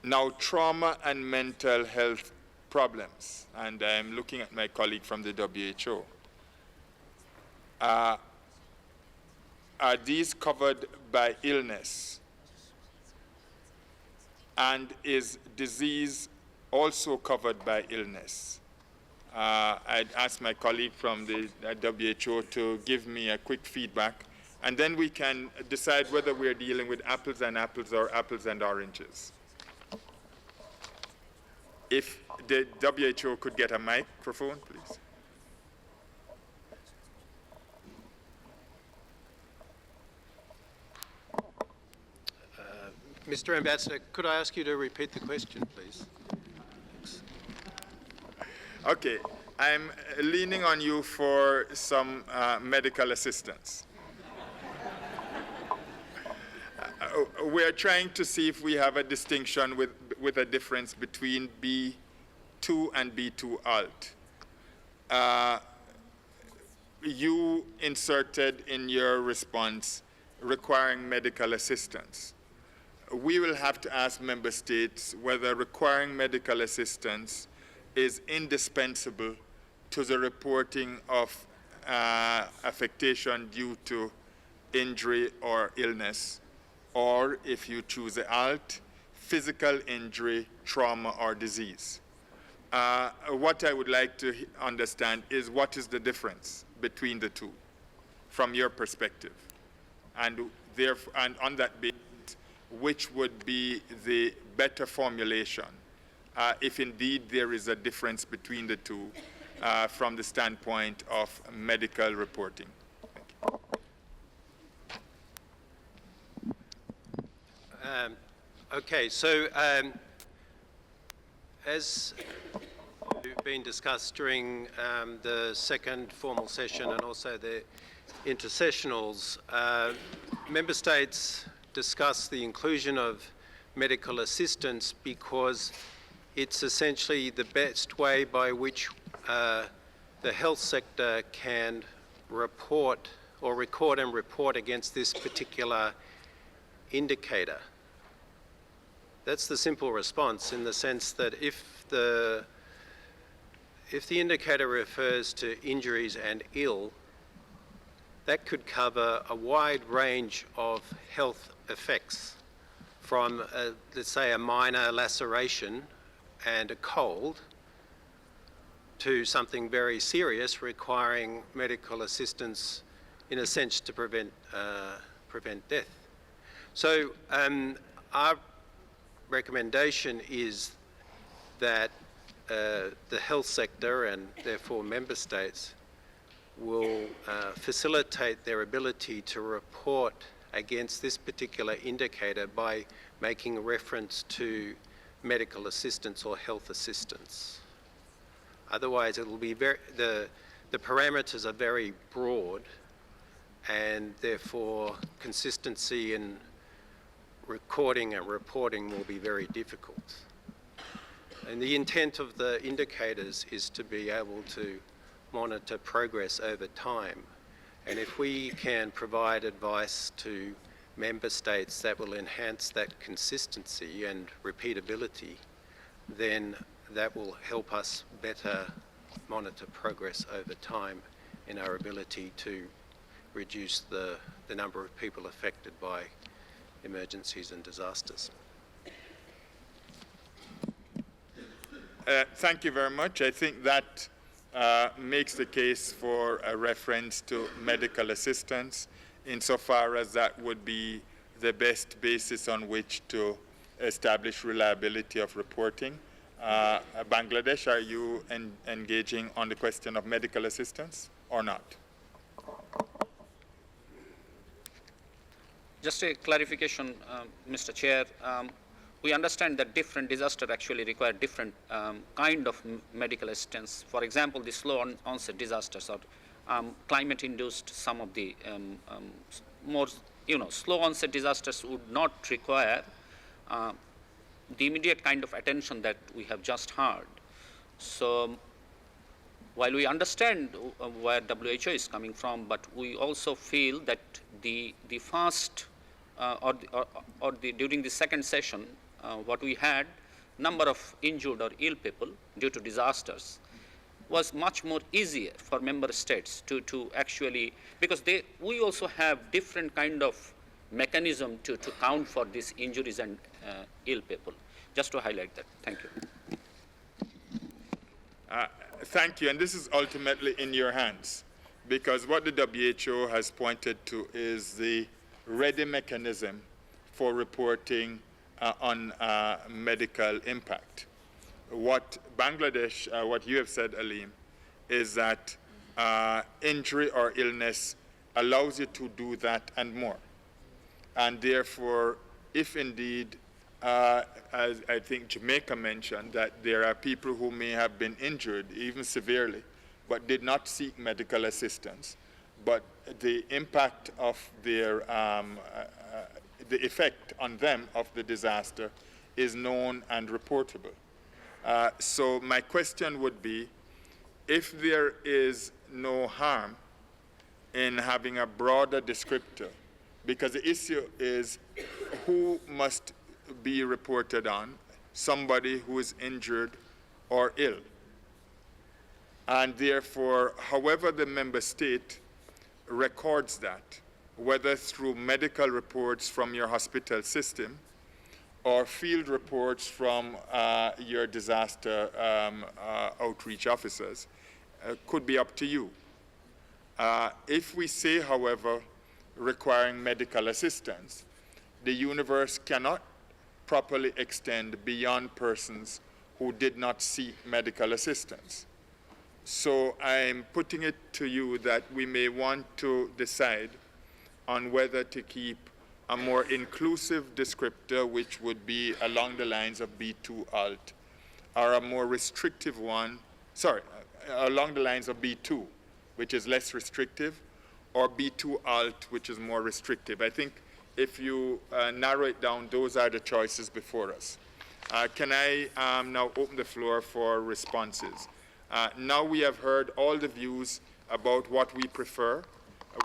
Now, trauma and mental health problems, and I'm looking at my colleague from the WHO. Are these covered by illness? And is disease also covered by illness? I'd ask my colleague from the WHO to give me a quick feedback, and then we can decide whether we're dealing with apples and apples or apples and oranges. If the WHO could get a microphone, please. Mr. Ambassador, could I ask you to repeat the question, please? Thanks. Okay, I'm leaning on you for some medical assistance. We're trying to see if we have a distinction with a difference between B2 and B2 alt. You inserted in your response requiring medical assistance. We will have to ask member states whether requiring medical assistance is indispensable to the reporting of affectation due to injury or illness, or if you choose the alt, physical injury, trauma, or disease. What I would like to understand is what is the difference between the two from your perspective, and on that basis, which would be the better formulation if indeed there is a difference between the two from the standpoint of medical reporting. Okay, so as been discussed during the second formal session and also the intersessionals, member states discuss the inclusion of medical assistance because it's essentially the best way by which the health sector can report or record and report against this particular indicator. That's the simple response, in the sense that if the indicator refers to injuries and ill, that could cover a wide range of health effects, from, let's say, a minor laceration and a cold to something very serious requiring medical assistance, in a sense, to prevent death. So our recommendation is that the health sector, and therefore member states, will facilitate their ability to report against this particular indicator by making reference to medical assistance or health assistance. Otherwise, it will be the parameters are very broad, and therefore consistency in recording and reporting will be very difficult. And the intent of the indicators is to be able to monitor progress over time And if we can provide advice to member states that will enhance that consistency and repeatability, then that will help us better monitor progress over time in our ability to reduce the number of people affected by emergencies and disasters. Thank you very much. I think that makes the case for a reference to medical assistance, insofar as that would be the best basis on which to establish reliability of reporting. Bangladesh, are you engaging on the question of medical assistance or not? Just a clarification, Mr. Chair. We understand that different disasters actually require different kind of medical assistance. For example, the slow onset disasters or climate-induced, some of the more, slow onset disasters would not require the immediate kind of attention that we have just heard. So while we understand where WHO is coming from, but we also feel that the first during the second session, what we had, number of injured or ill people due to disasters was much more easier for member states to actually, because we also have different kind of mechanism to count for these injuries and ill people. Just to highlight that. Thank you. Thank you, and this is ultimately in your hands, because what the WHO has pointed to is the ready mechanism for reporting on medical impact. What Bangladesh, what you have said, Aleem, is that injury or illness allows you to do that and more. And therefore, if indeed, as I think Jamaica mentioned, that there are people who may have been injured, even severely, but did not seek medical assistance, but the impact of their, the effect on them of the disaster is known and reportable. So my question would be, if there is no harm in having a broader descriptor, because the issue is who must be reported on, somebody who is injured or ill. And therefore, however the member state records that, whether through medical reports from your hospital system or field reports from your disaster outreach officers, could be up to you. If we say, however, requiring medical assistance, the universe cannot properly extend beyond persons who did not seek medical assistance. So I'm putting it to you that we may want to decide on whether to keep a more inclusive descriptor, which would be along the lines of B2 alt, or a more restrictive one, along the lines of B2, which is less restrictive, or B2 alt, which is more restrictive. I think if you narrow it down, those are the choices before us. Can I now open the floor for responses? Now we have heard all the views about what we prefer,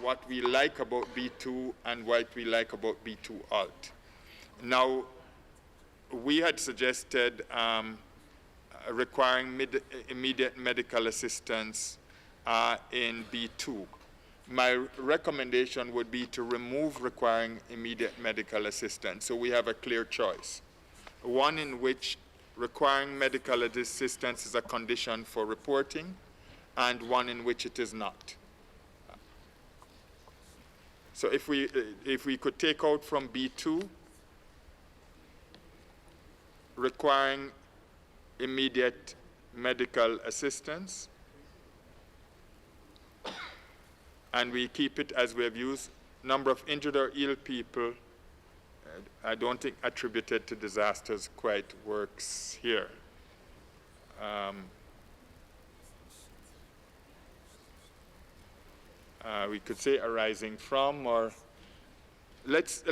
what we like about B2, and what we like about B2 alt. Now, we had suggested requiring immediate medical assistance in B2. My recommendation would be to remove requiring immediate medical assistance, so we have a clear choice. One in which requiring medical assistance is a condition for reporting, and one in which it is not. So if we could take out from B2, requiring immediate medical assistance, and we keep it as we have used, number of injured or ill people, I don't think attributed to disasters quite works here. We could say arising from, or let's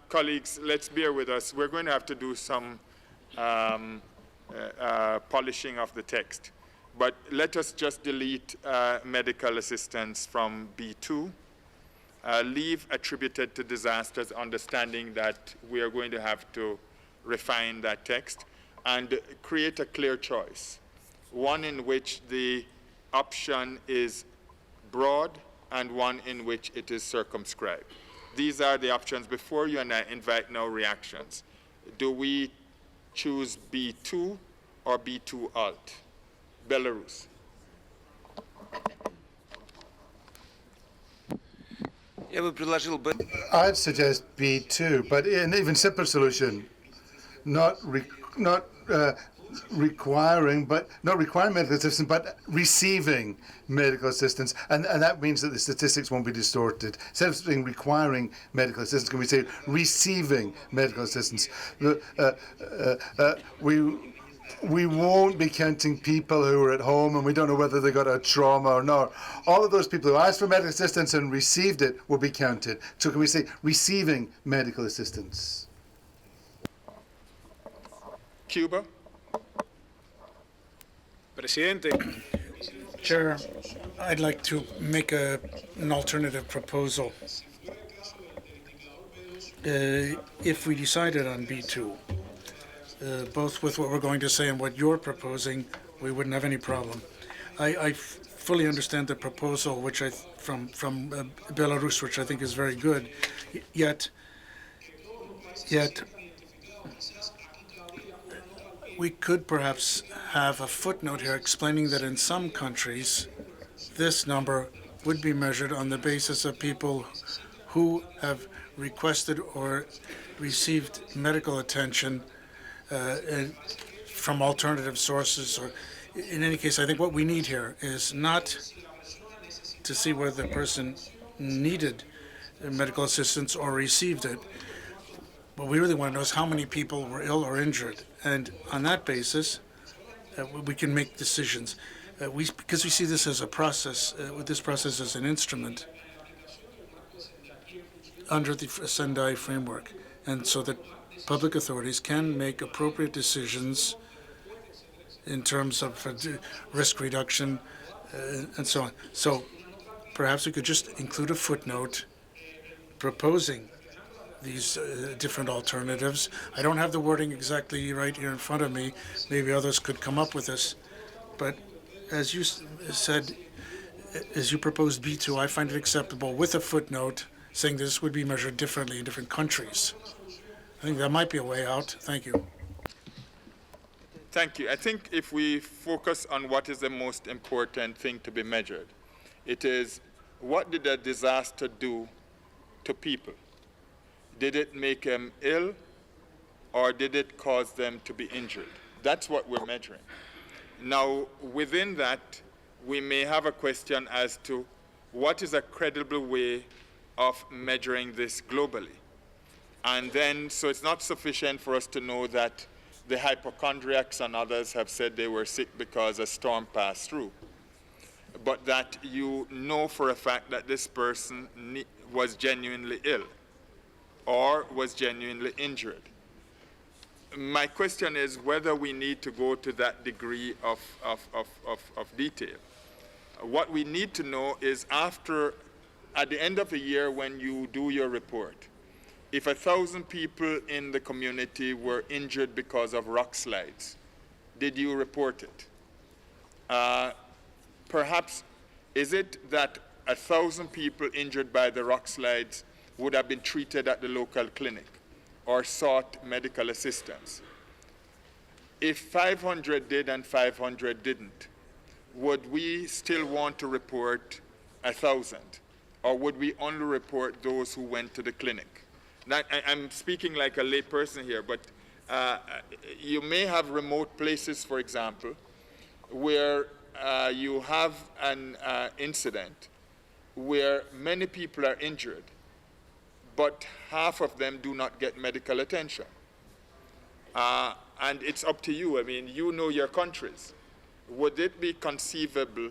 colleagues, let's bear with us. We're going to have to do some polishing of the text, But let us just delete medical assistance from B2. Leave attributed to disasters, understanding that we are going to have to refine that text, and create a clear choice, one in which the option is broad and one in which it is circumscribed. These are the options before you, and I invite now reactions. Do we choose B2 or B2 alt? Belarus. I'd suggest B2, but an even simpler solution, not requiring medical assistance, but receiving medical assistance, and that means that the statistics won't be distorted. Instead of saying requiring medical assistance, can we say receiving medical assistance? We won't be counting people who are at home and we don't know whether they got a trauma or not. All of those people who asked for medical assistance and received it will be counted. So can we say receiving medical assistance? Cuba. Presidente. Chair, I'd like to make an alternative proposal. If we decided on B2, both with what we're going to say and what you're proposing, we wouldn't have any problem. I fully understand the proposal, which from Belarus, which I think is very good. Yet we could perhaps have a footnote here explaining that in some countries, this number would be measured on the basis of people who have requested or received medical attention from alternative sources. Or in any case, I think what we need here is not to see whether the person needed medical assistance or received it. What we really want to know is how many people were ill or injured. And on that basis, we can make decisions. Because we see this as a process, this process as an instrument under the Sendai framework. And so that public authorities can make appropriate decisions in terms of risk reduction and so on. So perhaps we could just include a footnote proposing these different alternatives. I don't have the wording exactly right here in front of me. Maybe others could come up with this. But as you said, as you proposed B2, I find it acceptable with a footnote saying this would be measured differently in different countries. I think that might be a way out. Thank you. Thank you. I think if we focus on what is the most important thing to be measured, it is what did a disaster do to people? Did it make them ill, or did it cause them to be injured? That's what we're measuring. Now, within that, we may have a question as to what is a credible way of measuring this globally. And then, so it's not sufficient for us to know that the hypochondriacs and others have said they were sick because a storm passed through, but that you know for a fact that this person was genuinely ill or was genuinely injured. My question is whether we need to go to that degree of detail. What we need to know is at the end of the year when you do your report, if 1,000 people in the community were injured because of rock slides, did you report it? Perhaps, is it that 1,000 people injured by the rock slides would have been treated at the local clinic or sought medical assistance? If 500 did and 500 didn't, would we still want to report 1,000? Or would we only report those who went to the clinic? Now, I'm speaking like a lay person here, but you may have remote places, for example, where you have an incident where many people are injured, but half of them do not get medical attention. And it's up to you. I mean, you know your countries. Would it be conceivable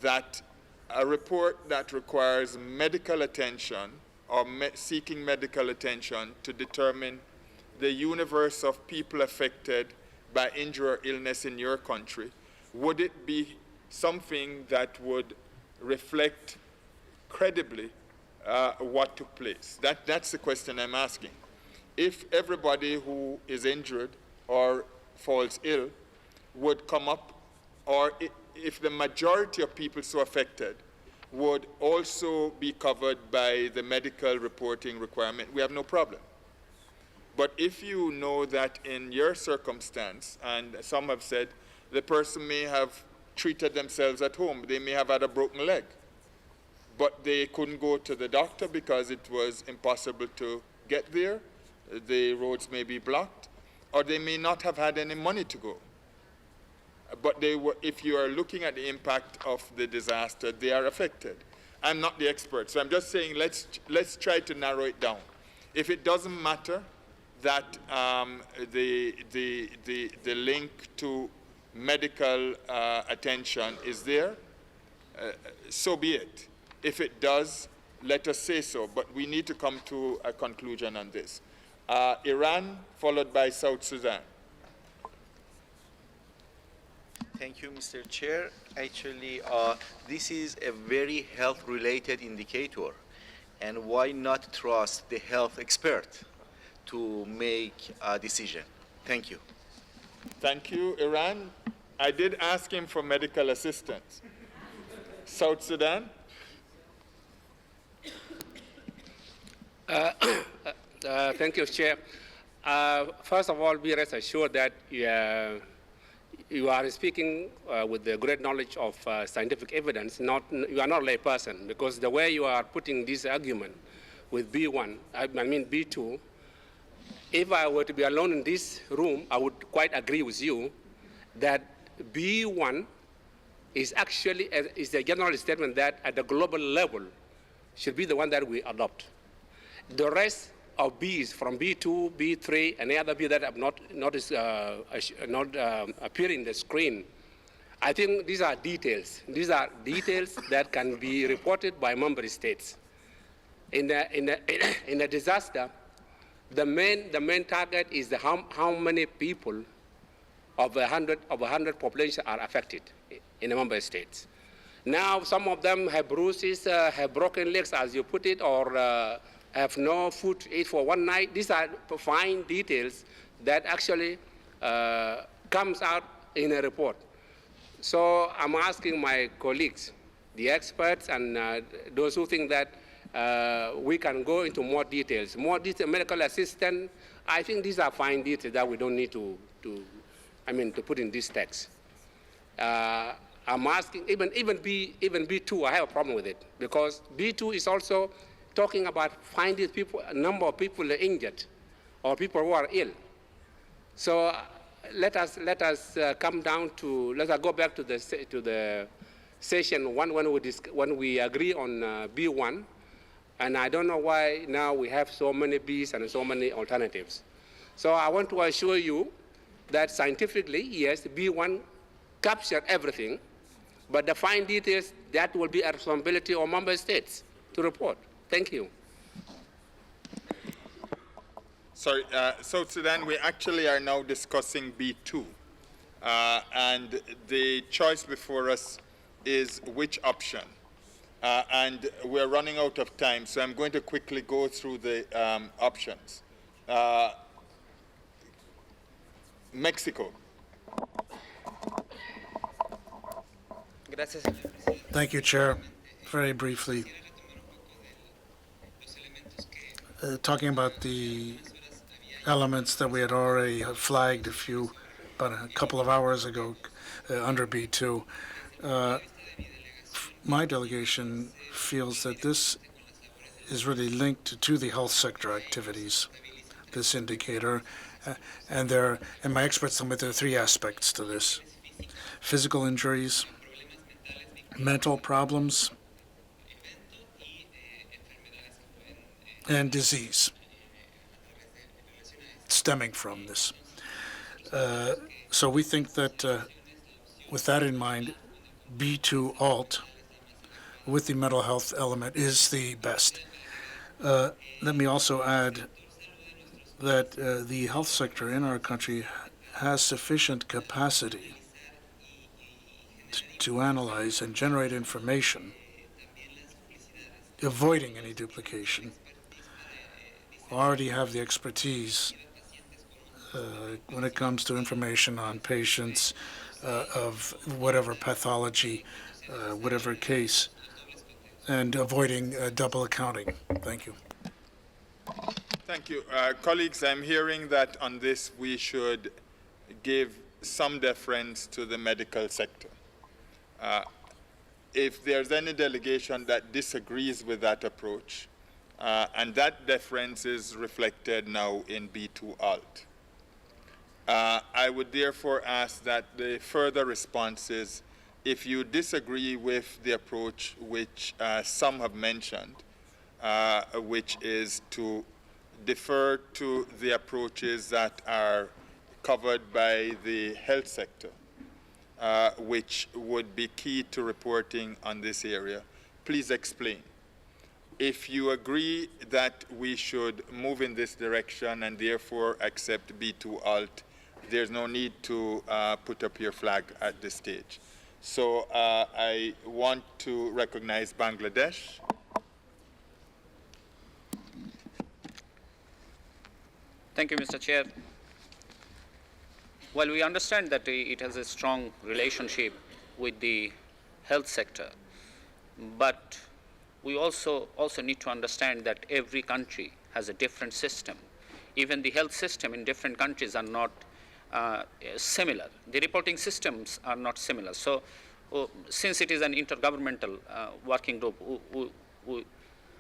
that a report that requires medical attention or seeking medical attention to determine the universe of people affected by injury or illness in your country would it be something that would reflect credibly what took place? That's the question I'm asking. If everybody who is injured or falls ill would come up, or if the majority of people so affected would also be covered by the medical reporting requirement, we have no problem. But if you know that in your circumstance, and some have said the person may have treated themselves at home, they may have had a broken leg, but they couldn't go to the doctor because it was impossible to get there, the roads may be blocked, or they may not have had any money to go. But they were, if you are looking at the impact of the disaster, they are affected. I'm not the expert, so I'm just saying let's try to narrow it down. If it doesn't matter that the link to medical attention is there, so be it. If it does, let us say so, but we need to come to a conclusion on this. Iran, followed by South Sudan. Thank you, Mr. Chair. Actually, this is a very health-related indicator, and why not trust the health expert to make a decision? Thank you. Thank you, Iran. I did ask him for medical assistance. South Sudan. Thank you, Chair. First of all, be rest assured that you are speaking with the great knowledge of scientific evidence. You are not a lay person, because the way you are putting this argument with B1, I mean B2, if I were to be alone in this room, I would quite agree with you that B1 is actually is a general statement that at the global level should be the one that we adopt. The rest of Bs from B2, B3, and any other B that have not appearing in the screen, I think these are details. These are details that can be reported by member states. In a disaster, the main target is how many people of 100 population are affected in the member states. Now, some of them have bruises, have broken legs, as you put it, or have no food to eat for one night. These are fine details that actually comes out in a report. So I'm asking my colleagues, the experts, and those who think that we can go into more details. More detail, medical assistant, I think these are fine details that we don't need to put in this text. I'm asking, even B2, I have a problem with it, because B2 is also talking about finding people, a number of people injured or people who are ill. So let us come down to, let us go back to the session one when we agree on B1, and I don't know why now we have so many Bs and so many alternatives. So I want to assure you that scientifically, yes, B1 captured everything, but the fine details, that will be a responsibility of member states to report. Thank you. Sorry, South Sudan, we actually are now discussing B2. And the choice before us is which option. And we're running out of time, so I'm going to quickly go through the options. Mexico. Thank you, Chair. Very briefly, talking about the elements that we had already flagged about a couple of hours ago under B2. My delegation feels that this is really linked to the health sector activities, this indicator, and my experts tell me there are three aspects to this: physical injuries, mental problems, and disease stemming from this. So we think that with that in mind, B2 alt with the mental health element is the best. Let me also add that the health sector in our country has sufficient capacity to analyze and generate information, avoiding any duplication, already have the expertise when it comes to information on patients of whatever pathology, whatever case, and avoiding double accounting. Thank you. Thank you. Colleagues, I'm hearing that on this we should give some deference to the medical sector. If there's any delegation that disagrees with that approach, and that deference is reflected now in B2 alt, I would therefore ask that the further responses, if you disagree with the approach which some have mentioned, which is to defer to the approaches that are covered by the health sector, which would be key to reporting on this area, please explain. If you agree that we should move in this direction and therefore accept B2 alt, there's no need to put up your flag at this stage. So I want to recognize Bangladesh. Thank you, Mr. Chair. While we understand that it has a strong relationship with the health sector, but we also need to understand that every country has a different system. Even the health system in different countries are not similar. The reporting systems are not similar. So since it is an intergovernmental working group, we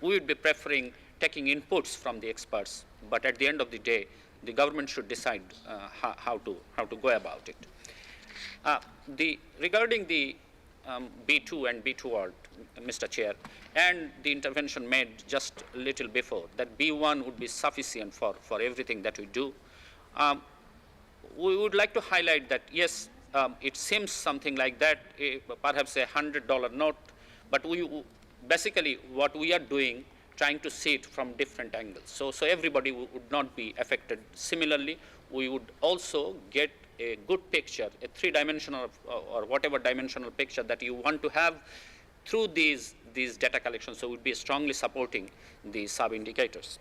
would be preferring taking inputs from the experts, but at the end of the day, the government should decide how to go about it. Regarding the B2 and B2 alt, Mr. Chair, and the intervention made just a little before, that B1 would be sufficient for everything that we do. We would like to highlight that, yes, it seems something like that, perhaps a $100 note, but basically what we are doing, trying to see it from different angles. So everybody would not be affected similarly. We would also get a good picture, a three-dimensional or whatever dimensional picture that you want to have through these data collections. So we'd be strongly supporting the sub-indicators.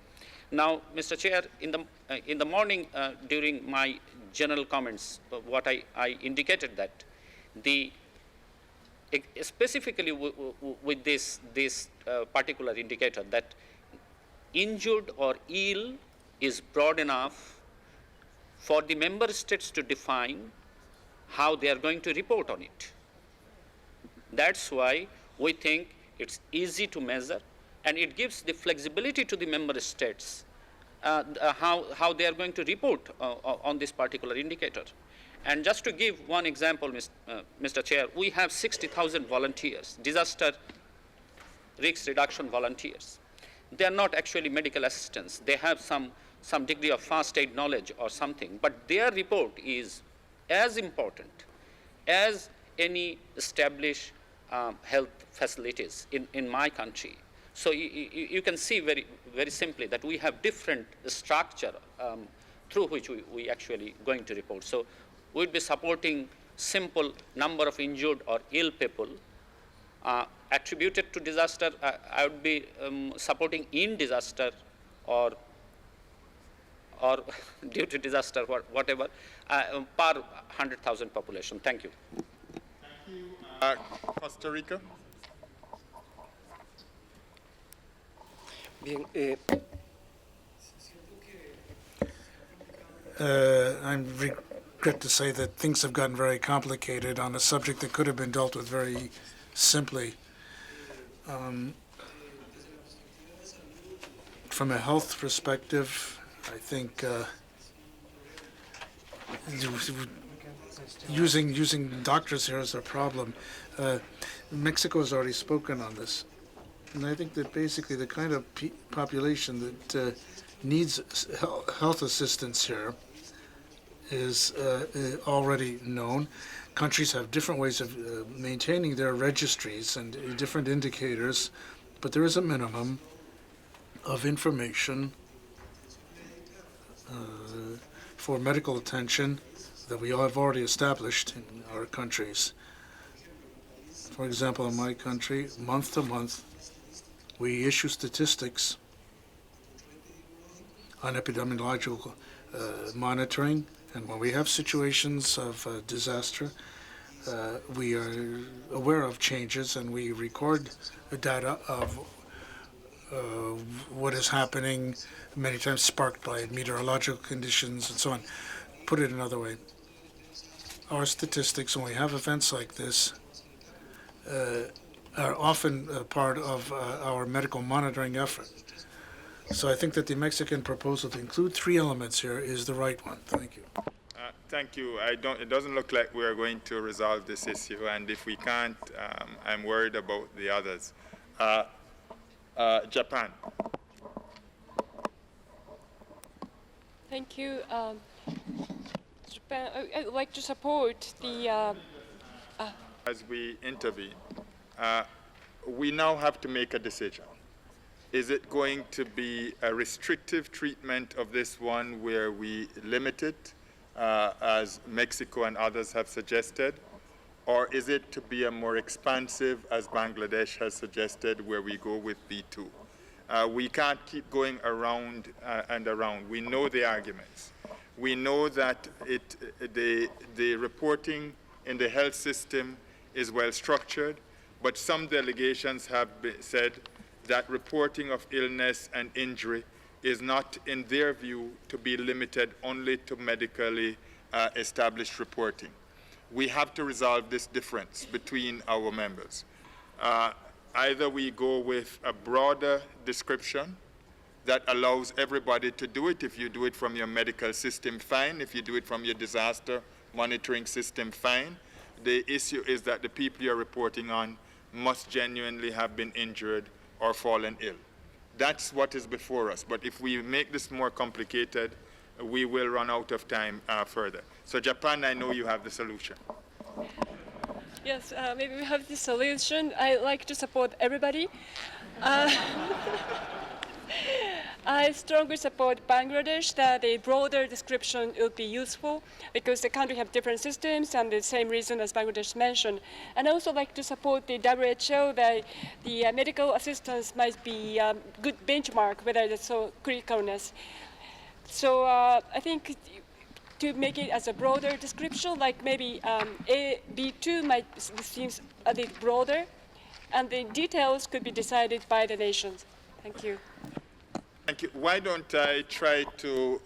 Now, Mr. Chair, in the morning during my general comments, what I indicated that specifically with this particular indicator, that injured or ill is broad enough for the member states to define how they are going to report on it. That's why we think it's easy to measure, and it gives the flexibility to the member states how they are going to report on this particular indicator. And just to give one example, Mr. Chair, we have 60,000 volunteers, disaster risk reduction volunteers. They are not actually medical assistants. They have some degree of first aid knowledge or something, but their report is as important as any established health facilities in my country. So you can see very, very simply that we have different structure through which we actually going to report. So we'd be supporting simple number of injured or ill people attributed to disaster. I would be supporting in disaster or due to disaster, whatever, per 100,000 population. Thank you. Costa Rica. Bien, I regret to say that things have gotten very complicated on a subject that could have been dealt with very simply. From a health perspective, I think using doctors here is a problem. Mexico has already spoken on this. And I think that basically the kind of population that needs health assistance here is already known. Countries have different ways of maintaining their registries and different indicators, but there is a minimum of information for medical attention that we have already established in our countries. For example, in my country, month to month, we issue statistics on epidemiological monitoring, and when we have situations of disaster, we are aware of changes and we record the data of what is happening, many times sparked by meteorological conditions and so on. Put it another way, our statistics, when we have events like this, are often part of our medical monitoring effort. So I think that the Mexican proposal to include 3 elements here is the right one. Thank you. Thank you. It doesn't look like we're going to resolve this issue, and if we can't, I'm worried about the others. Japan. Thank you. Japan, I would like to support the... As we intervene, we now have to make a decision. Is it going to be a restrictive treatment of this one where we limit it, as Mexico and others have suggested, or is it to be a more expansive, as Bangladesh has suggested, where we go with B2? We can't keep going around and around. We know the arguments. We know that the reporting in the health system is well structured, but some delegations have said that reporting of illness and injury is not, in their view, to be limited only to medically established reporting. We have to resolve this difference between our members. Either we go with a broader description that allows everybody to do it. If you do it from your medical system, fine. If you do it from your disaster monitoring system, fine. The issue is that the people you're reporting on must genuinely have been injured or fallen ill. That's what is before us. But if we make this more complicated, we will run out of time further. So Japan, I know you have the solution. Yes, maybe we have the solution. I like to support everybody. I strongly support Bangladesh that a broader description would be useful because the country have different systems and the same reason as Bangladesh mentioned. And I also like to support the WHO that the medical assistance might be a good benchmark whether it's so criticalness. So I think to make it as a broader description, like maybe B2 might seem a bit broader, and the details could be decided by the nations. Thank you. Thank you. Why don't I try to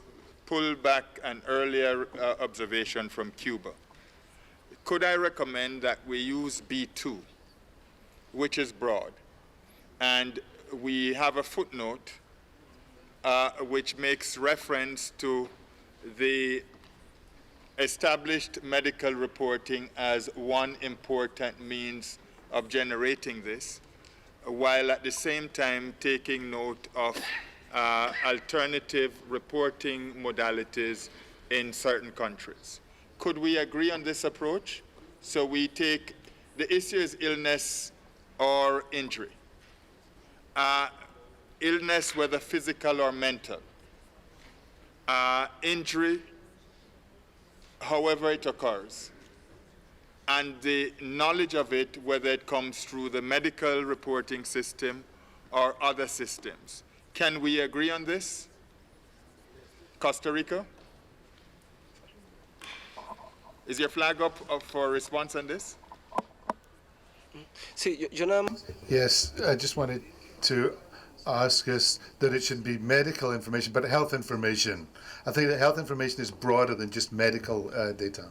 pull back an earlier observation from Cuba? Could I recommend that we use B2, which is broad, and we have a footnote which makes reference to the established medical reporting as one important means of generating this, while at the same time taking note of alternative reporting modalities in certain countries. Could we agree on this approach? So we take, the issue is illness or injury. Illness, whether physical or mental. Injury, however it occurs. And the knowledge of it, whether it comes through the medical reporting system or other systems. Can we agree on this? Costa Rica? Is your flag up for response on this? Yes, I just wanted to ask us that it should be medical information, but health information. I think that health information is broader than just medical data.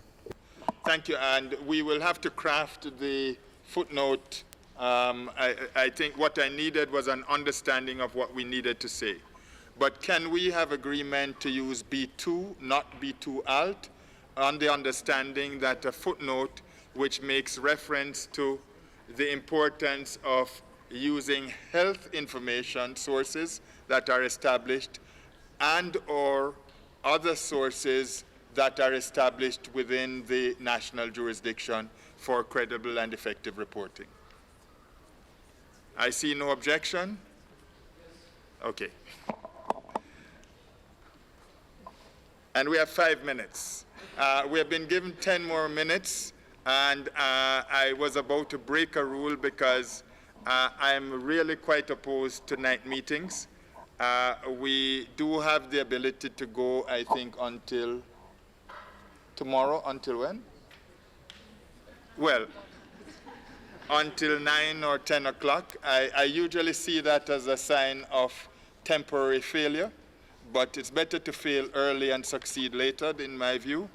Thank you, and we will have to craft the footnote. I think what I needed was an understanding of what we needed to say. But can we have agreement to use B2, not B2 alt, on the understanding that a footnote which makes reference to the importance of using health information sources that are established and or other sources that are established within the national jurisdiction for credible and effective reporting? I see no objection. Okay. And we have 5 minutes. We have been given 10 more minutes. And I was about to break a rule because I'm really quite opposed to night meetings. We do have the ability to go, I think, until tomorrow. Until when? Well, until 9 or 10 o'clock. I usually see that as a sign of temporary failure, but it's better to fail early and succeed later, in my view,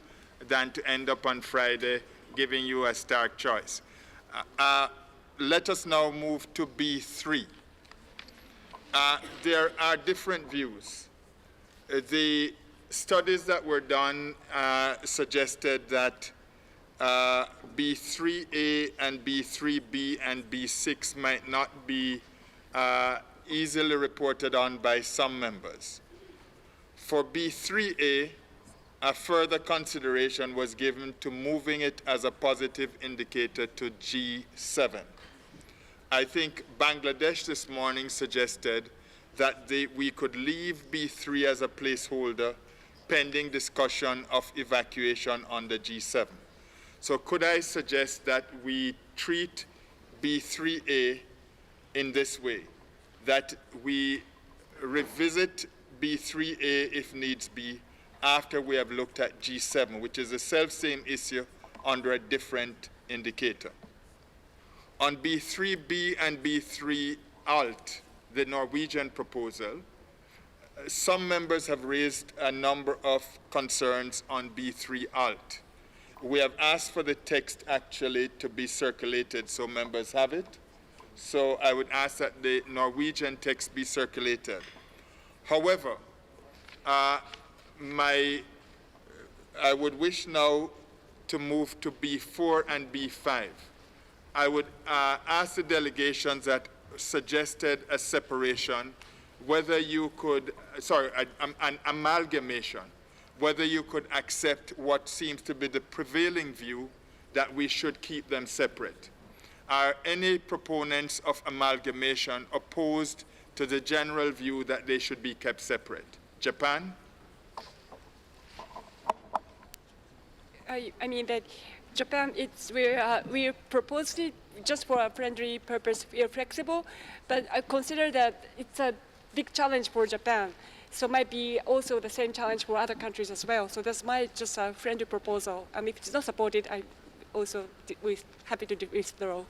than to end up on Friday giving you a stark choice. Let us now move to B3. There are different views. The studies that were done suggested that B3A and B3B and B6 might not be easily reported on by some members. For B3A, a further consideration was given to moving it as a positive indicator to G7. I think Bangladesh this morning suggested that we could leave B3 as a placeholder pending discussion of evacuation on the G7. So could I suggest that we treat B3A in this way, that we revisit B3A if needs be after we have looked at G7, which is the self-same issue under a different indicator. On B3B and B3 Alt, the Norwegian proposal, some members have raised a number of concerns on B3 Alt. We have asked for the text actually to be circulated so members have it. So I would ask that the Norwegian text be circulated. However, I would wish now to move to B4 and B5. I would ask the delegations that suggested a separation, whether you could, an amalgamation, whether you could accept what seems to be the prevailing view that we should keep them separate. Are any proponents of amalgamation opposed to the general view that they should be kept separate? Japan? I mean that Japan, we proposed it just for a friendly purpose. We are flexible, but I consider that it's a big challenge for Japan. So it might be also the same challenge for other countries as well. So that's just a friendly proposal. If it's not supported, I also we're happy to withdraw.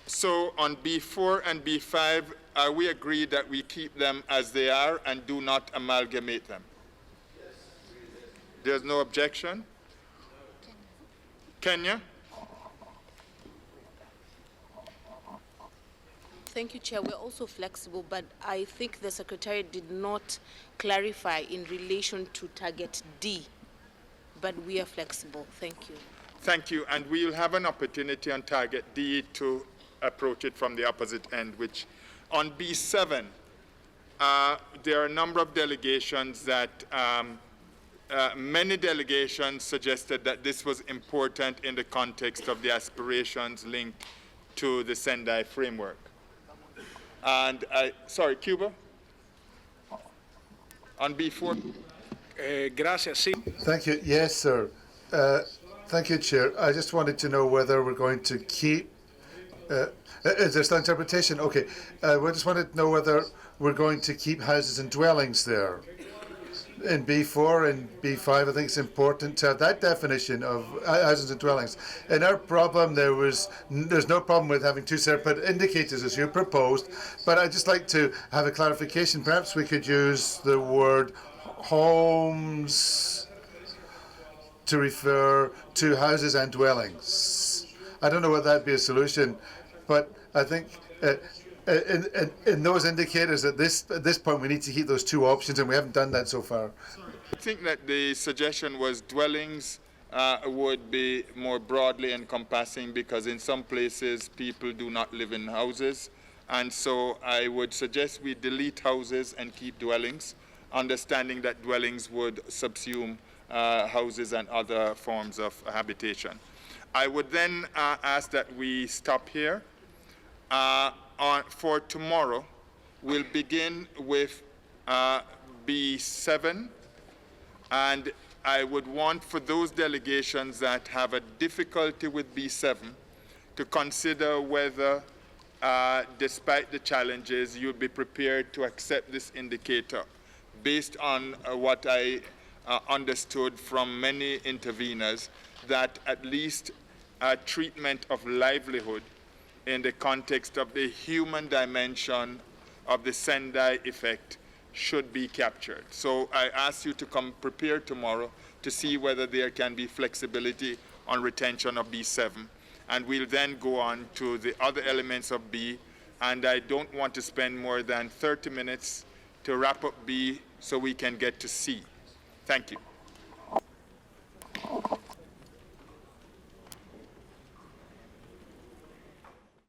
So on B4 and B5, are we agreed that we keep them as they are and do not amalgamate them? There's no objection? Kenya? Thank you, Chair. We're also flexible, but I think the Secretariat did not clarify in relation to target D, but we are flexible. Thank you. Thank you, and we'll have an opportunity on target D to approach it from the opposite end, which on B7, there are a number of delegations that many delegations suggested that this was important in the context of the aspirations linked to the Sendai framework. And sorry, Cuba? On B4? Thank you. Yes, sir. Thank you, Chair. I just wanted to know whether we're going to keep is there still interpretation? Okay. We just wanted to know whether we're going to keep houses and dwellings there. In B4 and B5, I think it's important to have that definition of houses and dwellings. In our problem, there's no problem with having two separate indicators as you proposed, but I'd just like to have a clarification. Perhaps we could use the word homes to refer to houses and dwellings. I don't know whether that'd be a solution, but I think in those indicators at this point we need to keep those two options, and we haven't done that so far. I think that the suggestion was dwellings would be more broadly encompassing, because in some places people do not live in houses, and so I would suggest we delete houses and keep dwellings, understanding that dwellings would subsume houses and other forms of habitation. I would then ask that we stop here. For tomorrow, we'll begin with B7 And I would want for those delegations that have a difficulty with B7 to consider whether, despite the challenges, you'd be prepared to accept this indicator based on what I understood from many interveners, that at least treatment of livelihood in the context of the human dimension of the Sendai effect should be captured. So I ask you to come prepared tomorrow to see whether there can be flexibility on retention of B7. And we'll then go on to the other elements of B. And I don't want to spend more than 30 minutes to wrap up B so we can get to C. Thank you.